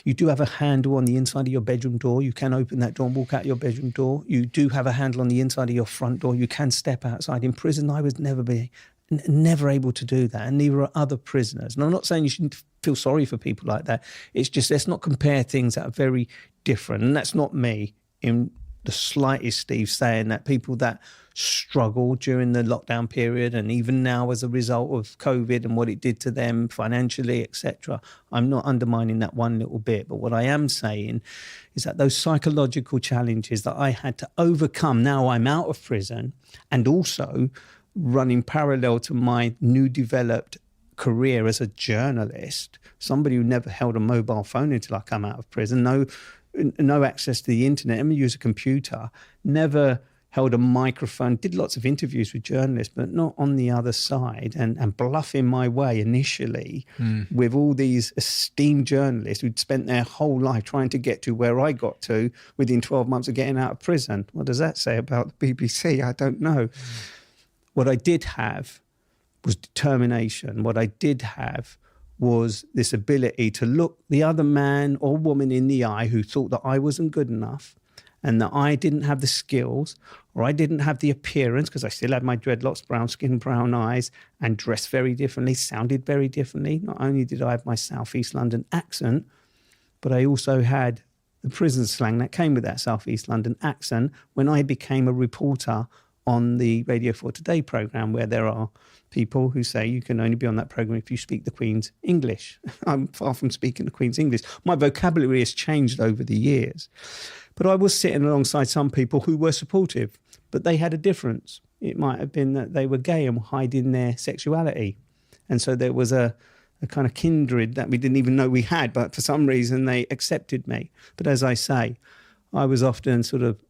You do have a handle on the inside of your bedroom door. You can open that door and walk out your bedroom door. You do have a handle on the inside of your front door. You can step outside. In prison, I was never able to do that, and neither are other prisoners. And I'm not saying you shouldn't feel sorry for people like that. It's just, let's not compare things that are very different. And that's not me in the slightest, Steve, saying that people that struggled during the lockdown period and even now as a result of COVID and what it did to them financially, etc. I'm not undermining that one little bit. But what I am saying is that those psychological challenges that I had to overcome, now I'm out of prison, and also running parallel to my new developed career as a journalist, somebody who never held a mobile phone until I come out of prison, no access to the internet, never use a computer, never held a microphone, did lots of interviews with journalists, but not on the other side, and bluffing my way initially with all these esteemed journalists who'd spent their whole life trying to get to where I got to within 12 months of getting out of prison. What does that say about the BBC? I don't know. What I did have was determination. What I did have was this ability to look the other man or woman in the eye who thought that I wasn't good enough, and that I didn't have the skills, or I didn't have the appearance, because I still had my dreadlocks, brown skin, brown eyes, and dressed very differently, sounded very differently. Not only did I have my South East London accent, but I also had the prison slang that came with that South East London accent when I became a reporter on the Radio 4 Today programme, where there are people who say you can only be on that programme if you speak the Queen's English. I'm far from speaking the Queen's English. My vocabulary has changed over the years. But I was sitting alongside some people who were supportive, but they had a difference. It might have been that they were gay and hiding their sexuality. And so there was a kind of kindred that we didn't even know we had, but for some reason they accepted me. But as I say, I was often sort of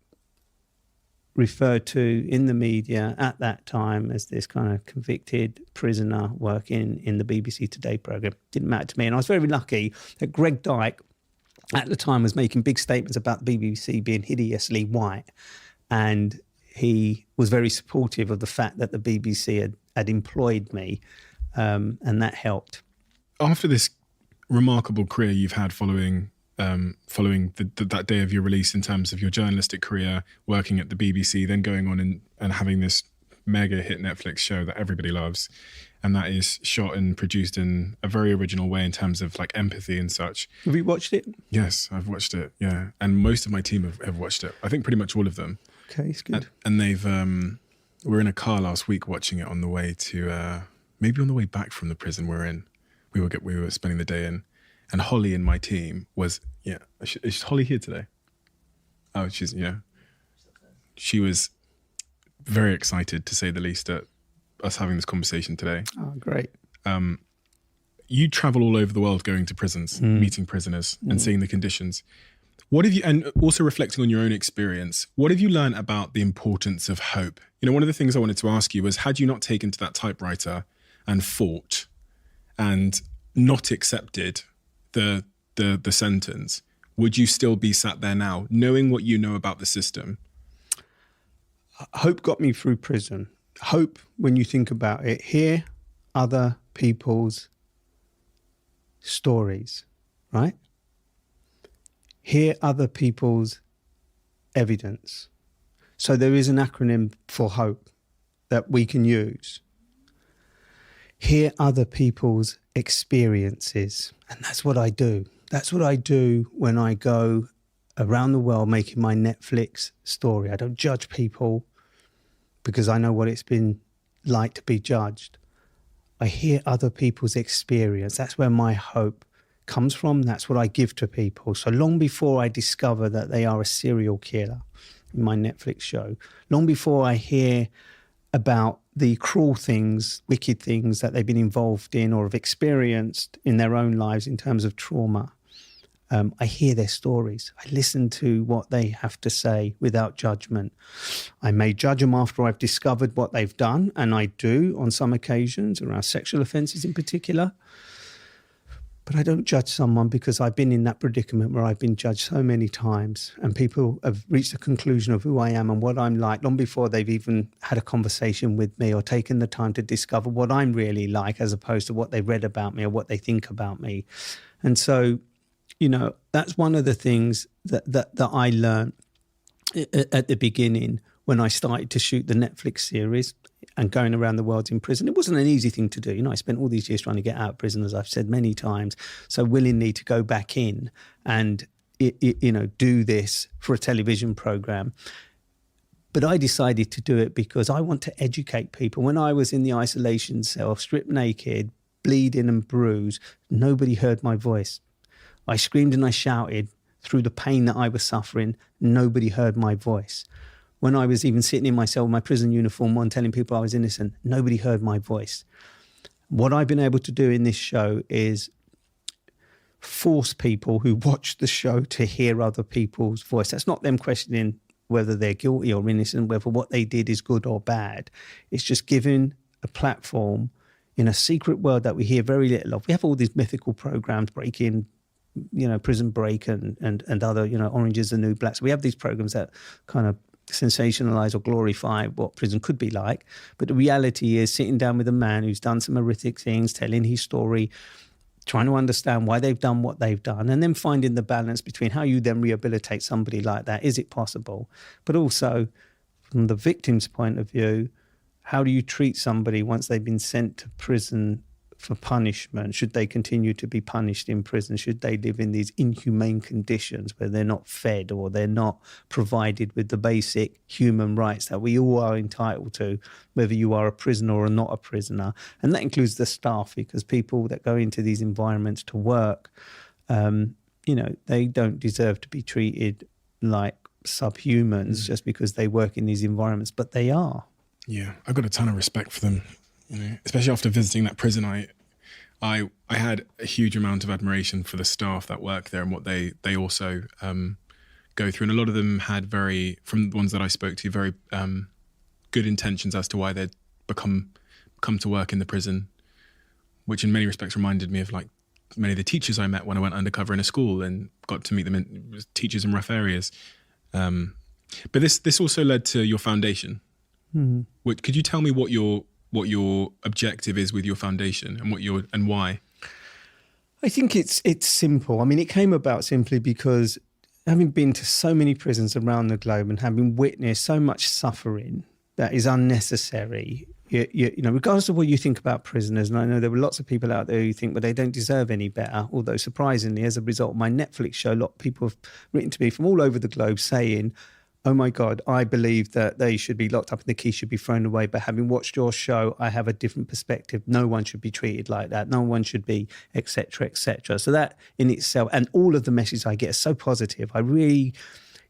referred to in the media at that time as this kind of convicted prisoner working in the BBC Today programme. Didn't matter to me. And I was very lucky that Greg Dyke at the time was making big statements about the BBC being hideously white. And he was very supportive of the fact that the BBC had employed me, and that helped. After this remarkable career you've had following that day of your release in terms of your journalistic career, working at the BBC, then going on and having this mega hit Netflix show that everybody loves, and that is shot and produced in a very original way in terms of like empathy and such. Have you watched it? Yes, I've watched it, yeah. And most of my team have watched it. I think pretty much all of them. Okay, it's good. And they've, we were in a car last week watching it on the way to, maybe on the way back from the prison we're in. We were spending the day in. And Holly in my team was, is Holly here today? Oh, she was very excited, to say the least, at us having this conversation today. Oh, great. You travel all over the world going to prisons, meeting prisoners and seeing the conditions. What have you, and also reflecting on your own experience, what have you learned about the importance of hope? One of the things I wanted to ask you was, had you not taken to that typewriter and fought and not accepted the sentence, would you still be sat there now, knowing what you know about the system? Hope got me through prison. Hope, when you think about it, hear other people's stories, right? Hear other people's evidence. So there is an acronym for hope that we can use. Hear other people's experiences. And that's what I do. That's what I do when I go around the world making my Netflix story. I don't judge people because I know what it's been like to be judged. I hear other people's experience. That's where my hope comes from. That's what I give to people. So long before I discover that they are a serial killer in my Netflix show, long before I hear about the cruel things, wicked things that they've been involved in or have experienced in their own lives in terms of trauma, I hear their stories. I listen to what they have to say without judgment. I may judge them after I've discovered what they've done, and I do on some occasions, around sexual offences in particular. But I don't judge someone because I've been in that predicament where I've been judged so many times, and people have reached a conclusion of who I am and what I'm like long before they've even had a conversation with me or taken the time to discover what I'm really like, as opposed to what they've read about me or what they think about me. And so, you know, that's one of the things that I learned at the beginning when I started to shoot the Netflix series and going around the world in prison. It wasn't an easy thing to do. You know, I spent all these years trying to get out of prison, as I've said many times, so willingly to go back in and, you know, do this for a television program. But I decided to do it because I want to educate people. When I was in the isolation cell, stripped naked, bleeding and bruised, nobody heard my voice. I screamed and I shouted through the pain that I was suffering. Nobody heard my voice. When I was even sitting in my cell with my prison uniform on telling people I was innocent, nobody heard my voice. What I've been able to do in this show is force people who watch the show to hear other people's voice. That's not them questioning whether they're guilty or innocent, whether what they did is good or bad. It's just giving a platform in a secret world that we hear very little of. We have all these mythical programs, Breaking, you know, Prison Break and other, you know, Orange is the New Black. So we have these programs that kind of sensationalize or glorify what prison could be like. But the reality is sitting down with a man who's done some horrific things, telling his story, trying to understand why they've done what they've done, and then finding the balance between how you then rehabilitate somebody like that. Is it possible? But also, from the victim's point of view, how do you treat somebody once they've been sent to prison for punishment? Should they continue to be punished in prison? Should they live in these inhumane conditions where they're not fed or they're not provided with the basic human rights that we all are entitled to, whether you are a prisoner or not a prisoner? And that includes the staff, because people that go into these environments to work, you know, they don't deserve to be treated like subhumans just because they work in these environments, but they are. Yeah, I've got a ton of respect for them. You know, especially after visiting that prison, I had a huge amount of admiration for the staff that work there and what they also go through. And a lot of them had from the ones that I spoke to, very good intentions as to why they'd come to work in the prison, which in many respects reminded me of like many of the teachers I met when I went undercover in a school and got to meet them teachers in rough areas. But this also led to your foundation. Mm-hmm. Could you tell me what your objective is with your foundation and why? I think it's simple. I mean, it came about simply because having been to so many prisons around the globe and having witnessed so much suffering that is unnecessary, you know, regardless of what you think about prisoners, and I know there were lots of people out there who think, well, they don't deserve any better, although surprisingly, as a result of my Netflix show, a lot of people have written to me from all over the globe saying, oh my God, I believe that they should be locked up and the key should be thrown away. But having watched your show, I have a different perspective. No one should be treated like that. No one should be, et cetera, et cetera. So that in itself, and all of the messages I get are so positive. I really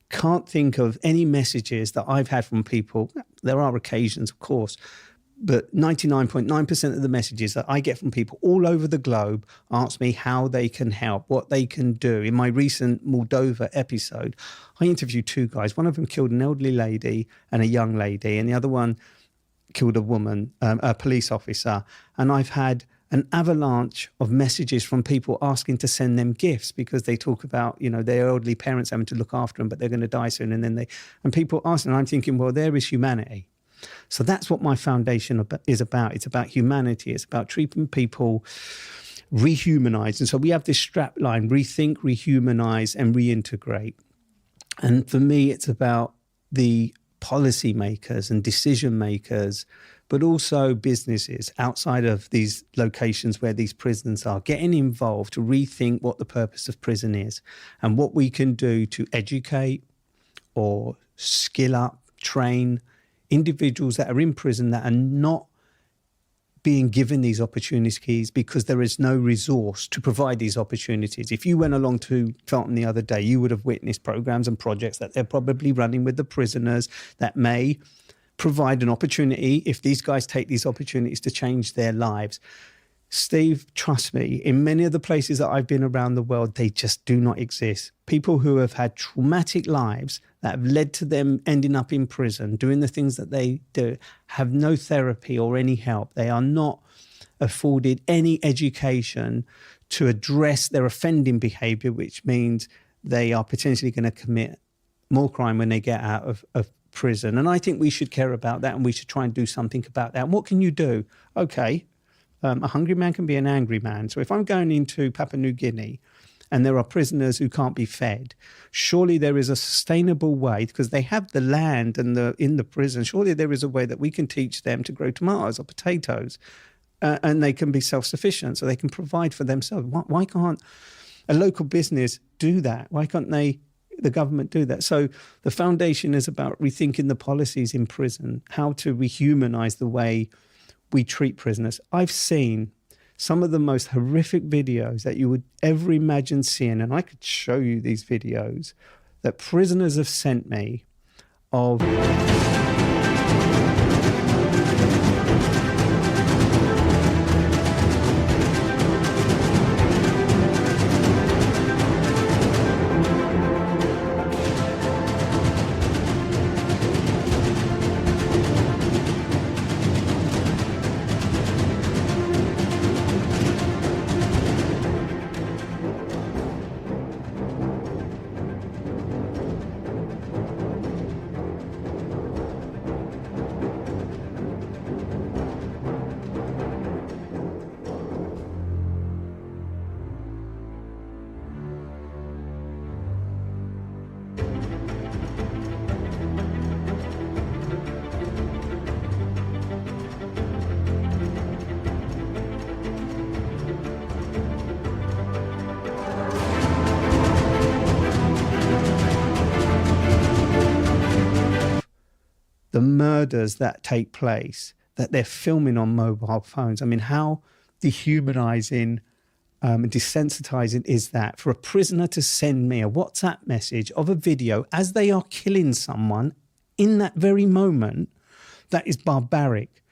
can't think of any messages that I've had from people. There are occasions, of course, but 99.9% of the messages that I get from people all over the globe ask me how they can help, what they can do. In my recent Moldova episode, I interviewed two guys. One of them killed an elderly lady and a young lady, and the other one killed a woman, a police officer. And I've had an avalanche of messages from people asking to send them gifts because they talk about, you know, their elderly parents having to look after them, but they're going to die soon. And people asking, and I'm thinking, well, there is humanity. So that's what my foundation is about. It's about humanity. It's about treating people rehumanized. And so we have this strap line: rethink, rehumanize, and reintegrate. And for me, it's about the policymakers and decision makers, but also businesses outside of these locations where these prisons are, getting involved to rethink what the purpose of prison is and what we can do to educate or skill up, train individuals that are in prison that are not being given these opportunities because there is no resource to provide these opportunities. If you went along to Felton the other day, you would have witnessed programs and projects that they're probably running with the prisoners that may provide an opportunity, if these guys take these opportunities, to change their lives. Steve, trust me, in many of the places that I've been around the world, they just do not exist. People who have had traumatic lives that have led to them ending up in prison, doing the things that they do, have no therapy or any help. They are not afforded any education to address their offending behavior, which means they are potentially going to commit more crime when they get out of prison. And I think we should care about that, and we should try and do something about that. And what can you do? Okay. A hungry man can be an angry man. So if I'm going into Papua New Guinea and there are prisoners who can't be fed, surely there is a sustainable way, because they have the land and in the prison, surely there is a way that we can teach them to grow tomatoes or potatoes, and they can be self-sufficient, so they can provide for themselves. Why can't a local business do that? Why can't the government do that? So the foundation is about rethinking the policies in prison, how to rehumanize the way we treat prisoners. I've seen some of the most horrific videos that you would ever imagine seeing, and I could show you these videos that prisoners have sent me of... the murders that take place, that they're filming on mobile phones. I mean, how dehumanizing and desensitizing is that for a prisoner to send me a WhatsApp message of a video as they are killing someone in that very moment? That is barbaric.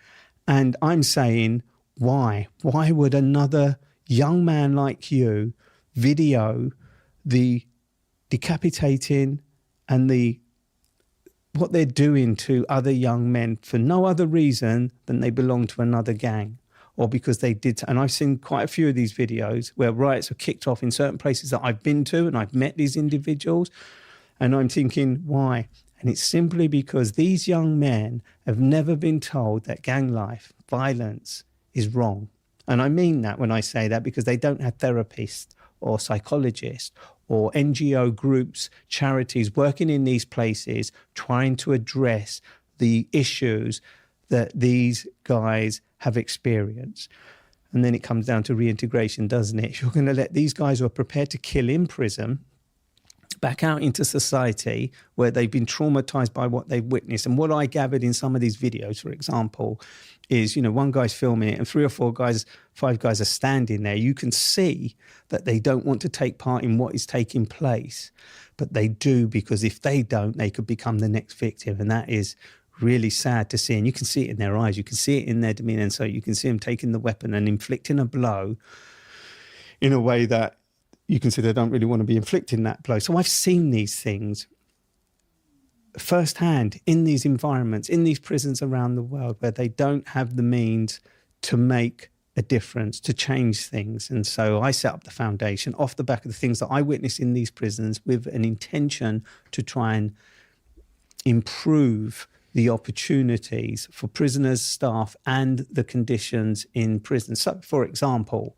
And I'm saying, why? Why would another young man like you video the decapitating and what they're doing to other young men for no other reason than they belong to another gang, or because they did? And I've seen quite a few of these videos where riots are kicked off in certain places that I've been to, and I've met these individuals, and I'm thinking, why? And it's simply because these young men have never been told that gang life, violence, is wrong. And I mean that when I say that, because they don't have therapists or psychologists or NGO groups, charities working in these places trying to address the issues that these guys have experienced. And then it comes down to reintegration, doesn't it? You're going to let these guys who are prepared to kill in prison back out into society where they've been traumatized by what they've witnessed. And what I gathered in some of these videos, for example, is, one guy's filming it and 3 or 4 guys, 5 guys are standing there. You can see that they don't want to take part in what is taking place, but they do, because if they don't, they could become the next victim. And that is really sad to see. And you can see it in their eyes. You can see it in their demeanor. And so you can see them taking the weapon and inflicting a blow in a way that you can see they don't really want to be inflicting that blow. So I've seen these things firsthand in these environments, in these prisons around the world, where they don't have the means to make a difference, to change things. And so I set up the foundation off the back of the things that I witnessed in these prisons, with an intention to try and improve the opportunities for prisoners, staff, and the conditions in prison. So, for example,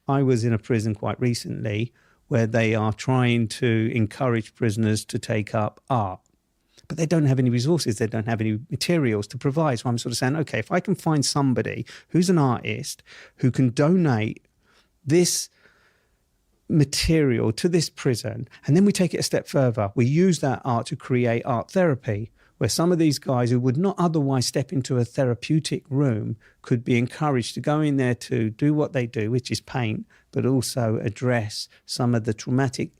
I was in a prison quite recently where they are trying to encourage prisoners to take up art, but they don't have any resources. They don't have any materials to provide. So I'm sort of saying, okay, if I can find somebody who's an artist who can donate this material to this prison, and then we take it a step further. We use that art to create art therapy, where some of these guys who would not otherwise step into a therapeutic room could be encouraged to go in there to do what they do, which is paint, but also address some of the traumatic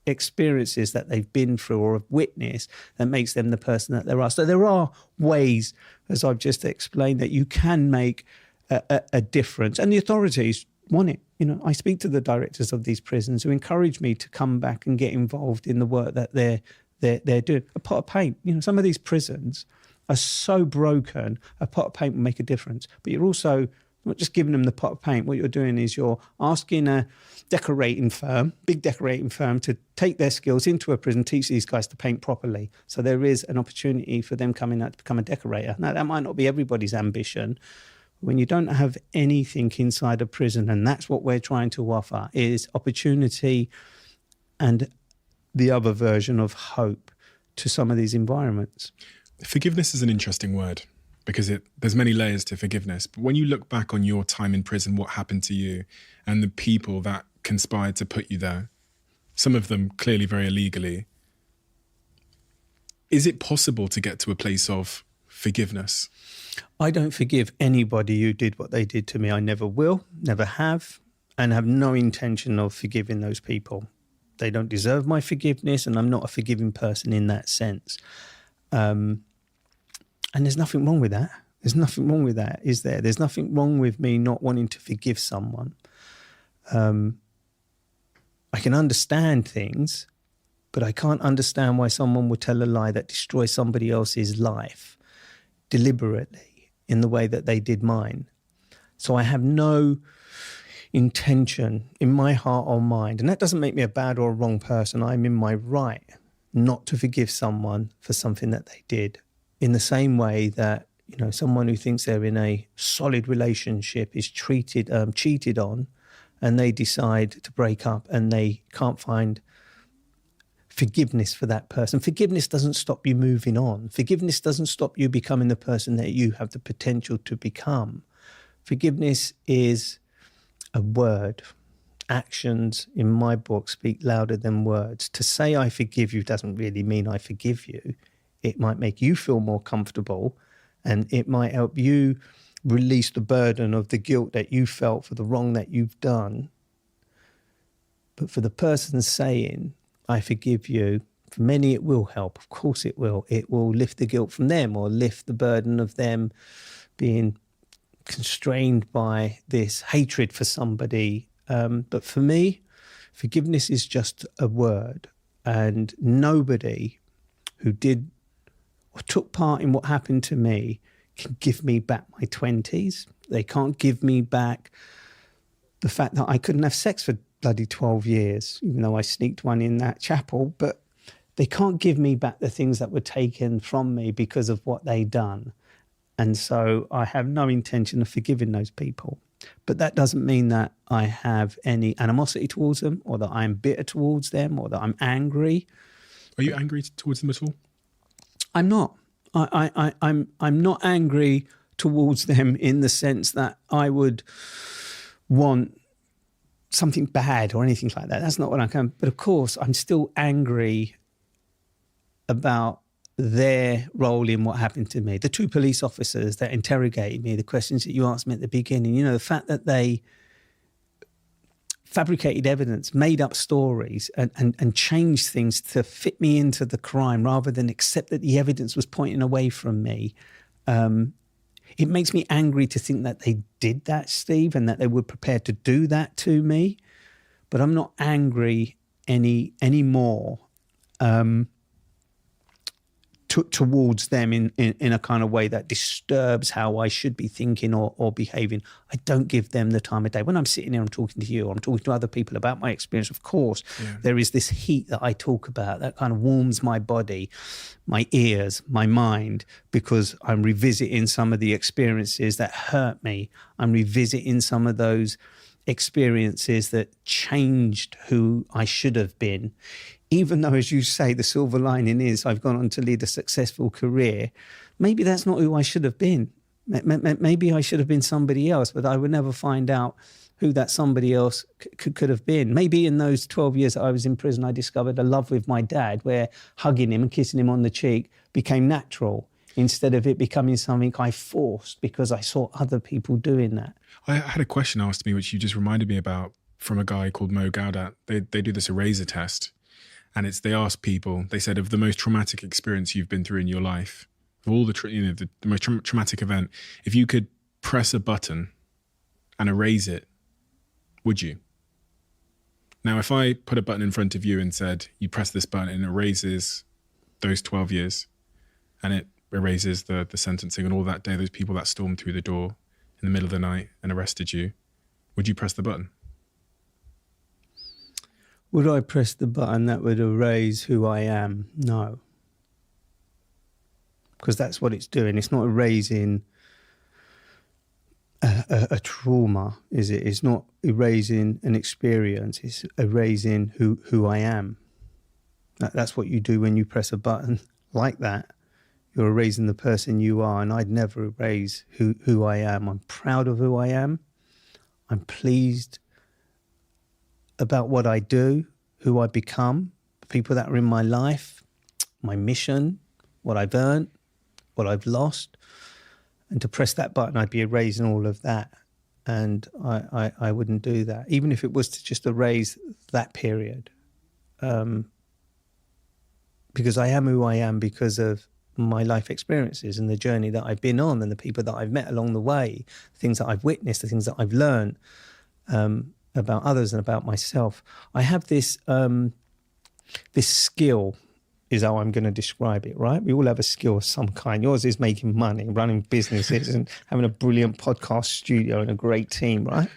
experiences that they've been through or have witnessed that makes them the person that they are. So there are ways, as I've just explained, that you can make a difference, and the authorities want it. You know, I speak to the directors of these prisons who encourage me to come back and get involved in the work that they're doing. A pot of paint, you know, some of these prisons are so broken, a pot of paint will make a difference. But you're also not just giving them the pot of paint. What you're doing is you're asking a decorating firm, big decorating firm, to take their skills into a prison, teach these guys to paint properly. So there is an opportunity for them coming out to become a decorator. Now, that might not be everybody's ambition. When you don't have anything inside a prison, and that's what we're trying to offer, is opportunity and the other version of hope to some of these environments. Forgiveness is an interesting word because there's many layers to forgiveness. But when you look back on your time in prison, what happened to you and the people that conspired to put you there, some of them clearly very illegally, is it possible to get to a place of forgiveness? I don't forgive anybody who did what they did to me. I never will, never have, and have no intention of forgiving those people. They don't deserve my forgiveness, and I'm not a forgiving person in that sense. And there's nothing wrong with that. There's nothing wrong with that, is there? There's nothing wrong with me not wanting to forgive someone. I can understand things, but I can't understand why someone would tell a lie that destroys somebody else's life deliberately in the way that they did mine. So I have no intention in my heart or mind, and that doesn't make me a bad or a wrong person. I'm in my right not to forgive someone for something that they did, in the same way that, you know, someone who thinks they're in a solid relationship is cheated on, and they decide to break up and they can't find forgiveness for that person. Forgiveness doesn't stop you moving on. Forgiveness doesn't stop you becoming the person that you have the potential to become. Forgiveness is a word. Actions, in my book, speak louder than words. To say I forgive you doesn't really mean I forgive you. It might make you feel more comfortable, and it might help you release the burden of the guilt that you felt for the wrong that you've done. But for the person saying, I forgive you, for many it will help. Of course it will. It will lift the guilt from them, or lift the burden of them being constrained by this hatred for somebody. But for me, forgiveness is just a word, and nobody who did or took part in what happened to me can give me back my 20s. They can't give me back the fact that I couldn't have sex for bloody 12 years, even though I sneaked one in that chapel. But they can't give me back the things that were taken from me because of what they done. And so I have no intention of forgiving those people. But that doesn't mean that I have any animosity towards them, or that I'm bitter towards them, or that I'm angry. Are you angry towards them at all? I'm not. I'm not angry towards them in the sense that I would want something bad or anything like that. That's not what I can. But of course, I'm still angry about their role in what happened to me. The two police officers that interrogated me, the questions that you asked me at the beginning, you know, the fact that they fabricated evidence, made up stories, and changed things to fit me into the crime rather than accept that the evidence was pointing away from me. It makes me angry to think that they did that, Steve, and that they were prepared to do that to me. But I'm not angry anymore towards them in a kind of way that disturbs how I should be thinking or behaving. I don't give them the time of day. When I'm sitting here, I'm talking to you, or I'm talking to other people about my experience, of course, there is this heat that I talk about that kind of warms my body, my ears, my mind, because I'm revisiting some of the experiences that hurt me. I'm revisiting some of those experiences that changed who I should have been. Even though, as you say, the silver lining is I've gone on to lead a successful career, maybe that's not who I should have been. Maybe I should have been somebody else, but I would never find out who that somebody else could have been. Maybe in those 12 years that I was in prison, I discovered a love with my dad, where hugging him and kissing him on the cheek became natural instead of it becoming something I forced because I saw other people doing that. I had a question asked me, which you just reminded me about, from a guy called Mo Gaudat. They do this eraser test, and they ask people, they said, of the most traumatic experience you've been through in your life, of all the most traumatic event, if you could press a button and erase it, would you? Now, if I put a button in front of you and said, you press this button and it erases those 12 years, and it erases the sentencing and all that day, those people that stormed through the door in the middle of the night and arrested you, would you press the button? Would I press the button that would erase who I am? No. Because that's what it's doing. It's not erasing a trauma, is it? It's not erasing an experience. It's erasing who I am. That's what you do when you press a button like that. You're erasing the person you are, and I'd never erase who I am. I'm proud of who I am. I'm pleased about what I do, who I become, the people that are in my life, my mission, what I've earned, what I've lost. And to press that button, I'd be erasing all of that. And I wouldn't do that, even if it was to just erase that period. Because I am who I am because of my life experiences and the journey that I've been on and the people that I've met along the way, the things that I've witnessed, the things that I've learned about others and about myself. I have this this skill, is how I'm going to describe it, right? We all have a skill of some kind. Yours is making money, running businesses and having a brilliant podcast studio and a great team, right?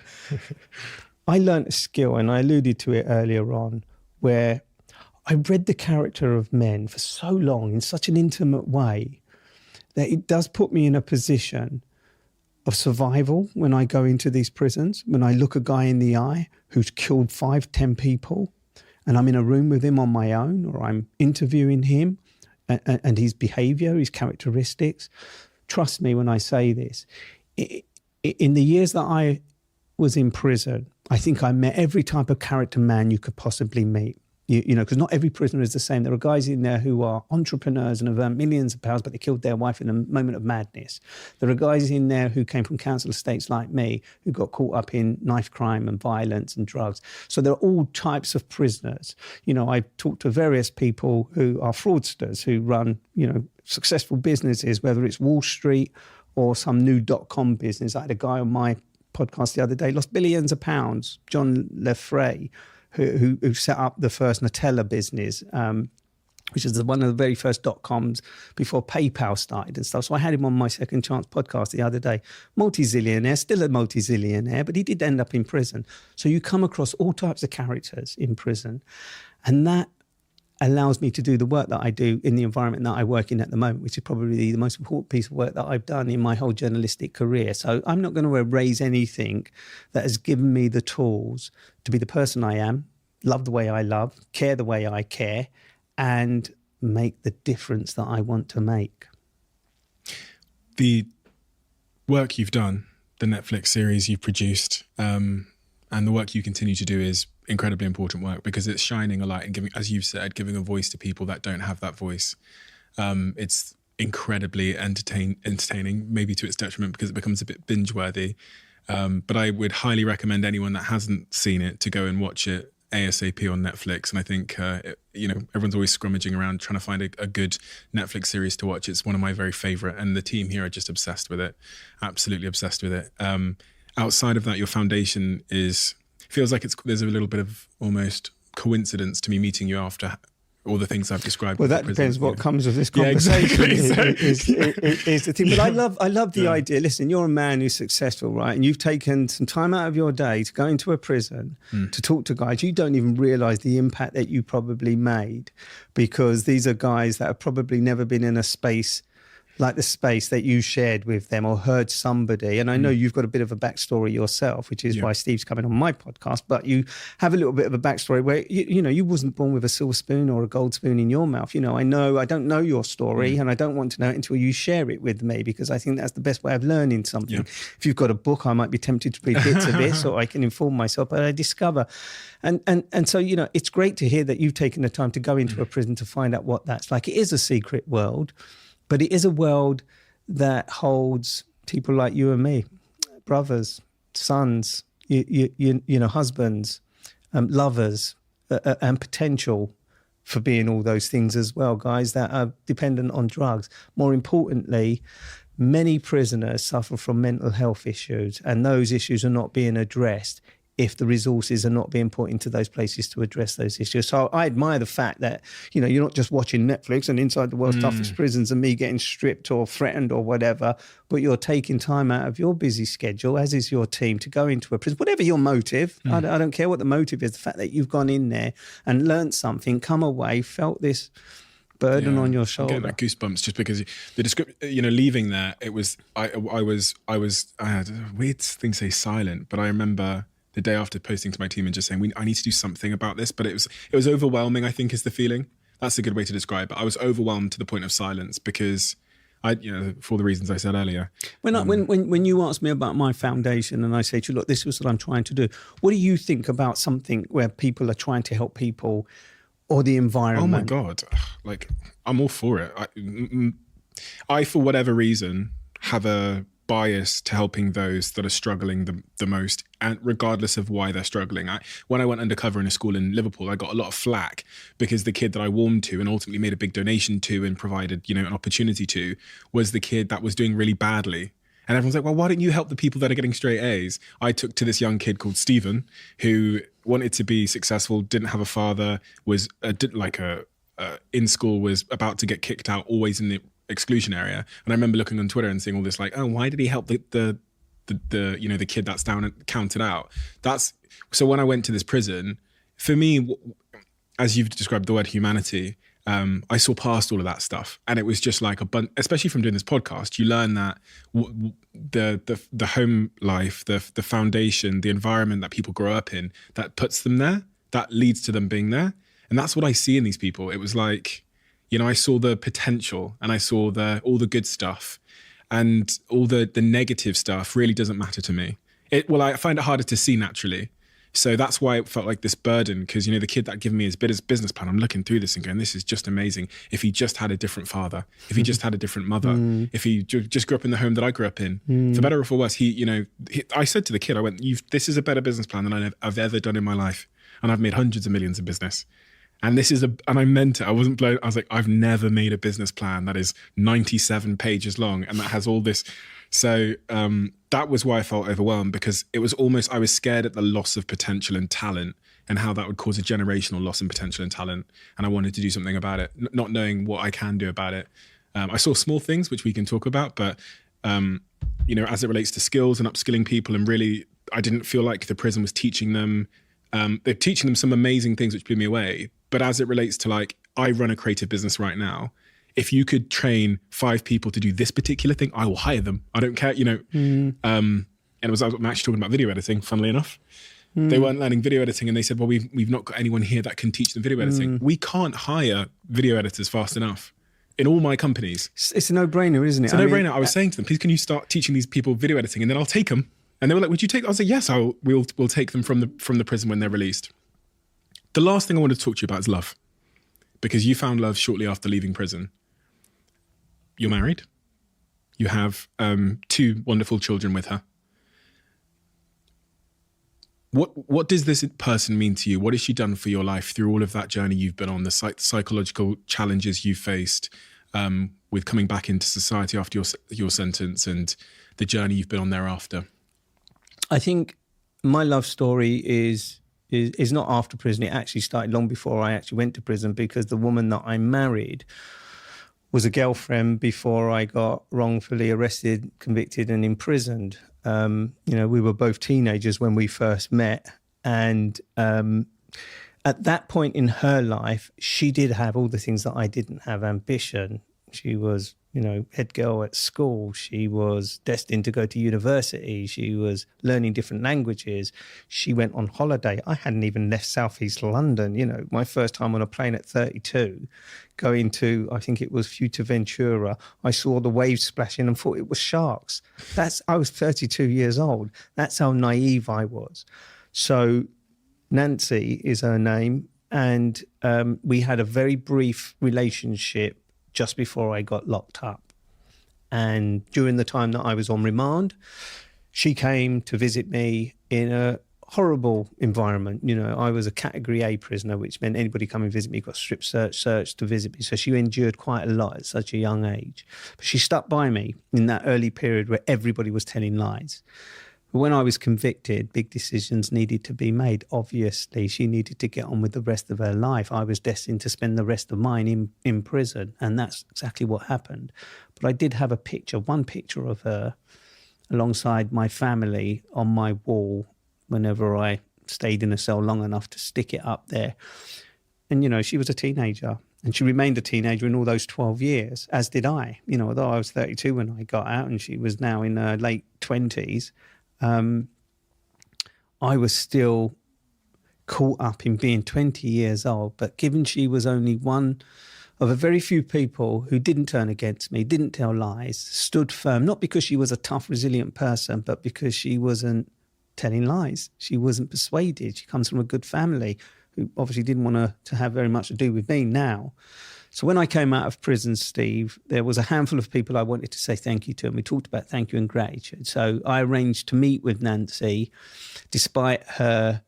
I learned a skill, and I alluded to it earlier on, where I read the character of men for so long in such an intimate way that it does put me in a position of survival when I go into these prisons. When I look a guy in the eye who's killed 5, 10 people, and I'm in a room with him on my own, or I'm interviewing him and his behavior, his characteristics. Trust me when I say this. In the years that I was in prison, I think I met every type of character man you could possibly meet. You know, because not every prisoner is the same. There are guys in there who are entrepreneurs and have earned millions of pounds, but they killed their wife in a moment of madness. There are guys in there who came from council estates like me, who got caught up in knife crime and violence and drugs. So there are all types of prisoners. You know, I've talked to various people who are fraudsters, who run, you know, successful businesses, whether it's Wall Street or some new .com business. I had a guy on my podcast the other day, lost billions of pounds, John Lefray, who set up the first Nutella business, which is one of the very first .coms before PayPal started and stuff. So I had him on my Second Chance podcast the other day. Multi-zillionaire, still a multi-zillionaire, but he did end up in prison. So you come across all types of characters in prison, and that allows me to do the work that I do in the environment that I work in at the moment, which is probably the most important piece of work that I've done in my whole journalistic career. So I'm not going to erase anything that has given me the tools to be the person I am, love the way I love, care the way I care, and make the difference that I want to make. The work you've done, the Netflix series you've produced, and the work you continue to do is incredibly important work, because it's shining a light and giving, as you've said, giving a voice to people that don't have that voice. It's incredibly entertaining, maybe to its detriment because it becomes a bit binge-worthy. But I would highly recommend anyone that hasn't seen it to go and watch it ASAP on Netflix. And I think, you know, everyone's always scrummaging around trying to find a good Netflix series to watch. It's one of my very favorite, and the team here are just obsessed with it, absolutely obsessed with it. Outside of that, your foundation feels like there's a little bit of almost coincidence to me meeting you after all the things I've described. Well, that depends what comes of this conversation. Yeah, exactly. Is the thing. But I love the idea. Listen, you're a man who's successful, right? And you've taken some time out of your day to go into a prison to talk to guys. You don't even realise the impact that you probably made, because these are guys that have probably never been in a space like the space that you shared with them or heard somebody. And I know you've got a bit of a backstory yourself, which is why Steve's coming on my podcast, but you have a little bit of a backstory where, you wasn't born with a silver spoon or a gold spoon in your mouth. I don't know your story and I don't want to know it until you share it with me, because I think that's the best way of learning something. Yeah. If you've got a book, I might be tempted to read bits of it so I can inform myself, but I discover. And so, it's great to hear that you've taken the time to go into a prison to find out what that's like. It is a secret world. But it is a world that holds people like you and me, brothers, sons, husbands, lovers, and potential for being all those things as well, guys, that are dependent on drugs. More importantly, many prisoners suffer from mental health issues, and those issues are not being addressed if the resources are not being put into those places to address those issues. So I admire the fact that, you're not just watching Netflix and Inside the World's Toughest Prisons and me getting stripped or threatened or whatever, but you're taking time out of your busy schedule, as is your team, to go into a prison. Whatever your motive, I don't care what the motive is, the fact that you've gone in there and learnt something, come away, felt this burden on your shoulder. I'm getting that goosebumps just because the description, leaving there, it was, I had a weird thing to say silent, but I remember the day after posting to my team and just saying, I need to do something about this. But it was overwhelming, I think, is the feeling. That's a good way to describe it. I was overwhelmed to the point of silence because for the reasons I said earlier. When you asked me about my foundation and I say to you, look, this is what I'm trying to do, what do you think about something where people are trying to help people or the environment? Oh my God. I'm all for it. I for whatever reason, have a bias to helping those that are struggling the most, and regardless of why they're struggling. When I went undercover in a school in Liverpool, I got a lot of flack because the kid that I warmed to and ultimately made a big donation to and provided, an opportunity to, was the kid that was doing really badly. And everyone's like, well, why don't you help the people that are getting straight A's? I took to this young kid called Stephen, who wanted to be successful, didn't have a father, was in school, was about to get kicked out, always in the exclusion area. And I remember looking on Twitter and seeing all this why did he help the kid that's down and counted out? So when I went to this prison, for me, as you've described the word humanity, I saw past all of that stuff, and it was just like especially from doing this podcast, you learn that the home life, the foundation, the environment that people grow up in, that puts them there, that leads to them being there. And that's what I see in these people. It was like, I saw the potential and I saw all the good stuff, and all the negative stuff really doesn't matter to me. I find it harder to see naturally. So that's why it felt like this burden, because, the kid that gave me his business plan, I'm looking through this and going, this is just amazing. If he just had a different father, if he just had a different mother, if he just grew up in the home that I grew up in, for better or for worse, I said to the kid, I went, this is a better business plan than I've ever done in my life. And I've made hundreds of millions in business. And and I meant it. I wasn't blown. I was like, I've never made a business plan that is 97 pages long and that has all this. So that was why I felt overwhelmed, because it was almost, I was scared at the loss of potential and talent and how that would cause a generational loss in potential and talent. And I wanted to do something about it, not knowing what I can do about it. I saw small things, which we can talk about, but as it relates to skills and upskilling people, and really, I didn't feel like the prison was teaching them. They're teaching them some amazing things which blew me away. But as it relates to I run a creative business right now. If you could train 5 people to do this particular thing, I will hire them. I don't care, And I'm actually talking about video editing, funnily enough. They weren't learning video editing, and they said, well, we've not got anyone here that can teach them video editing. We can't hire video editors fast enough in all my companies. It's a no-brainer, isn't it? It's a no-brainer. I was saying to them, please can you start teaching these people video editing, and then I'll take them. And they were like, would you take them? I was like, yes, we'll take them from the prison when they're released. The last thing I wanted to talk to you about is love, because you found love shortly after leaving prison. You're married. You have 2 wonderful children with her. What does this person mean to you? What has she done for your life through all of that journey you've been on, the psychological challenges you faced with coming back into society after your sentence, and the journey you've been on thereafter? I think my love story is not after prison. It actually started long before I actually went to prison, because the woman that I married was a girlfriend before I got wrongfully arrested, convicted and imprisoned. We were both teenagers when we first met. And at that point in her life, she did have all the things that I didn't have: ambition, She was, head girl at school. She was destined to go to university. She was learning different languages. She went on holiday. I hadn't even left Southeast London. My first time on a plane at 32, going to, I think it was Fuerteventura. I saw the waves splashing and thought it was sharks. I was 32 years old. That's how naive I was. So Nancy is her name. And we had a very brief relationship just before I got locked up. And during the time that I was on remand, she came to visit me in a horrible environment. I was a category A prisoner, which meant anybody coming to visit me got strip searched to visit me. So she endured quite a lot at such a young age. But she stuck by me in that early period where everybody was telling lies. When I was convicted, big decisions needed to be made. Obviously, she needed to get on with the rest of her life. I was destined to spend the rest of mine in prison, and that's exactly what happened. But I did have one picture of her alongside my family on my wall whenever I stayed in a cell long enough to stick it up there. And, she was a teenager, and she remained a teenager in all those 12 years, as did I. Although I was 32 when I got out and she was now in her late 20s, I was still caught up in being 20 years old, but given she was only one of a very few people who didn't turn against me, didn't tell lies, stood firm, not because she was a tough, resilient person, but because she wasn't telling lies. She wasn't persuaded. She comes from a good family who obviously didn't want to have very much to do with me now. So when I came out of prison, Steve, there was a handful of people I wanted to say thank you to, and we talked about thank you and gratitude. So I arranged to meet with Nancy, despite her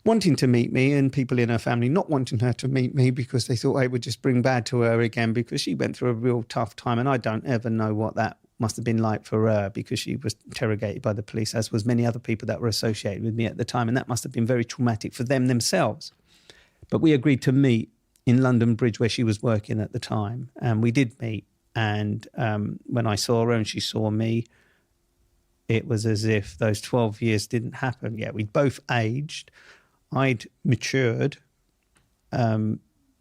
wanting to meet me and people in her family not wanting her to meet me because they thought I would just bring bad to her again because she went through a real tough time. And I don't ever know what that must have been like for her because she was interrogated by the police, as was many other people that were associated with me at the time. And that must have been very traumatic for them themselves. But we agreed to meet in London Bridge where she was working at the time. And we did meet. And when I saw her and she saw me, it was as if those 12 years didn't happen yet. We'd both aged. I'd matured.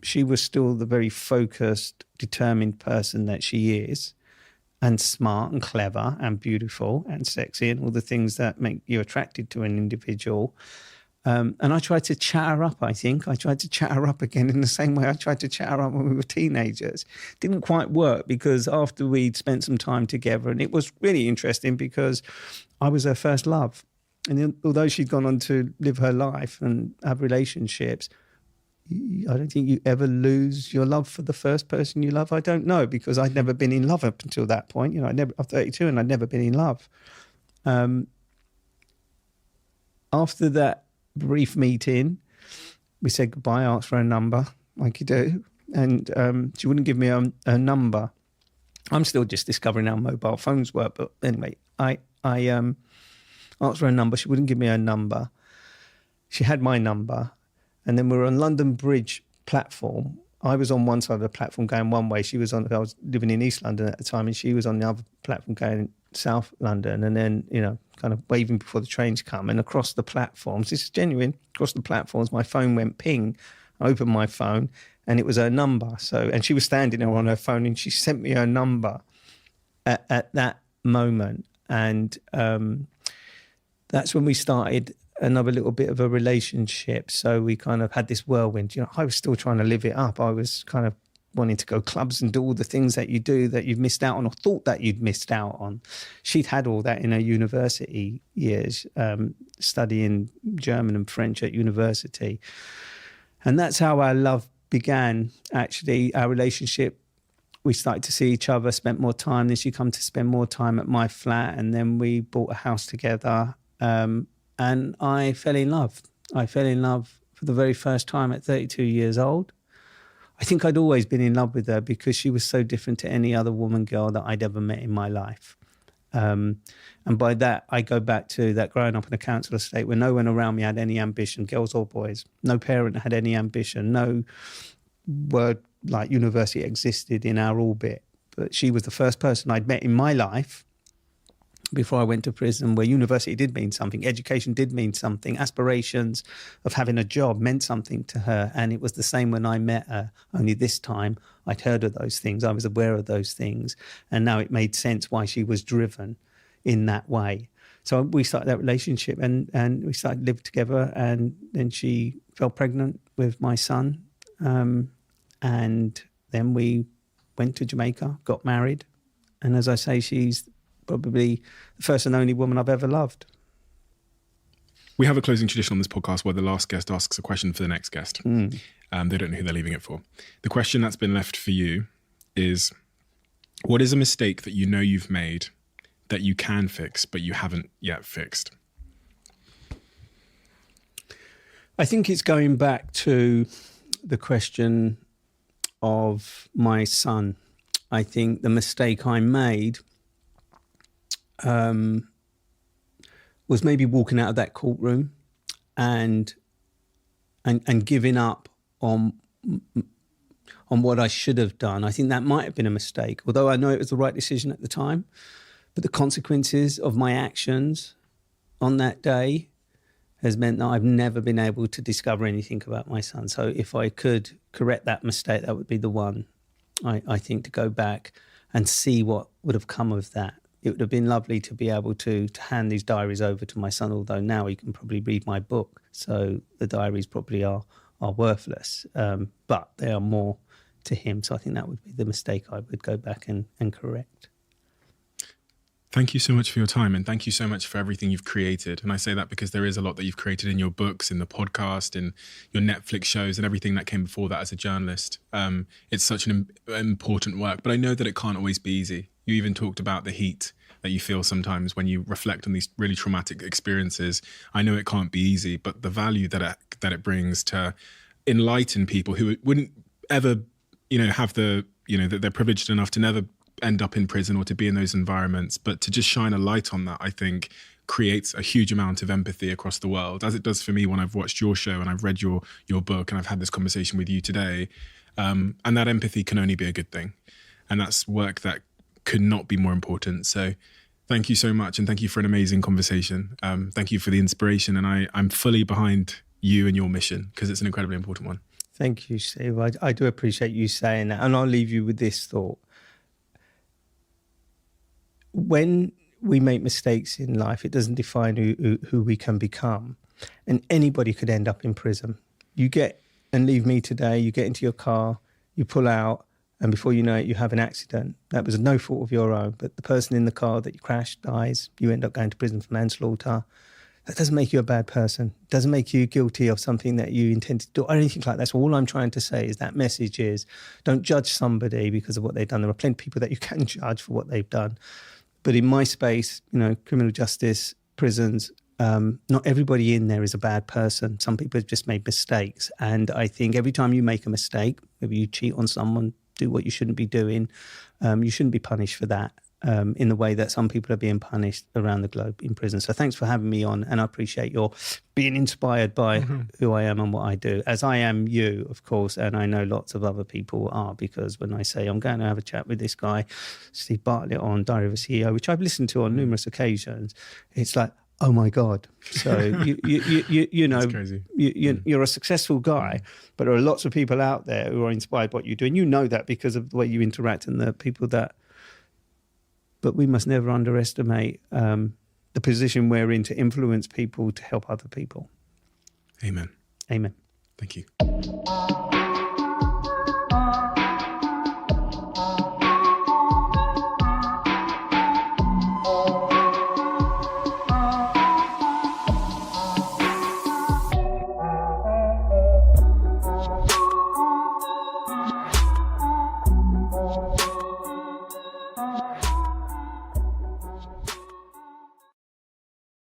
She was still the very focused, determined person that she is, and smart and clever and beautiful and sexy and all the things that make you attracted to an individual. And I tried to chat her up, I think. I tried to chat her up again in the same way I tried to chat her up when we were teenagers. Didn't quite work because after we'd spent some time together, and it was really interesting because I was her first love. And although she'd gone on to live her life and have relationships, I don't think you ever lose your love for the first person you love. I don't know, because I'd never been in love up until that point. I'm 32 and I'd never been in love. After that brief meeting, we said goodbye, asked for a number, like you do. And she wouldn't give me a number. I'm still just discovering how mobile phones work. But anyway, I asked for a number. She wouldn't give me a number. She had my number. And then we were on London Bridge platform. I was on one side of the platform going one way. I was living in East London at the time, and she was on the other platform going South London. And then, kind of waving before the trains come. And across the platforms, this is genuine, across the platforms, my phone went ping. I opened my phone and it was her number. And she was standing there on her phone and she sent me her number at that moment. And that's when we started another little bit of a relationship. So we kind of had this whirlwind. I was still trying to live it up. I was kind of wanting to go clubs and do all the things that you do that you've missed out on or thought that you'd missed out on. She'd had all that in her university years, studying German and French at university. And that's how our love began, actually, our relationship. We started to see each other, spent more time. Then she come to spend more time at my flat, and then we bought a house together. And I fell in love. I fell in love for the very first time at 32 years old. I think I'd always been in love with her because she was so different to any other woman girl that I'd ever met in my life. And by that, I go back to that growing up in a council estate where no one around me had any ambition, girls or boys. No parent had any ambition. No word like university existed in our orbit. But she was the first person I'd met in my life before I went to prison, where university did mean something, education did mean something, aspirations of having a job meant something to her. And it was the same when I met her, only this time I'd heard of those things. I was aware of those things. And now it made sense why she was driven in that way. So we started that relationship and we started to live together, and then she fell pregnant with my son. And then we went to Jamaica, got married. And as I say, she's probably the first and only woman I've ever loved. We have a closing tradition on this podcast where the last guest asks a question for the next guest. They don't know who they're leaving it for. The question that's been left for you is, what is a mistake that you know you've made that you can fix, but you haven't yet fixed? I think it's going back to the question of my son. I think the mistake I made was maybe walking out of that courtroom and giving up on what I should have done. I think that might have been a mistake, although I know it was the right decision at the time. But the consequences of my actions on that day has meant that I've never been able to discover anything about my son. So if I could correct that mistake, that would be the one, I think, to go back and see what would have come of that. It would have been lovely to be able to hand these diaries over to my son, although now he can probably read my book. So the diaries probably are worthless, but they are more to him. So I think that would be the mistake I would go back and correct. Thank you so much for your time, and thank you so much for everything you've created. And I say that because there is a lot that you've created in your books, in the podcast, in your Netflix shows, and everything that came before that as a journalist. It's such an important work, but I know that it can't always be easy. You even talked about the heat that you feel sometimes when you reflect on these really traumatic experiences. I know it can't be easy, but the value that it brings to enlighten people who wouldn't ever, have that they're privileged enough to never end up in prison or to be in those environments, but to just shine a light on that, I think creates a huge amount of empathy across the world, as it does for me when I've watched your show and I've read your book and I've had this conversation with you today. And that empathy can only be a good thing. And that's work that could not be more important. So thank you so much. And thank you for an amazing conversation. Thank you for the inspiration. And I'm fully behind you and your mission, because it's an incredibly important one. Thank you, Steve. I do appreciate you saying that. And I'll leave you with this thought. When we make mistakes in life, it doesn't define who we can become. And anybody could end up in prison. You get and leave me today, you get into your car, you pull out, and before you know it, you have an accident. That was no fault of your own, but the person in the car that you crashed dies. You end up going to prison for manslaughter. That doesn't make you a bad person. It doesn't make you guilty of something that you intended to do or anything like that. So all I'm trying to say is that message is, don't judge somebody because of what they've done. There are plenty of people that you can judge for what they've done. But in my space, criminal justice, prisons, not everybody in there is a bad person. Some people have just made mistakes. And I think every time you make a mistake, maybe you cheat on someone, do what you shouldn't be doing, you shouldn't be punished for that in the way that some people are being punished around the globe in prison. So thanks for having me on, and I appreciate your being inspired by who I am and what I do, as I am you, of course, and I know lots of other people are, because when I say I'm going to have a chat with this guy, Steve Bartlett, on Diary of a CEO, which I've listened to on numerous occasions, it's like, oh my God. So you know, crazy. You're a successful guy, but there are lots of people out there who are inspired by what you do, and you know that because of the way you interact and the people that. But we must never underestimate the position we're in to influence people to help other people. Amen. Amen. Thank you.